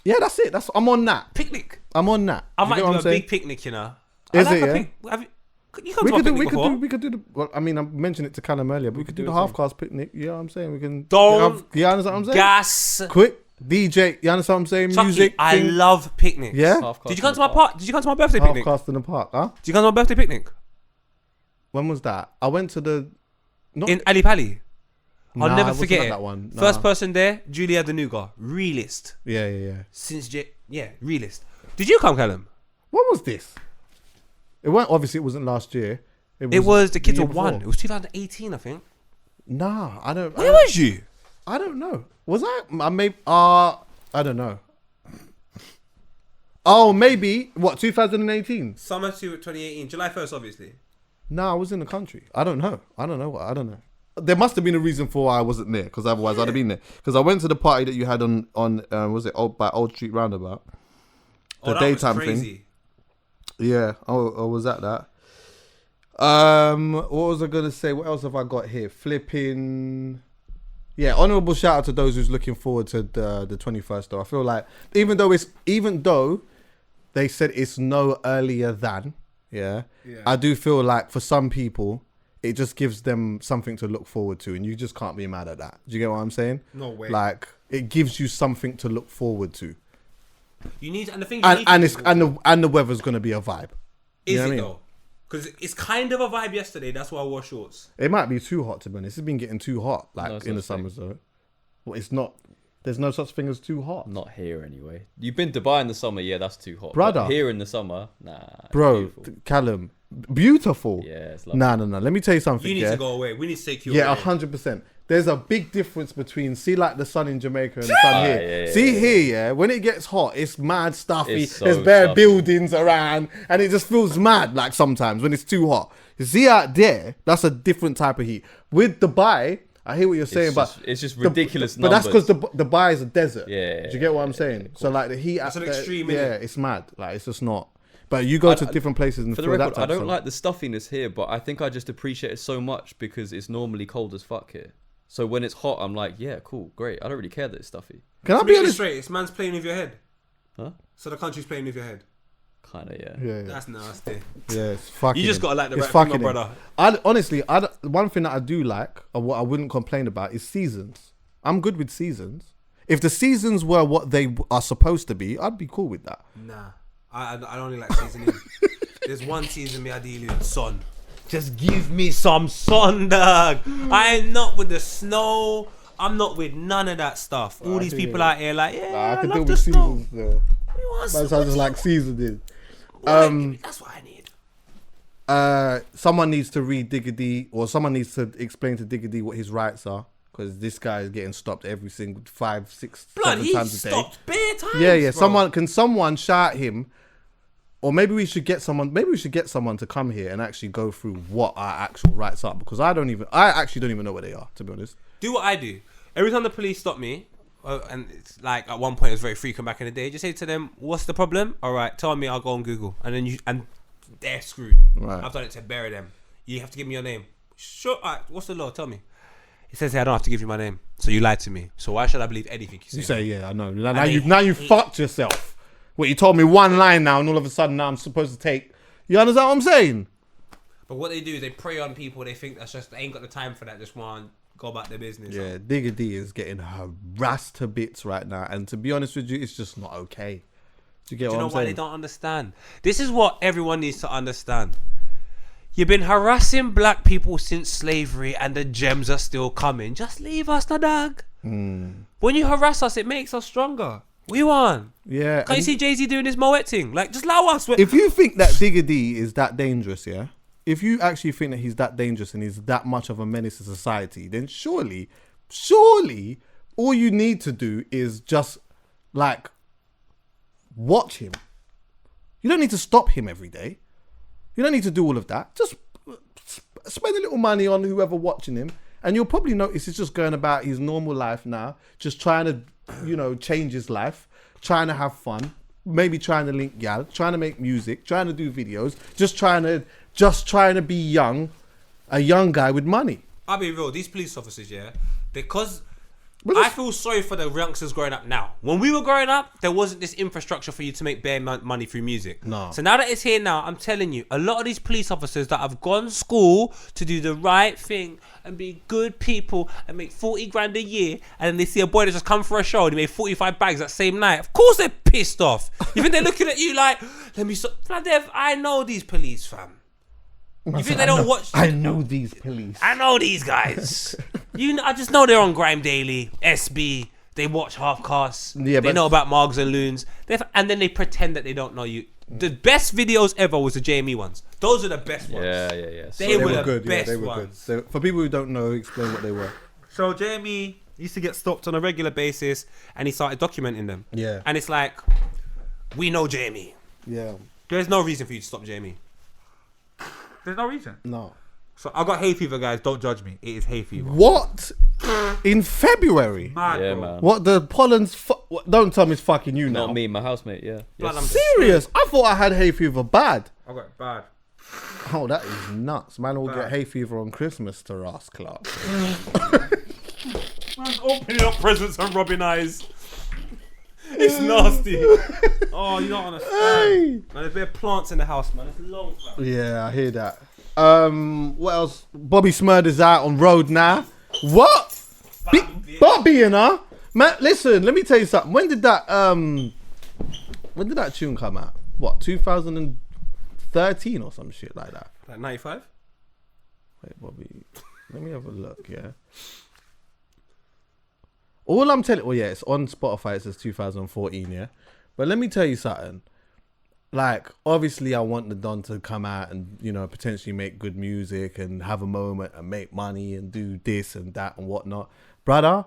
S2: Yeah, that's it. I'm on that.
S1: Picnic.
S2: I'm on that.
S1: I
S2: Do you
S1: might
S2: get
S1: do
S2: what
S1: a
S2: I'm saying?
S1: big picnic, you know.
S2: Is
S1: I like
S2: it,
S1: a
S2: yeah?
S1: Have you come to a picnic before?
S2: We could do the. Well, I mean, I mentioned it to Callum earlier, but we could do the Halfcast picnic. You know what I'm saying? We can.
S1: Don't
S2: You understand what I'm saying?
S1: Gas.
S2: Quick DJ. You understand what I'm saying?
S1: Chucky,
S2: Music.
S1: I
S2: thing.
S1: love picnics.
S2: Yeah.
S5: Halfcast
S1: Did you come
S5: in
S1: to
S5: the
S1: my park? Did you come to my birthday picnic?
S2: Halfcast in the park, huh?
S1: Did you come to my birthday picnic?
S2: When was that? I went to the. Not
S1: In Ali Pali.
S2: Nah,
S1: I'll
S2: it
S1: never
S2: wasn't
S1: forget
S2: at
S1: it.
S2: that one. Nah.
S1: First person there, Julia Denuga. Realist.
S2: Yeah.
S1: Since realist. Did you come, Callum?
S2: What was this? It weren't. Obviously, it wasn't last year.
S1: It was the kids
S2: year
S1: were one.
S2: before.
S1: It was 2018, I think.
S2: Nah, I don't.
S1: Where was you?
S2: I don't know. Was I maybe? I don't know. Oh, maybe what 2018?
S1: Summer 2018, July 1st, obviously.
S2: No, I was in the country. I don't know. I don't know. There must have been a reason for why I wasn't there, because otherwise I'd have been there. Because I went to the party that you had on was it by Old Street Roundabout? The
S1: that
S2: daytime
S1: was
S2: thing.
S1: crazy.
S2: Yeah. Oh, was that? What was I gonna say? What else have I got here? Flipping. Yeah, honourable shout out to those who's looking forward to the 21st. Though I feel like even though they said it's no earlier than, yeah, I do feel like for some people it just gives them something to look forward to, and you just can't be mad at that. Do you get what I'm saying?
S1: No way.
S2: Like it gives you something to look forward to,
S1: You need, and the thing,
S2: and the weather's gonna be a vibe.
S1: is
S2: know what
S1: it
S2: I mean?
S1: though? Because it's kind of a vibe yesterday. That's why I wore shorts.
S2: It might be too hot to be honest. It's been getting too hot, like
S5: No
S2: in the
S5: such thing.
S2: summers though. Well, it's not. There's no such thing as too hot,
S5: Not here anyway. You've been Dubai in the summer, yeah, that's too hot.
S2: Brother.
S5: But here in the summer, nah. it's
S2: bro.
S5: beautiful.
S2: Callum, beautiful.
S5: Yeah, it's lovely.
S2: No. Let me tell you something.
S1: You need
S2: yeah?
S1: to go away. We need to take you
S2: Yeah,
S1: away.
S2: 100%. There's a big difference between like the sun in Jamaica and the sun here.
S5: yeah,
S2: Here, yeah, when it gets hot, it's mad stuffy.
S5: It's so
S2: There's bare
S5: stuffy.
S2: buildings around, and it just feels mad. Like sometimes when it's too hot. You see out there, that's a different type of heat. With Dubai, I hear what you're saying, but
S5: it's just ridiculous
S2: But that's
S5: numbers.
S2: because Dubai is a desert.
S5: Yeah,
S2: do you get what I'm saying? So like the heat,
S1: That's an
S2: out there,
S1: extreme,
S2: Yeah,
S1: innit?
S2: it's mad. Like it's just not. But you go to different places and
S5: For the
S2: feel that
S5: record,
S2: type
S5: I don't
S2: of
S5: like the stuffiness here, but I think I just appreciate it so much because it's normally cold as fuck here. So when it's hot, I'm like, yeah, cool, great. I don't really care that it's stuffy.
S2: Can I
S1: To
S2: be
S1: make it
S2: honest?
S1: straight, it's man's playing with your head.
S5: Huh?
S1: So the country's playing with your head.
S5: Kind of, yeah.
S2: Yeah.
S1: That's nasty.
S2: Yeah, it's fucking.
S1: You just gotta like the
S2: it's
S1: right thing,
S2: fucking
S1: my
S2: him.
S1: brother.
S2: Honestly, one thing that I do like, or what I wouldn't complain about, is seasons. I'm good with seasons. If the seasons were what they are supposed to be, I'd be cool with that.
S1: Nah, I only like seasoning. There's one season me ideally sun. Just give me some sun, dog. I am not with the snow. I'm not with none of that stuff. All these people out here like, yeah, I
S2: can
S1: love
S2: deal
S1: the
S2: with
S1: snow.
S2: seasons though.
S1: You want
S2: But
S1: some-
S2: I just like seasoning.
S1: That's what I need.
S2: Someone needs to read Diggity, or someone needs to explain to Diggity what his rights are, because this guy is getting stopped every single 5, 6,
S1: Blood,
S2: 7
S1: he
S2: times a day.
S1: stopped bare times.
S2: Yeah.
S1: bro.
S2: Can someone shout him Or maybe we should get someone. Maybe we should get someone to come here and actually go through what our actual rights are, because I actually don't even know what they are, to be honest.
S1: Do what I do. Every time the police stop me, and it's like at one point it was very frequent back in the day, just say to them, "What's the problem? All right, tell me. I'll go on Google." And they're screwed.
S2: Right.
S1: I've done it to bury them. You have to give me your name. Sure. All right, what's the law? Tell me. He says, "Hey, I don't have to give you my name." So you lied to me. So why should I believe anything you say?
S2: You say, yeah, I know. Now you fucked yourself. What, you told me one line now, and all of a sudden now I'm supposed to take. You understand what I'm saying?
S1: But what they do is they prey on people. They think that's just, they ain't got the time for that. Just want to go about their business.
S2: Yeah, Digga D is getting harassed to bits right now, and to be honest with you, it's just not okay. Do you get what I'm saying?
S1: Why they don't understand? This is what everyone needs to understand. You've been harassing black people since slavery, and the gems are still coming. Just leave us, the dog. When you harass us, it makes us stronger. We want.
S2: Yeah.
S1: Can't you see Jay-Z doing this Moet thing? Like, just allow us.
S2: If you think that Digga D is that dangerous, yeah? If you actually think that he's that dangerous and he's that much of a menace to society, then surely, all you need to do is just, like, watch him. You don't need to stop him every day. You don't need to do all of that. Just spend a little money on whoever watching him, and you'll probably notice he's just going about his normal life now, just trying to, change his life, trying to have fun, maybe trying to link gal, trying to make music, trying to do videos, just trying to be young, a young guy with money.
S1: I'll be real. These police officers, yeah, because I feel sorry for the youngsters growing up now. When we were growing up, there wasn't this infrastructure for you to make bare money through music.
S2: No.
S1: So now that it's here now, I'm telling you, a lot of these police officers that have gone to school to do the right thing and be good people and make 40 grand a year, and then they see a boy that just come for a show and he made 45 bags that same night. Of course they're pissed off. You think they're looking at you like, let me stop. I know these police, fam. You think they don't watch?
S2: I know these police.
S1: I know these guys. I just know they're on Grime Daily, SB. They watch Halfcast.
S2: Yeah,
S1: they know about Margs and Loons. And then they pretend that they don't know you. The best videos ever was the JME ones. Those are the best ones.
S5: Yeah.
S1: They were the
S2: good.
S1: best
S2: They were
S1: ones.
S2: good. So for people who don't know, explain what they were.
S1: So JME used to get stopped on a regular basis, and he started documenting them.
S2: Yeah.
S1: And it's like, we know JME.
S2: Yeah.
S1: There's no reason for you to stop JME. There's no reason.
S2: No.
S1: So I got hay fever, guys. Don't judge me. It is hay fever.
S2: What? In February?
S1: Mad,
S5: Yeah,
S1: bro.
S5: man.
S2: What, the pollen's... Don't tell me it's fucking you now.
S5: Not me, my housemate. Yeah.
S1: Blood,
S5: Yes.
S1: I'm
S2: Serious? I thought I had hay fever bad.
S1: I got it bad.
S2: Oh, that is nuts. Man will get hay fever on Christmas to Ross Clark.
S1: Man's opening up presents and rubbing eyes. It's nasty. Oh, you don't understand.
S2: Hey.
S1: Man, there's bare plants in the house, man. It's long, fam.
S2: Yeah, I hear that. What else? Bobby Shmurda's out on road now. What? Bobby, you know? Man, listen, let me tell you something. When did that tune come out? What, 2013 or some shit like that?
S1: Like 95?
S2: Wait, Bobby, let me have a look, yeah. All I'm telling, well, yeah, it's on Spotify. It says 2014, yeah. But let me tell you something. Like, obviously, I want the Don to come out and, potentially make good music and have a moment and make money and do this and that and whatnot. Brother,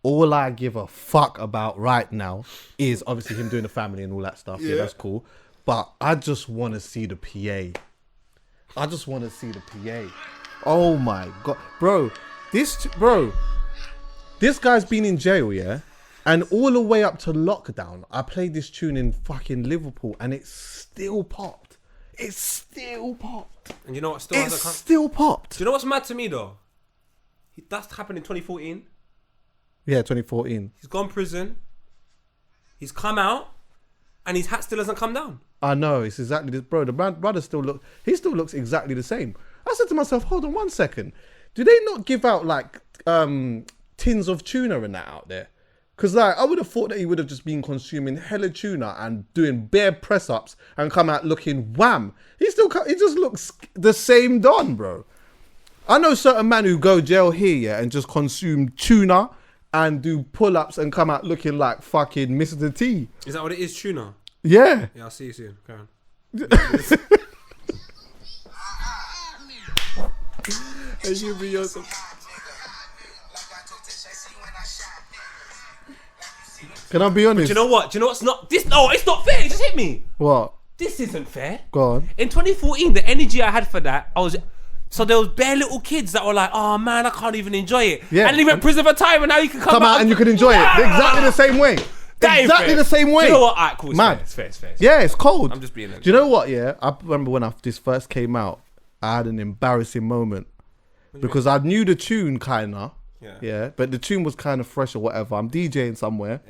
S2: all I give a fuck about right now is obviously him doing the family and all that stuff. Yeah, that's cool. But I just want to see the PA. I just want to see the PA. Oh my God. Bro, this guy's been in jail, yeah? And all the way up to lockdown, I played this tune in fucking Liverpool and it still popped. It still popped.
S1: And you know what still
S2: It
S1: hasn't come?
S2: still popped.
S1: Do you know what's mad to me, though? That's happened in 2014.
S2: Yeah, 2014.
S1: He's gone prison. He's come out. And his hat still hasn't come down.
S2: I know, it's exactly this. Bro, the brother still looks exactly the same. I said to myself, hold on 1 second. Do they not give out like tins of tuna and that out there? Because like, I would have thought that he would have just been consuming hella tuna and doing bare press ups and come out looking wham. He just looks the same Don, bro. I know certain men who go jail here, yeah, and just consume tuna and do pull ups and come out looking like fucking Mr. T.
S1: Is that what it is, tuna?
S2: Yeah.
S1: Yeah, I'll see you soon. Karen.
S2: And you be yourself. Can I be honest?
S1: Do you know what? Do you know what's not this? No, it's not fair. It just hit me.
S2: What?
S1: this isn't fair.
S2: Go on.
S1: In 2014, the energy I had for that, so there was bare little kids that were like, oh man, I can't even enjoy it.
S2: Yeah.
S1: And he went prison for time, and now you can come
S2: Out and you can enjoy it exactly the same way.
S1: That ain't
S2: Exactly
S1: fair.
S2: the same way.
S1: Do you know what? Alright, cool. It's
S2: Mad.
S1: fair. It's fair.
S2: Yeah, it's cold.
S1: I'm just being.
S2: Do you know what? Yeah, I remember when this first came out, I had an embarrassing moment because I knew the tune kinda. Yeah, but the tune was kind of fresh or whatever. I'm DJing somewhere,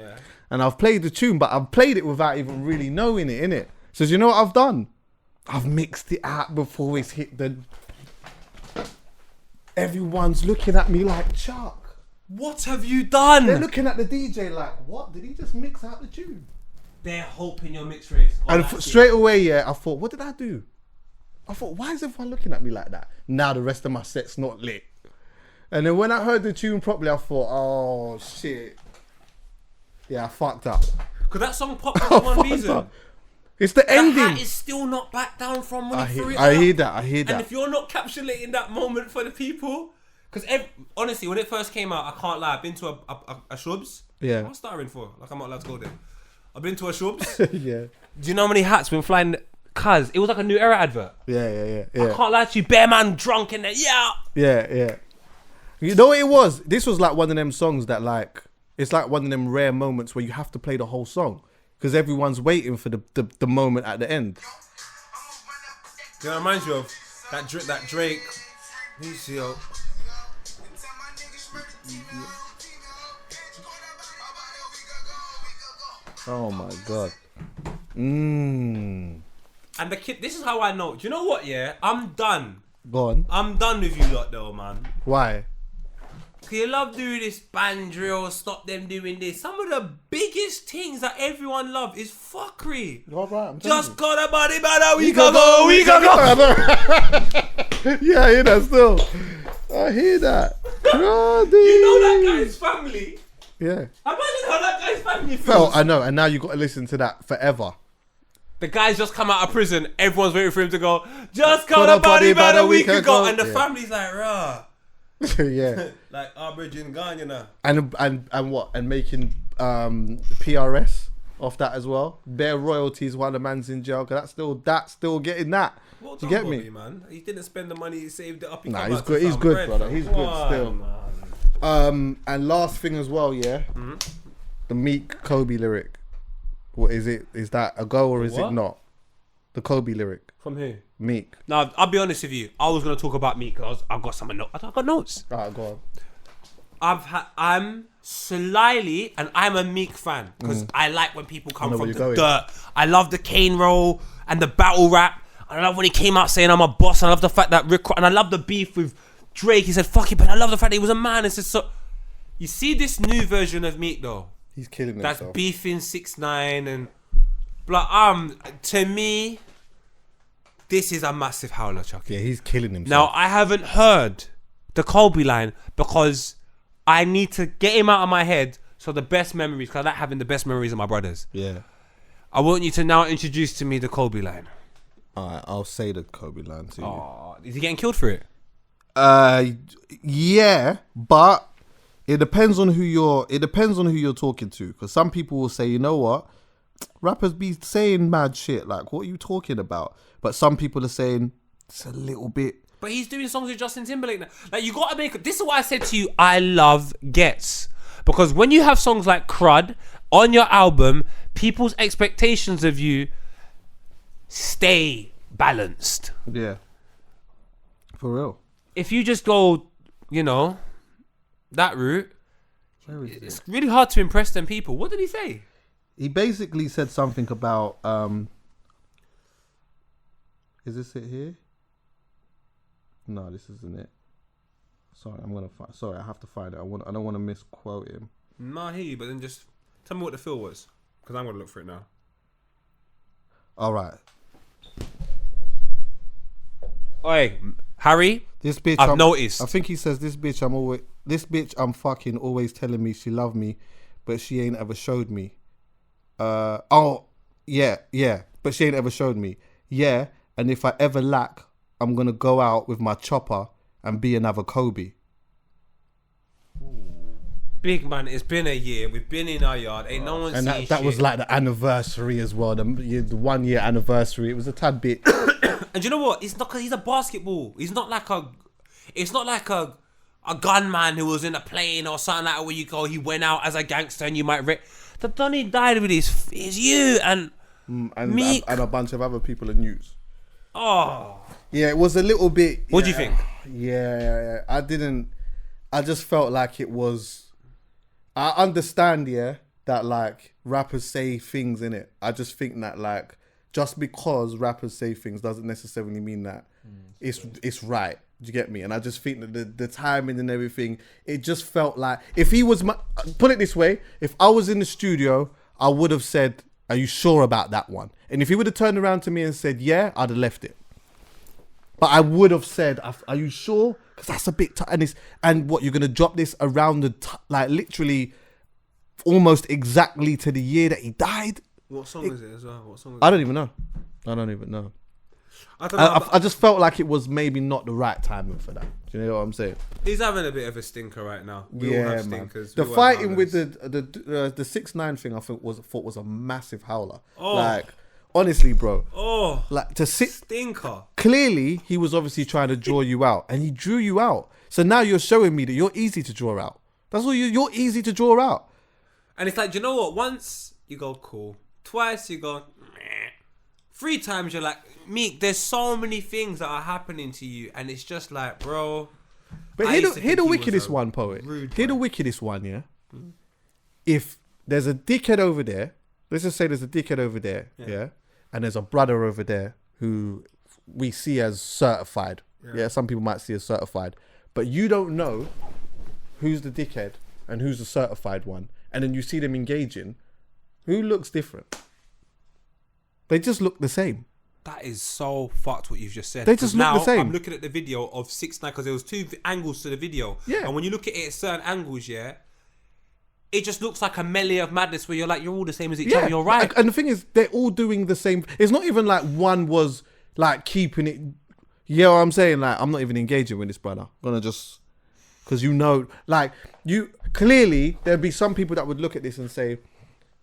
S2: and I've played the tune, but I've played it without even really knowing it, innit? So you know what I've done? I've mixed it out before it's hit the. Everyone's looking at me like, Chuck.
S1: What have you done?
S2: They're looking at the DJ like, what? Did he just mix out the tune?
S1: They're hoping your mix race.
S2: And straight away, yeah, I thought, what did I do? I thought, why is everyone looking at me like that? Now the rest of my set's not lit. And then when I heard the tune properly, I thought, oh shit. Yeah, I fucked up.
S1: Because that song popped for one reason.
S2: It's the
S1: The
S2: ending.
S1: hat is still not back down from when he threw it
S2: I
S1: out.
S2: hear that.
S1: And if you're not capsulating that moment for the people, because honestly, when it first came out, I can't lie, I've been to a Shubs.
S2: Yeah.
S1: What's starring for? Like, I'm not allowed to go there. I've been to a Shubs.
S2: Yeah.
S1: Do you know how many hats been flying? Cuz it was like a New Era advert.
S2: Yeah.
S1: I can't lie to you, bare man drunk in there.
S2: Yeah. You know what it was? This was like one of them songs that like, it's like one of them rare moments where you have to play the whole song because everyone's waiting for the moment at the end.
S1: You know what it reminds you of? That Drake. Who's yo?
S2: Oh my God. Mmm.
S1: And the kid, this is how I know. Do you know what, yeah? I'm done.
S2: Go on.
S1: I'm done with you lot though, man.
S2: Why?
S1: Cause you love doing this band drill, stop them doing this. Some of the biggest things that everyone love is fuckery.
S2: All right,
S1: Just got a body better, we can go.
S2: Yeah, I hear that still. I hear that.
S1: You know that guy's family.
S2: Yeah.
S1: Imagine how that guy's family feels.
S2: Well, I know, and now you got to listen to that forever.
S1: The guy's just come out of prison. Everyone's waiting for him to go. Just got a body better, we can go. And the family's like, rah.
S2: Yeah.
S1: Like Aboriginal gone, you know.
S2: And what? And making PRS off that as well. Bare royalties while the man's in jail. Cause that's still getting that.
S1: Well
S2: Do you
S1: done,
S2: get me?
S1: Bobby, man. He didn't spend the money. He saved it up. He
S2: Nah,
S1: come
S2: he's
S1: out
S2: good.
S1: to
S2: He's
S1: found
S2: good,
S1: bread,
S2: brother.
S1: fam.
S2: He's
S1: Come
S2: good still.
S1: on,
S2: And last thing as well, yeah. The Meek Kobe lyric. What is it? Is that a go or is
S1: What?
S2: it not? The Kobe lyric.
S1: From who?
S2: Meek.
S1: Now, I'll be honest with you. I was gonna talk about Meek because I've got some notes. I've got notes.
S2: Alright, go on.
S1: I'm slyly, and I'm a Meek fan because I like when people come
S2: know
S1: from
S2: where
S1: the
S2: you're going.
S1: dirt. I love the cane roll and the battle rap. And I love when he came out saying I'm a boss. I love the fact that and I love the beef with Drake. He said fuck it, but I love the fact that he was a man. It's just so. You see this new version of Meek though.
S2: He's killing
S1: That's
S2: himself.
S1: beefing 6ix9ine and blah. To me, this is a massive howler, Chucky.
S2: Yeah, he's killing himself.
S1: Now I haven't heard the Colby line because I need to get him out of my head. So the best memories, because I like having the best memories of my brothers.
S2: Yeah.
S1: I want you to now introduce to me the Colby line.
S2: Alright, I'll say the Kobe line to you.
S1: Oh, is he getting killed for it?
S2: Yeah, but it depends on who you're talking to. Because some people will say, you know what, rappers be saying mad shit. Like, what are you talking about? But some people are saying it's a little bit.
S1: But he's doing songs with Justin Timberlake now. Like, you gotta make. This is why I said to you, I love Ghetts. Because when you have songs like Crud on your album, people's expectations of you stay balanced.
S2: Yeah. For real.
S1: If you just go, that route, it's really hard to impress them people. What did he say?
S2: He basically said something about is this it here? No, this isn't it. Sorry, I have to find it. I don't want to misquote him.
S1: No, I hear you, but then just tell me what the feel was, because I'm gonna look for it now.
S2: All right.
S1: Oi, Harry.
S2: This bitch
S1: I've noticed.
S2: I think he says this bitch I'm fucking always telling me she love me, but she ain't ever showed me. Yeah, but she ain't ever showed me. Yeah, and if I ever lack, I'm gonna go out with my chopper and be another Kobe.
S1: Big man, it's been a year. We've been in our yard. Ain't no one
S2: And
S1: seen
S2: that was
S1: shit.
S2: like the anniversary as well. The 1 year anniversary. It was a tad bit.
S1: And you know what? It's not because he's a basketball. He's not like a. It's not like a gunman who was in a plane or something like that where you go. He went out as a gangster and you might. The Donny died with his you and Meek
S2: and a bunch of other people in news.
S1: Oh,
S2: Yeah, it was a little bit.
S1: what do you think?
S2: Yeah, I didn't. I just felt like it was. I understand, that like rappers say things in it. I just think that like just because rappers say things doesn't necessarily mean that it's right. Do you get me? And I just think that the timing and everything, it just felt like if he was put it this way, if I was in the studio, I would have said, "Are you sure about that one?" And if he would have turned around to me and said, "Yeah," I'd have left it. But I would have said, "Are you sure?" Because that's a bit and what you're gonna drop this around like literally almost exactly to the year that he died.
S1: What song is it as well? What song is
S2: I don't even know. I don't know.
S1: I don't know.
S2: I just felt like it was maybe not the right timing for that. Do you know what I'm saying?
S1: He's having a bit of a stinker right now. We all have
S2: man.
S1: stinkers.
S2: The
S1: We all have
S2: fighting with
S1: howlers.
S2: the 6ix9ine thing, I thought was a massive howler.
S1: Oh.
S2: Like honestly, bro.
S1: Oh,
S2: Like to sit.
S1: stinker.
S2: Clearly, he was obviously trying to draw you out, and he drew you out. So now you're showing me that you're easy to draw out. That's all you're easy to draw out.
S1: And it's like, do you know what? Once you go cool, twice you go, meh. 3 times you're like, Meek, there's so many things that are happening to you, and it's just like, bro.
S2: But
S1: I used to
S2: hear
S1: think
S2: the
S1: he was
S2: wickedest
S1: a
S2: one, poet.
S1: rude
S2: Hear the
S1: boy.
S2: wickedest one, yeah? If there's a dickhead over there, let's just say there's a dickhead over there, yeah? And there's a brother over there who we see as certified. Yeah, some people might see as certified. But you don't know who's the dickhead and who's the certified one. And then you see them engaging. Who looks different? They just look the same.
S1: That is so fucked what you've just said.
S2: They just
S1: 'Cause
S2: look the
S1: now
S2: same.
S1: I'm looking at the video of 6ix9ine because there was 2 angles to the video.
S2: Yeah.
S1: And when you look at it at certain angles, yeah, it just looks like a melee of madness where you're like, you're all the same as each other. You're right.
S2: And the thing is, they're all doing the same. It's not even like one was like keeping it. You know what I'm saying? Like, I'm not even engaging with this brother. I'm gonna just, because like, you clearly, there'd be some people that would look at this and say,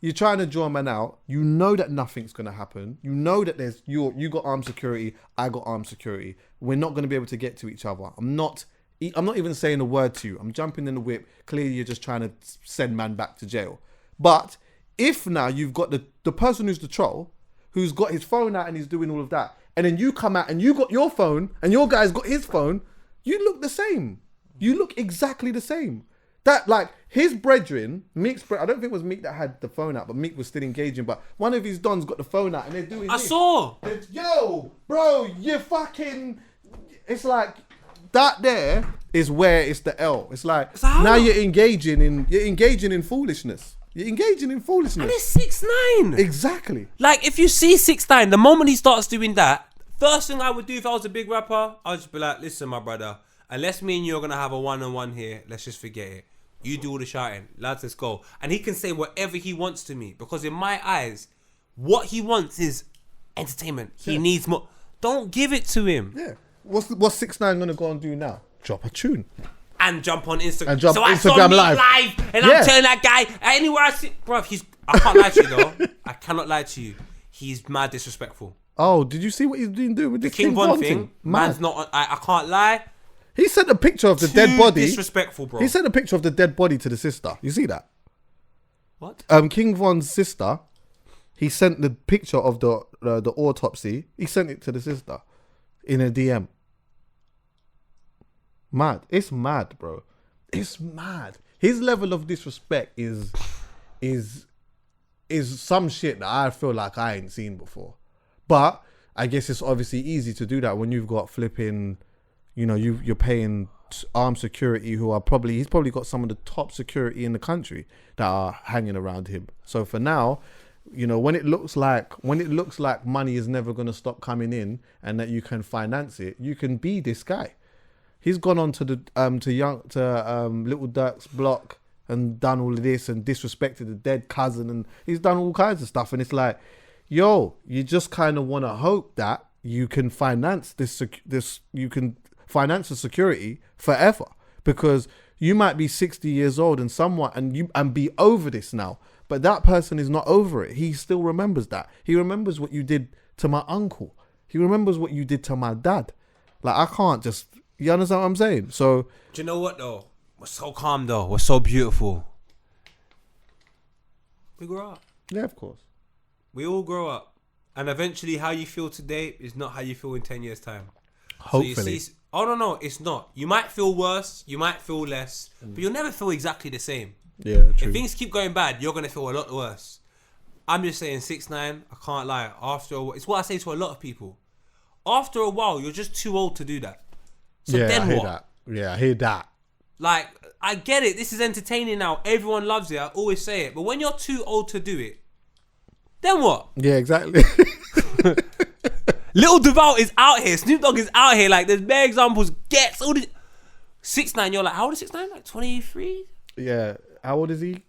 S2: you're trying to draw a man out. You know that nothing's gonna happen. You know that there's you got armed security. I got armed security. We're not gonna be able to get to each other. I'm not even saying a word to you. I'm jumping in the whip. Clearly, you're just trying to send man back to jail. But if now you've got the person who's the troll, who's got his phone out and he's doing all of that, and then you come out and you got your phone and your guy's got his phone, you look the same. You look exactly the same. That like his brethren, Meek's I don't think it was Meek that had the phone out, but Meek was still engaging. But one of his dons got the phone out and they're doing.
S1: I
S2: this.
S1: saw.
S2: Yo, bro, you fucking. It's like that. There is where it's the L. It's like
S1: So how-
S2: now you're engaging in foolishness. You're engaging in foolishness.
S1: And it's 6ix9ine.
S2: Exactly.
S1: Like, if you see 6ix9ine, the moment he starts doing that, first thing I would do if I was a big rapper, I'd just be like, listen, my brother, unless me and you are going to have a one-on-one here, let's just forget it. You do all the shouting. Lads, let's go. And he can say whatever he wants to me. Because in my eyes, what he wants is entertainment. He needs more. Don't give it to him.
S2: Yeah. What's 6ix9ine gonna go and do now? Drop a tune.
S1: And jump on Instagram.
S2: And jump
S1: so I saw
S2: Instagram
S1: Meek
S2: live.
S1: and
S2: Yeah.
S1: I'm telling that guy, anywhere I see... Bruv, I can't lie to you, though. I cannot lie to you. He's mad disrespectful.
S2: Oh, did you see what he's been doing with
S1: The
S2: this
S1: King Von thing,
S2: Man.
S1: man's not... I can't lie.
S2: He sent a picture of the
S1: Too
S2: dead body.
S1: disrespectful, bro.
S2: He sent a picture of the dead body to the sister. You see that?
S1: What?
S2: King Von's sister. He sent the picture of the autopsy. He sent it to the sister in a DM. Mad. It's mad, bro. It's mad. His level of disrespect is some shit that I feel like I ain't seen before. But I guess it's obviously easy to do that when you've got flipping, you know, you're paying armed security he's probably got some of the top security in the country that are hanging around him. So for now, you know, when it looks like money is never going to stop coming in and that you can finance it, you can be this guy. He's gone on to the Little Dirk's block and done all of this and disrespected the dead cousin, and he's done all kinds of stuff. And it's like, yo, you just kind of want to hope that you can finance you can finance the security forever, because You might be 60 years old and be over this now, but that person is not over it. He still remembers that. He remembers what you did to my uncle. He remembers what you did to my dad. Like, I can't just, you understand what I'm saying? So,
S1: do you know what though? We're so calm though. We're so beautiful. We grow up.
S2: yeah, of course.
S1: We all grow up, and eventually, how you feel today is not how you feel in 10 years' time.
S2: Hopefully.
S1: So you see, oh no, it's not. You might feel worse, you might feel less, but you'll never feel exactly the same.
S2: Yeah, true.
S1: If things keep going bad, you're gonna feel a lot worse. I'm just saying, 6ix9ine, I can't lie. It's what I say to a lot of people. After a while, you're just too old to do that. So
S2: yeah,
S1: then
S2: I hear
S1: what?
S2: that. Yeah, I hear that.
S1: Like, I get it. This is entertaining now. Everyone loves it. I always say it. But when you're too old to do it, then what?
S2: Yeah, exactly.
S1: Little Devout is out here. Snoop Dogg is out here. Like, there's bare examples. Ghetts, all this. 6ix9ine, you're like, how old is 6ix9ine? Like 23?
S2: Yeah. How old is he? Do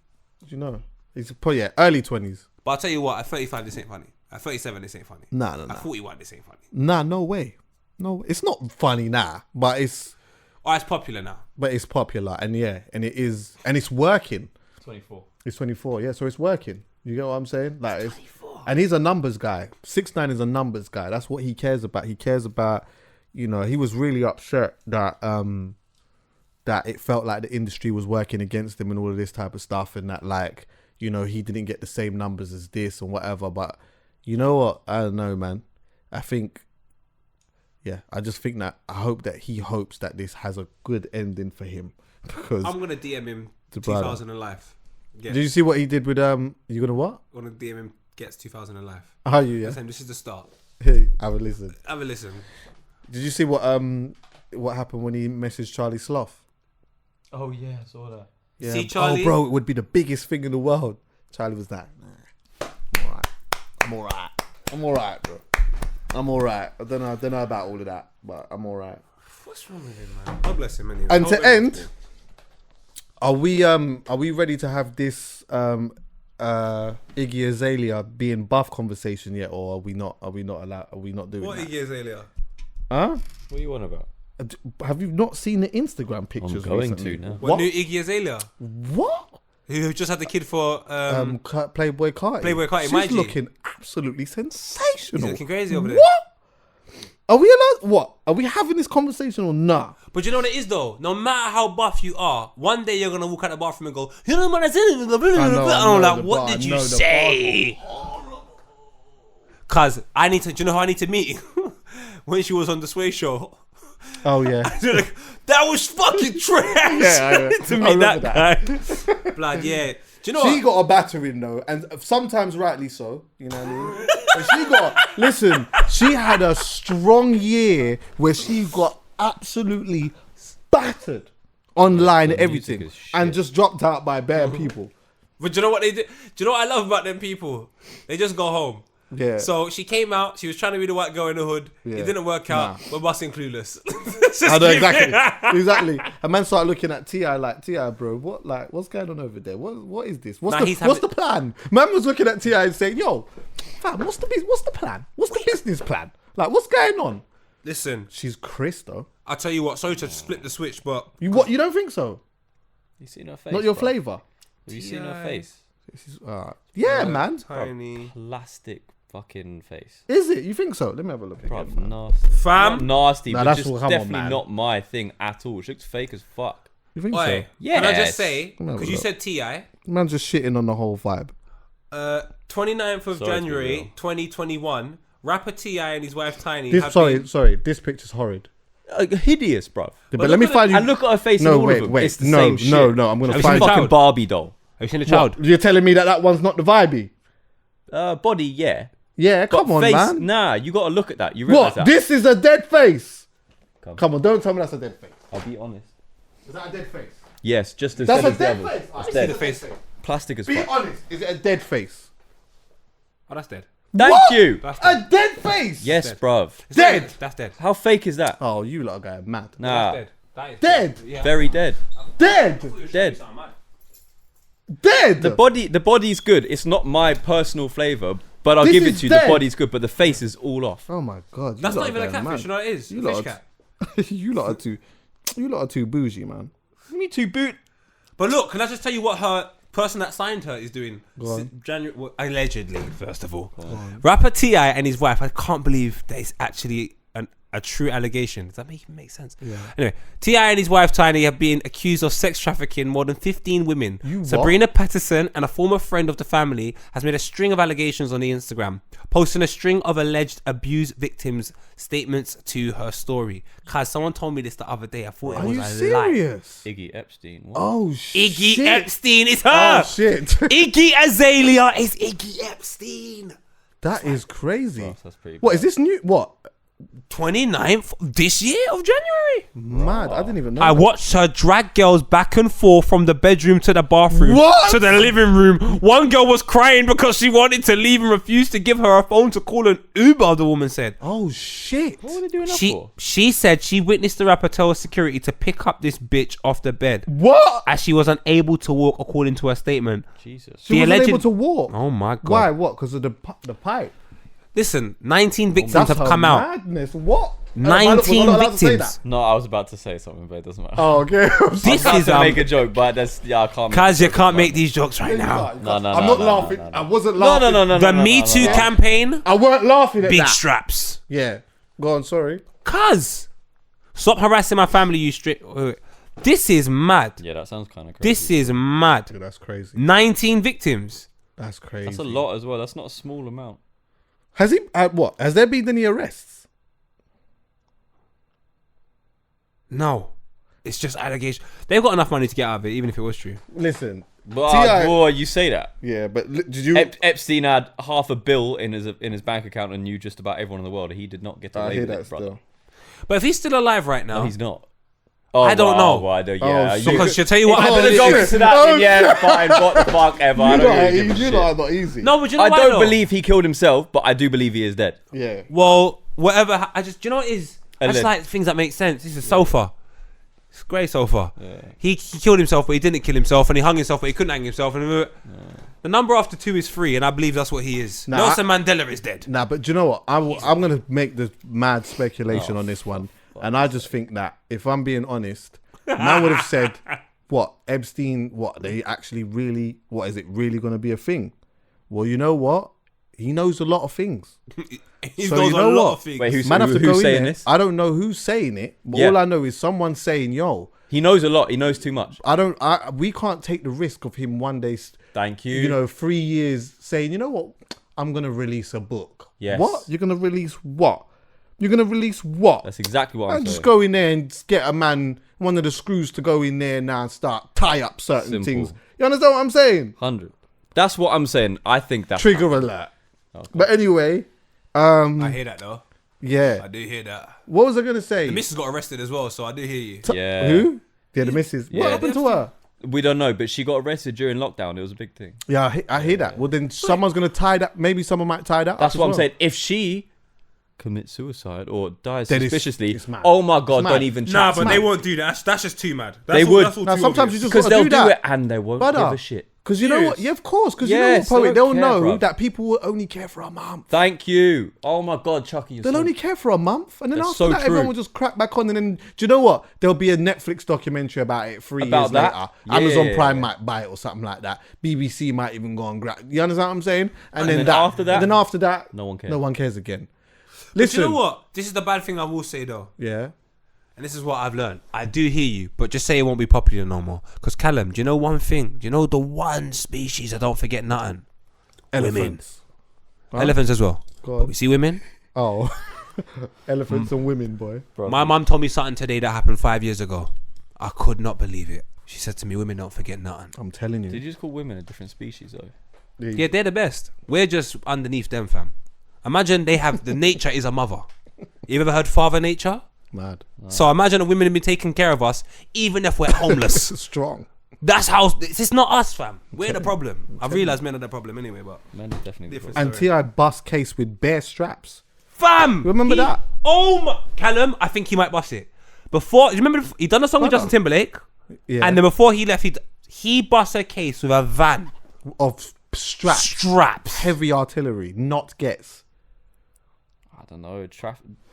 S2: you know? He's probably, early 20s.
S1: But I'll tell you what, at 35, this ain't funny. At 37, this ain't funny.
S2: Nah.
S1: At 41, this ain't funny.
S2: Nah, no way. No, it's not funny now, but it's
S1: Popular now.
S2: popular, and and it is, and it's working.
S5: 24.
S2: It's 24, yeah, so it's working. You get what I'm saying? Like, and he's a numbers guy. 6ix9ine is a numbers guy. That's what he cares about. He cares about, he was really upset that that it felt like the industry was working against him and all of this type of stuff, and that, like, he didn't get the same numbers as this and whatever. But you know what? I don't know, man. I just think that I hope that he hopes that this has a good ending for him, because
S1: I'm gonna DM him
S2: brother.
S1: 2000 in life.
S2: Did you see what he did with you gonna what?
S1: I'm gonna DM him Ghetts 2000 in life.
S2: Are you? Yeah.
S1: Listen, this is the start.
S2: Hey, have a listen.
S1: Have a listen.
S2: Did you see what happened when he messaged Charlie Sloth?
S5: Oh yeah, I saw that.
S2: Yeah.
S1: See, Charlie?
S2: Oh, bro, it would be the biggest thing in the world. Charlie was like, nah, I'm all right, bro. I'm all right. I don't know about all of that, but I'm all right.
S1: What's wrong with him, man? God bless him anyway.
S2: And
S1: God
S2: to
S1: bless
S2: end,
S1: him.
S2: are we ready to have this Iggy Azalea being buff conversation yet, or are we not allowed? Are we not doing
S1: What
S2: that?
S1: Iggy Azalea?
S2: Huh?
S5: What are you on about?
S2: Have you not seen the Instagram pictures?
S5: I'm going
S2: recently?
S5: to now.
S1: What new Iggy Azalea?
S2: What?
S1: Who just had the kid for
S2: Playboy Carti.
S1: Playboy Carti,
S2: She's
S1: my G.
S2: looking absolutely sensational.
S1: He's looking crazy over there.
S2: What? Are we allowed? What? Are we having this conversation or nah?
S1: But you know what it is though? No matter how buff you are, one day you're gonna walk out the bathroom and go, you know what I said? I'm like, what did you say? Cause I need to, do you know how I need to meet? When she was on the Sway Show.
S2: Oh yeah.
S1: Like, that was fucking trash.
S2: Yeah,
S1: to
S2: I
S1: meet that
S2: remember
S1: guy. Blood, yeah. Do you know
S2: She
S1: what?
S2: got a battering though, and sometimes rightly so. You know what I mean? But she had a strong year where she got absolutely battered online,
S5: The
S2: everything,
S5: music is
S2: and
S5: shit.
S2: just dropped out by bare people.
S1: But do you know what they do? Do you know what I love about them people? They just go home.
S2: Yeah.
S1: So she came out. She was trying to be the white girl in the hood.
S2: Yeah.
S1: It didn't work out. We're busting clueless.
S2: I know exactly. A man started looking at T.I. like, T.I. bro, what's going on over there? What is this? What's the plan? Man was looking at T.I. and saying, yo, fam, what's the plan? What's the business plan? Like, what's going on?
S1: Listen,
S2: She's Chris though.
S1: I'll tell you what. Sorry to split the switch, but
S2: You don't think so?
S5: You seen her face?
S2: Not your
S5: bro?
S2: flavour.
S5: Have you seen her face?
S2: Yeah, man.
S1: tiny.
S5: Plastic fucking face.
S2: Is it? You think so? Let me have a look
S5: Bruv,
S2: again. Man.
S5: nasty.
S1: Fam.
S5: Not nasty,
S2: Nah,
S5: but
S2: that's
S5: just
S2: what- come on,
S5: definitely
S2: man.
S5: not my thing at all. She looks fake as fuck.
S2: You think
S1: Oi,
S2: so?
S1: can I just
S5: Yes.
S1: say,
S2: me have a
S1: because you
S2: look.
S1: said T.I.,
S2: Man, just shitting on the whole vibe.
S1: 29th of
S5: Sorry to be real.
S1: January 2021, rapper T.I. and his wife Tiny
S2: This,
S1: have
S2: sorry. This picture's horrid.
S5: Hideous, bruv.
S2: But let me find you.
S5: And look at her face
S2: No,
S5: in all
S2: wait,
S5: of them.
S2: wait.
S5: It's the
S2: No,
S5: same shit.
S2: no. I'm gonna
S1: Have you
S2: find.
S1: seen the
S5: Fucking
S1: child?
S5: Barbie doll.
S1: Have you seen the child?
S2: You're telling me that one's not the vibey?
S5: Body, yeah.
S2: Yeah,
S5: But
S2: come on,
S5: face,
S2: man.
S5: nah. You got to look at that. You realize
S2: What?
S5: that?
S2: This is a dead face.
S5: Come.
S2: Come on, don't tell me that's a dead face.
S5: I'll be honest.
S2: Is that a dead face?
S5: Yes, just as
S2: That's
S5: dead
S2: a
S5: as the
S2: dead
S5: others.
S2: face.
S5: It's
S2: I see
S5: dead.
S2: the face.
S5: Plastic as
S2: Be
S5: fuck.
S2: honest. Is it a dead face?
S1: Oh, that's dead.
S5: Thank
S2: What?
S5: you.
S1: That's dead.
S2: A dead face.
S5: Yes,
S1: dead.
S5: bruv.
S1: It's
S2: Dead.
S1: That's dead.
S5: How fake is that?
S2: Oh, you lot are going mad.
S5: Nah.
S1: That's dead. That is
S2: Dead.
S1: Yeah.
S5: Very dead.
S2: Dead.
S5: Dead.
S2: Dead.
S5: The body's good. It's not my personal flavour, but I'll
S2: This
S5: give it
S2: is
S5: to you.
S2: dead.
S5: The body's good, but the face is all off.
S2: Oh my god.
S1: That's
S2: you
S1: not
S2: lot
S1: even
S2: are
S1: a
S2: going
S1: catfish.
S2: mad.
S1: You know what it is?
S2: You
S1: Fish
S2: lot
S1: cat.
S2: you lot are too bougie, man.
S5: Me too, boot.
S1: But look, can I just tell you what her person that signed her is doing? January, allegedly, first of all. Rapper T.I. and his wife, I can't believe that is actually a true allegation. Does that even make sense? Yeah. Anyway, T.I. and his wife Tiny have been accused of sex trafficking more than 15 women. Sabrina Patterson, and a former friend of the family, has made a string of allegations on the Instagram, posting a string of alleged abuse victims' statements to her story. Cause someone told me this the other day. I thought it was a
S2: serious?
S5: Iggy Epstein. What?
S2: Oh shit.
S1: Iggy Epstein is her.
S2: Oh shit.
S1: Iggy Azalea is Iggy Epstein.
S2: That is crazy.
S5: Oh, that's pretty
S2: What
S5: bad.
S2: is this new? What?
S1: 29th this year of January.
S2: Mad. I didn't even know.
S1: I watched her drag girls back and forth from the bedroom to the bathroom
S2: What?
S1: to the living room. One girl was crying because she wanted to leave and refused to give her a phone to call an Uber, the woman said.
S2: Oh shit.
S5: What are they doing that for?
S1: She said she witnessed the rapper tell security to pick up this bitch off the bed
S2: What?
S1: as she was unable to walk, according to her statement.
S5: Jesus.
S2: She wasn't able to walk.
S1: Oh my God.
S2: Why? What? Because of the pipe.
S1: Listen, 19 victims
S2: That's
S1: have
S2: her
S1: come out.
S2: madness. What?
S1: 19
S2: allowed to say
S1: victims.
S2: that?
S5: No, I was about to say something, but it doesn't matter.
S2: Oh, okay.
S1: This
S5: I was
S1: is
S5: about to make a joke, but that's I can't.
S1: Cause you
S5: make a
S1: can't
S5: joke
S1: make
S5: about
S1: these jokes right now.
S5: No,
S2: I'm not laughing. I wasn't laughing.
S5: No.
S1: The Me Too campaign,
S2: I weren't laughing at
S1: big
S2: that.
S1: straps.
S2: Yeah. Go on. Sorry.
S1: Cuz, stop harassing my family, you straight. This is mad.
S5: Yeah, that sounds kind of crazy.
S1: This is mad.
S2: Dude, that's crazy.
S1: 19 victims.
S2: That's crazy.
S5: That's a lot as well. That's not a small amount.
S2: Has he? What? Has there been any arrests?
S1: No. It's just allegation. They've got enough money to get out of it, even if it was true.
S2: Listen.
S5: But boy, you say that.
S2: Yeah, but did you?
S5: Epstein had $500 million in his bank account and knew just about everyone in the world. He did not get to
S2: I
S5: lay
S2: hear
S5: with
S2: that
S5: it, brother.
S2: still.
S1: But if he's still alive right now,
S5: No, he's not. Oh,
S1: I don't know.
S5: Well, yeah,
S2: Oh,
S1: because she'll tell you what
S5: I'm
S1: happened.
S5: gonna go into that.
S2: Oh,
S5: Then, yeah, fine. What the fuck ever. I don't really give a shit.
S2: are not easy.
S1: No, but you know
S5: I
S1: why
S5: don't
S1: though?
S5: believe he killed himself, but I do believe he is dead.
S2: Yeah.
S1: Well, whatever. Do you know what it is? I just
S5: then-
S1: like things that make sense. This is sofa. It's great sofa. Yeah. He killed himself, but he didn't kill himself, and he hung himself, but he couldn't hang himself. And the number after 2 is 3, and I believe that's what he is.
S2: Nah,
S1: Nelson Mandela is dead.
S2: Nah, but do you know what? I'm going to make the mad speculation on this one. And I just think that, if I'm being honest, man would have said, what, Epstein, what, they actually really, what, is it really going to be a thing? Well, you know what? He knows a lot of things.
S1: He
S2: So
S1: knows
S2: you
S1: a
S2: know
S1: lot
S2: what?
S1: of things.
S5: Wait, who's
S2: Man have to go
S5: who's
S2: in
S5: saying
S2: there.
S5: this?
S2: I don't know who's saying it, but
S5: Yeah.
S2: all I know is someone saying, yo,
S5: He knows a lot. He knows too much.
S2: we can't take the risk of him one day,
S5: Thank you.
S2: you know, 3 years saying, you know what, I'm going to release a book.
S5: Yes.
S2: What? You're going to release what? You're going to release what?
S5: That's exactly what I'm
S2: And
S5: saying.
S2: just go in there and get a man, one of the screws to go in there now and start tie up certain
S5: Simple.
S2: things. You understand what I'm saying?
S5: 100. That's what I'm saying. I think that's
S2: Trigger alert. But anyway,
S1: I hear that though.
S2: yeah.
S1: I do hear that.
S2: What was I going to say?
S1: The missus got arrested as well, so I do hear you.
S5: Yeah.
S2: Who? Yeah, the missus. What
S5: Yeah.
S2: happened to her?
S5: We don't know, but she got arrested during lockdown. It was a big thing.
S2: Yeah, I hear that. Well, then someone's going to tie that. Maybe someone might tie that
S5: That's
S2: up
S5: what
S2: as
S5: I'm
S2: well.
S5: saying. If she commits suicide or dies
S2: Then it's-
S5: suspiciously,
S2: it's mad.
S5: oh my God,
S2: It's
S5: don't
S2: mad.
S5: even chat.
S1: Nah,
S5: to
S1: but
S5: me.
S1: they won't do that. That's just too mad.
S5: They would.
S1: That's all
S2: Now,
S1: too
S2: sometimes
S1: obvious.
S2: you just
S5: Because
S2: gotta
S5: they'll
S2: do
S5: do
S2: that.
S5: it and they won't
S2: Brother.
S5: give a shit.
S2: Because you know what?
S1: Serious?
S2: Yeah, of course. Because you know
S5: Yes,
S2: what, poet?
S5: they
S2: They'll
S5: don't
S2: know
S5: care, bruv.
S2: that people will only care for a month.
S5: Thank you. Oh my God, Chucky, you're
S2: They'll
S5: so...
S2: only care for a month, and then
S5: That's
S2: after
S5: so
S2: that, everyone
S5: true.
S2: will just crack back on. And then, do you know what? There'll be a Netflix documentary about it 3
S5: About
S2: years
S5: that?
S2: later.
S5: Yeah.
S2: Amazon Prime might buy it or something like that. BBC might even go and grab. You understand what I'm saying? And then
S5: after that?
S2: and then after that,
S5: No one cares.
S2: No one cares again.
S1: But
S2: Listen,
S1: you know what? This is the bad thing I will say though.
S2: yeah,
S1: And this is what I've learned. I do hear you, but just say it won't be popular no more. Because Callum, do you know one thing? Do you know the one species that don't forget nothing?
S2: elephants.
S1: Elephants as well.
S2: Go
S1: But
S2: on.
S1: we see women.
S2: Oh, elephants and women, boy.
S5: Bro,
S1: My mum told me something today that happened 5 years ago. I could not believe it. She said to me, women don't forget nothing.
S2: I'm telling you.
S5: Did you just call women a different species though?
S1: Yeah, they're the best. We're just underneath them, fam. Imagine they have, the nature is a mother. You ever heard Father Nature?
S2: Mad,
S1: So imagine the women have been taking care of us, even if we're homeless.
S2: strong.
S1: That's how, it's not us, fam. We're the problem. I've realised men are the problem anyway, but.
S5: Men are definitely
S1: Different.
S2: And
S1: Sorry.
S2: Ti bust case with bare straps.
S1: Fam!
S2: Remember that?
S1: Oh my, Callum, I think he might bust it. Before, do you remember, he done a song with
S2: Brother.
S1: Justin Timberlake,
S2: Yeah,
S1: and then before he left, he bust a case with a van.
S2: of straps,
S1: Straps.
S2: heavy artillery, not gets.
S5: I don't know.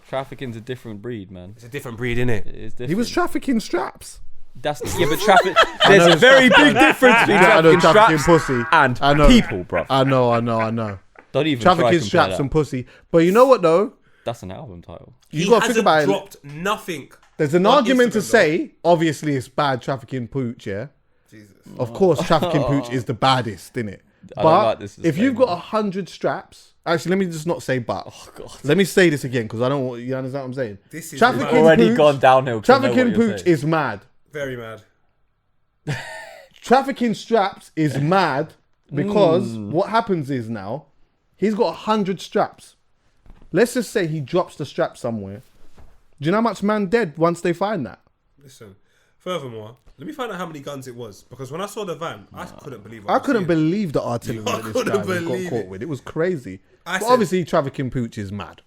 S5: Trafficking's a different breed, man.
S1: It's a different breed, innit?
S5: It is different.
S2: He was trafficking straps.
S5: That's but traffic. There's a very big difference between trafficking straps
S2: pussy
S5: and
S2: I know.
S5: people, bro.
S2: I know.
S5: Don't even try
S2: Trafficking
S5: to
S2: straps
S5: that.
S2: and pussy. But you know what though?
S5: That's an album title.
S2: You
S1: He
S2: got to think
S1: hasn't
S2: about it.
S1: dropped nothing.
S2: There's an
S1: on
S2: argument to
S1: Instagram,
S2: say, obviously, it's bad trafficking pooch, yeah?
S1: Jesus.
S2: Of course, trafficking pooch is the baddest, innit?
S5: I don't
S2: But
S5: like this
S2: if you've got
S5: disclaimer.
S2: 100 straps, actually, let me just not say but.
S5: Oh God.
S2: Let me say this again because I don't want you understand what I'm saying.
S1: This is
S2: Trafficking
S5: Already
S2: pooch,
S5: gone downhill. 'Cause I know what
S2: Trafficking
S5: you're
S2: pooch
S5: saying.
S2: is mad.
S1: Very mad.
S2: Trafficking straps is mad because what happens is now he's got 100 straps. Let's just say he drops the strap somewhere. Do you know how much man dead once they find that?
S1: Listen. Furthermore, let me find out how many guns it was because when I saw the van, I couldn't believe. What
S2: I
S1: was
S2: couldn't
S1: seeing.
S2: believe the artillery
S1: I
S2: that this
S1: couldn't
S2: guy got
S1: believe
S2: caught
S1: it.
S2: with. It was crazy.
S1: I
S2: But
S1: said-
S2: obviously, trafficking pooch is mad.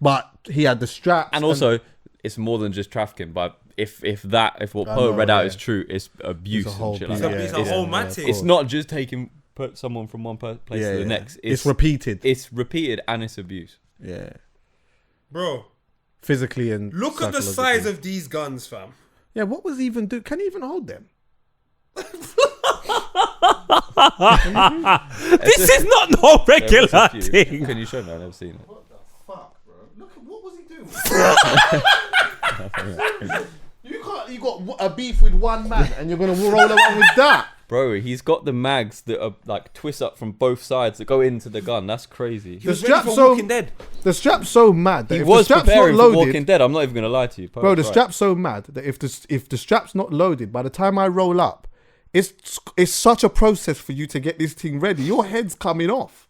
S2: But he had the straps.
S5: And also, it's more than just trafficking. But if what
S2: I
S5: Poe
S2: know,
S5: read out
S2: yeah.
S5: is true, it's abuse
S2: It's a whole
S5: and shit
S2: piece,
S5: like
S1: It's
S5: that.
S1: a whole mad thing.
S5: It's not just put someone from one place to the next.
S2: It's repeated.
S5: It's repeated and it's abuse.
S2: Yeah.
S1: Bro,
S2: Physically and
S1: look at the
S2: psychologically.
S1: size of these guns, fam.
S2: Yeah, what was he even do? Can he even hold them?
S1: This is not no regular
S5: There's a few.
S1: thing.
S5: Can you show me? I've never seen it.
S2: Fuck, bro. Look at what was he doing? You got a beef with one man and you're gonna roll around with that.
S5: Bro, he's got the mags that are like twist up from both sides that go into the gun. That's crazy.
S1: He was
S2: The
S1: ready
S2: strap's
S1: for
S2: so
S1: Walking Dead.
S2: the strap's so mad that
S5: He
S2: if
S5: was
S2: the strap's not
S5: preparing for
S2: loaded,
S5: Walking Dead. I'm not even gonna lie to you,
S2: bro. The
S5: Right.
S2: strap's so mad that if the strap's not loaded, by the time I roll up, it's such a process for you to get this thing ready. Your head's coming off.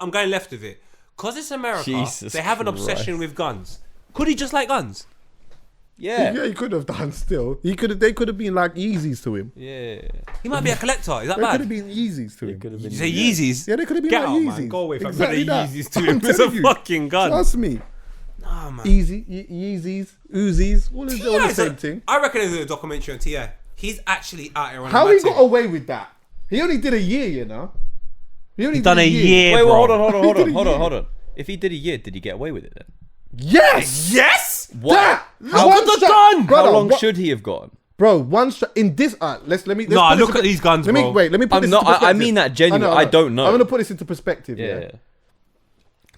S1: I'm going left with it. Because it's America,
S5: Jesus
S1: they have an
S5: Christ.
S1: obsession with guns. Could he just like guns?
S5: Yeah.
S2: Yeah, he could have done still. They could have been like Yeezys to him.
S5: Yeah.
S1: He might be a collector. Is that
S2: They could
S1: bad?
S2: have been Yeezys to him.
S5: Could have been.
S1: You say Yeezys?
S2: Yeah, they could have been
S1: Get
S2: like
S1: out,
S2: Yeezys.
S1: man. Go away from
S2: exactly
S1: the
S2: that.
S1: Yeezys to
S2: I'm
S1: him. It's a
S2: telling you.
S1: fucking gun.
S2: Trust me.
S1: Nah, man.
S2: Yeezys, Uzis, all the
S1: T.I. is
S2: same thing.
S1: I reckon there's a documentary on T.I. He's actually out here on
S2: How
S1: a
S2: he
S1: mad
S2: got
S1: thing.
S2: away with that? He only did a year, you know. He only
S1: Done
S2: did
S1: a year,
S5: Wait,
S1: bro.
S5: hold on.
S2: He did a year.
S5: Hold on. If he did a year, did he get away with it then?
S2: Yes.
S1: Yes!
S5: What?
S2: That.
S1: Look
S2: One
S1: at the
S2: strap-
S1: gun!
S2: brother,
S5: How long
S2: what-
S5: should he have gotten?
S2: Bro, one strap in this. Let's let me. Let's
S1: Nah,
S2: put this
S1: look
S2: in-
S1: at these guns,
S2: Let me
S1: bro.
S2: wait. Let me put
S5: I'm
S2: this
S5: not-
S2: into
S5: I
S2: perspective.
S5: mean that genuinely.
S2: know.
S5: I don't know.
S2: I'm gonna put this into perspective.
S5: Yeah.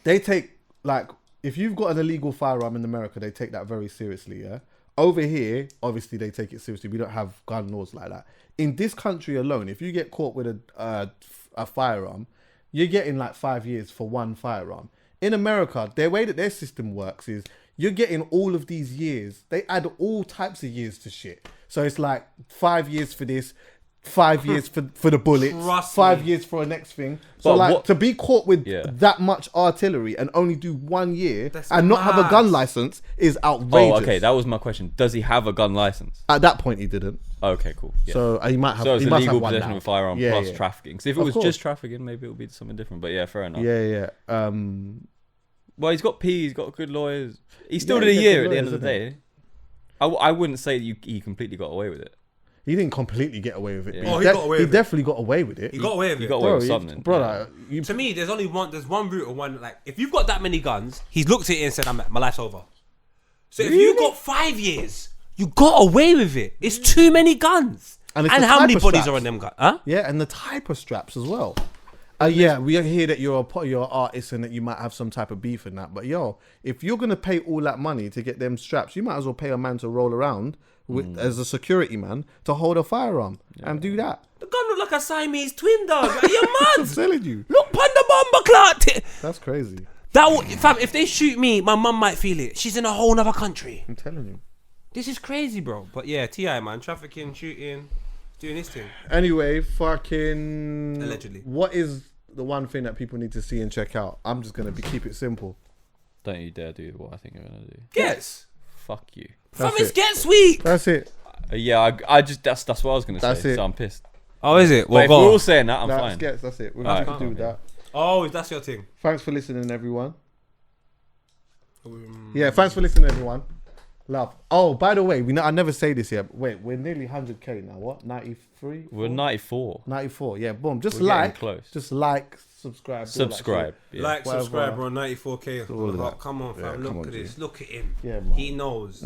S2: They take like if you've got an illegal firearm in America, they take that very seriously. Yeah. Over here, obviously they take it seriously. We don't have gun laws like that. In this country alone, if you get caught with a firearm, you're getting like 5 years for one firearm. In America, the way that their system works is you're getting all of these years. They add all types of years to shit. So it's like 5 years for this, 5 years for the bullets,
S1: Trust
S2: 5
S1: me.
S2: years for a next thing. So
S5: But
S2: like
S5: what-
S2: to be caught with
S5: Yeah.
S2: that much artillery and only do 1 year
S1: That's
S2: and not have a
S1: mad.
S2: gun license is outrageous.
S5: Oh, okay. That was my question. Does he have a gun license?
S2: At that point, he didn't.
S5: Okay, cool. Yeah.
S2: So he might have.
S5: So it's
S2: he must
S5: illegal
S2: have one
S5: possession
S2: now.
S5: of a firearm
S2: Yeah,
S5: plus
S2: yeah.
S5: trafficking. So if it
S2: Of
S5: was
S2: course.
S5: just trafficking, maybe it would be something different. But yeah, fair enough.
S2: Yeah.
S5: Well, he's got P. He's got good lawyers. He still
S2: Yeah,
S5: did a
S2: he got
S5: year
S2: good
S5: at the end of
S2: lawyers,
S5: the day. I wouldn't say he completely got away with it.
S2: He didn't completely get away with it.
S5: Yeah.
S2: but
S1: Oh, he got away
S2: he
S1: with it.
S2: definitely got away with it.
S1: He got away with
S5: He
S1: it.
S5: got away with something.
S2: brother. You,
S1: To me, there's one route or one, like, if you've got that many guns, he's looked at it and said, my life's over. So if you got 5 years, you got away with it. It's too many guns.
S2: And
S1: And,
S2: it's the
S1: how
S2: type
S1: many
S2: of
S1: bodies
S2: straps.
S1: are on them guns? Huh?
S2: yeah, and the type of straps as well. Yeah, we hear that you're an artist and that you might have some type of beef in that. But yo, if you're gonna pay all that money to get them straps, you might as well pay a man to roll around with as a security man to hold a firearm and do that.
S1: The gun look like a Siamese twin, dog. Are you
S2: I'm
S1: mad?
S2: telling you,
S1: Look, Panda Bomber Clot.
S2: that's crazy.
S1: Fam, if they shoot me, my mum might feel it. She's in a whole nother country.
S2: I'm telling you.
S1: This is crazy, bro. But yeah, T.I., man. Trafficking, shooting, doing this thing.
S2: Anyway, fucking.
S1: Allegedly.
S2: What is the one thing that people need to see and check out? I'm just gonna keep it simple.
S5: Don't you dare do what I think you're gonna do.
S1: Yes.
S5: Fuck you.
S1: Fam,
S2: That's
S1: it's
S2: it.
S1: Get Sweet.
S2: That's it.
S5: Yeah, I just that's what I was gonna
S2: That's
S5: say.
S2: it.
S5: So I'm pissed.
S1: Oh, is it?
S5: But if we're all saying that, I'm fine.
S2: That's it. We're
S5: Alright,
S2: going to do that.
S1: Oh, that's your thing.
S2: Thanks for listening, everyone. Yeah, thanks for listening, everyone. Love. Oh, by the way, I never say this yet. But wait, we're nearly 100k now. What? 93?
S5: We're 94.
S2: 94. Yeah, boom. Just
S5: We're getting
S2: like,
S5: close.
S2: just like, subscribe. do all that
S5: Subscribe.
S2: shit.
S5: Yeah.
S1: Like,
S2: Whatever.
S1: subscribe, bro. 94k.
S2: all of that.
S1: Come on, fam.
S2: Yeah,
S1: Look
S2: come on,
S1: at
S2: G.
S1: this. Look at him.
S2: Yeah, man.
S1: He knows.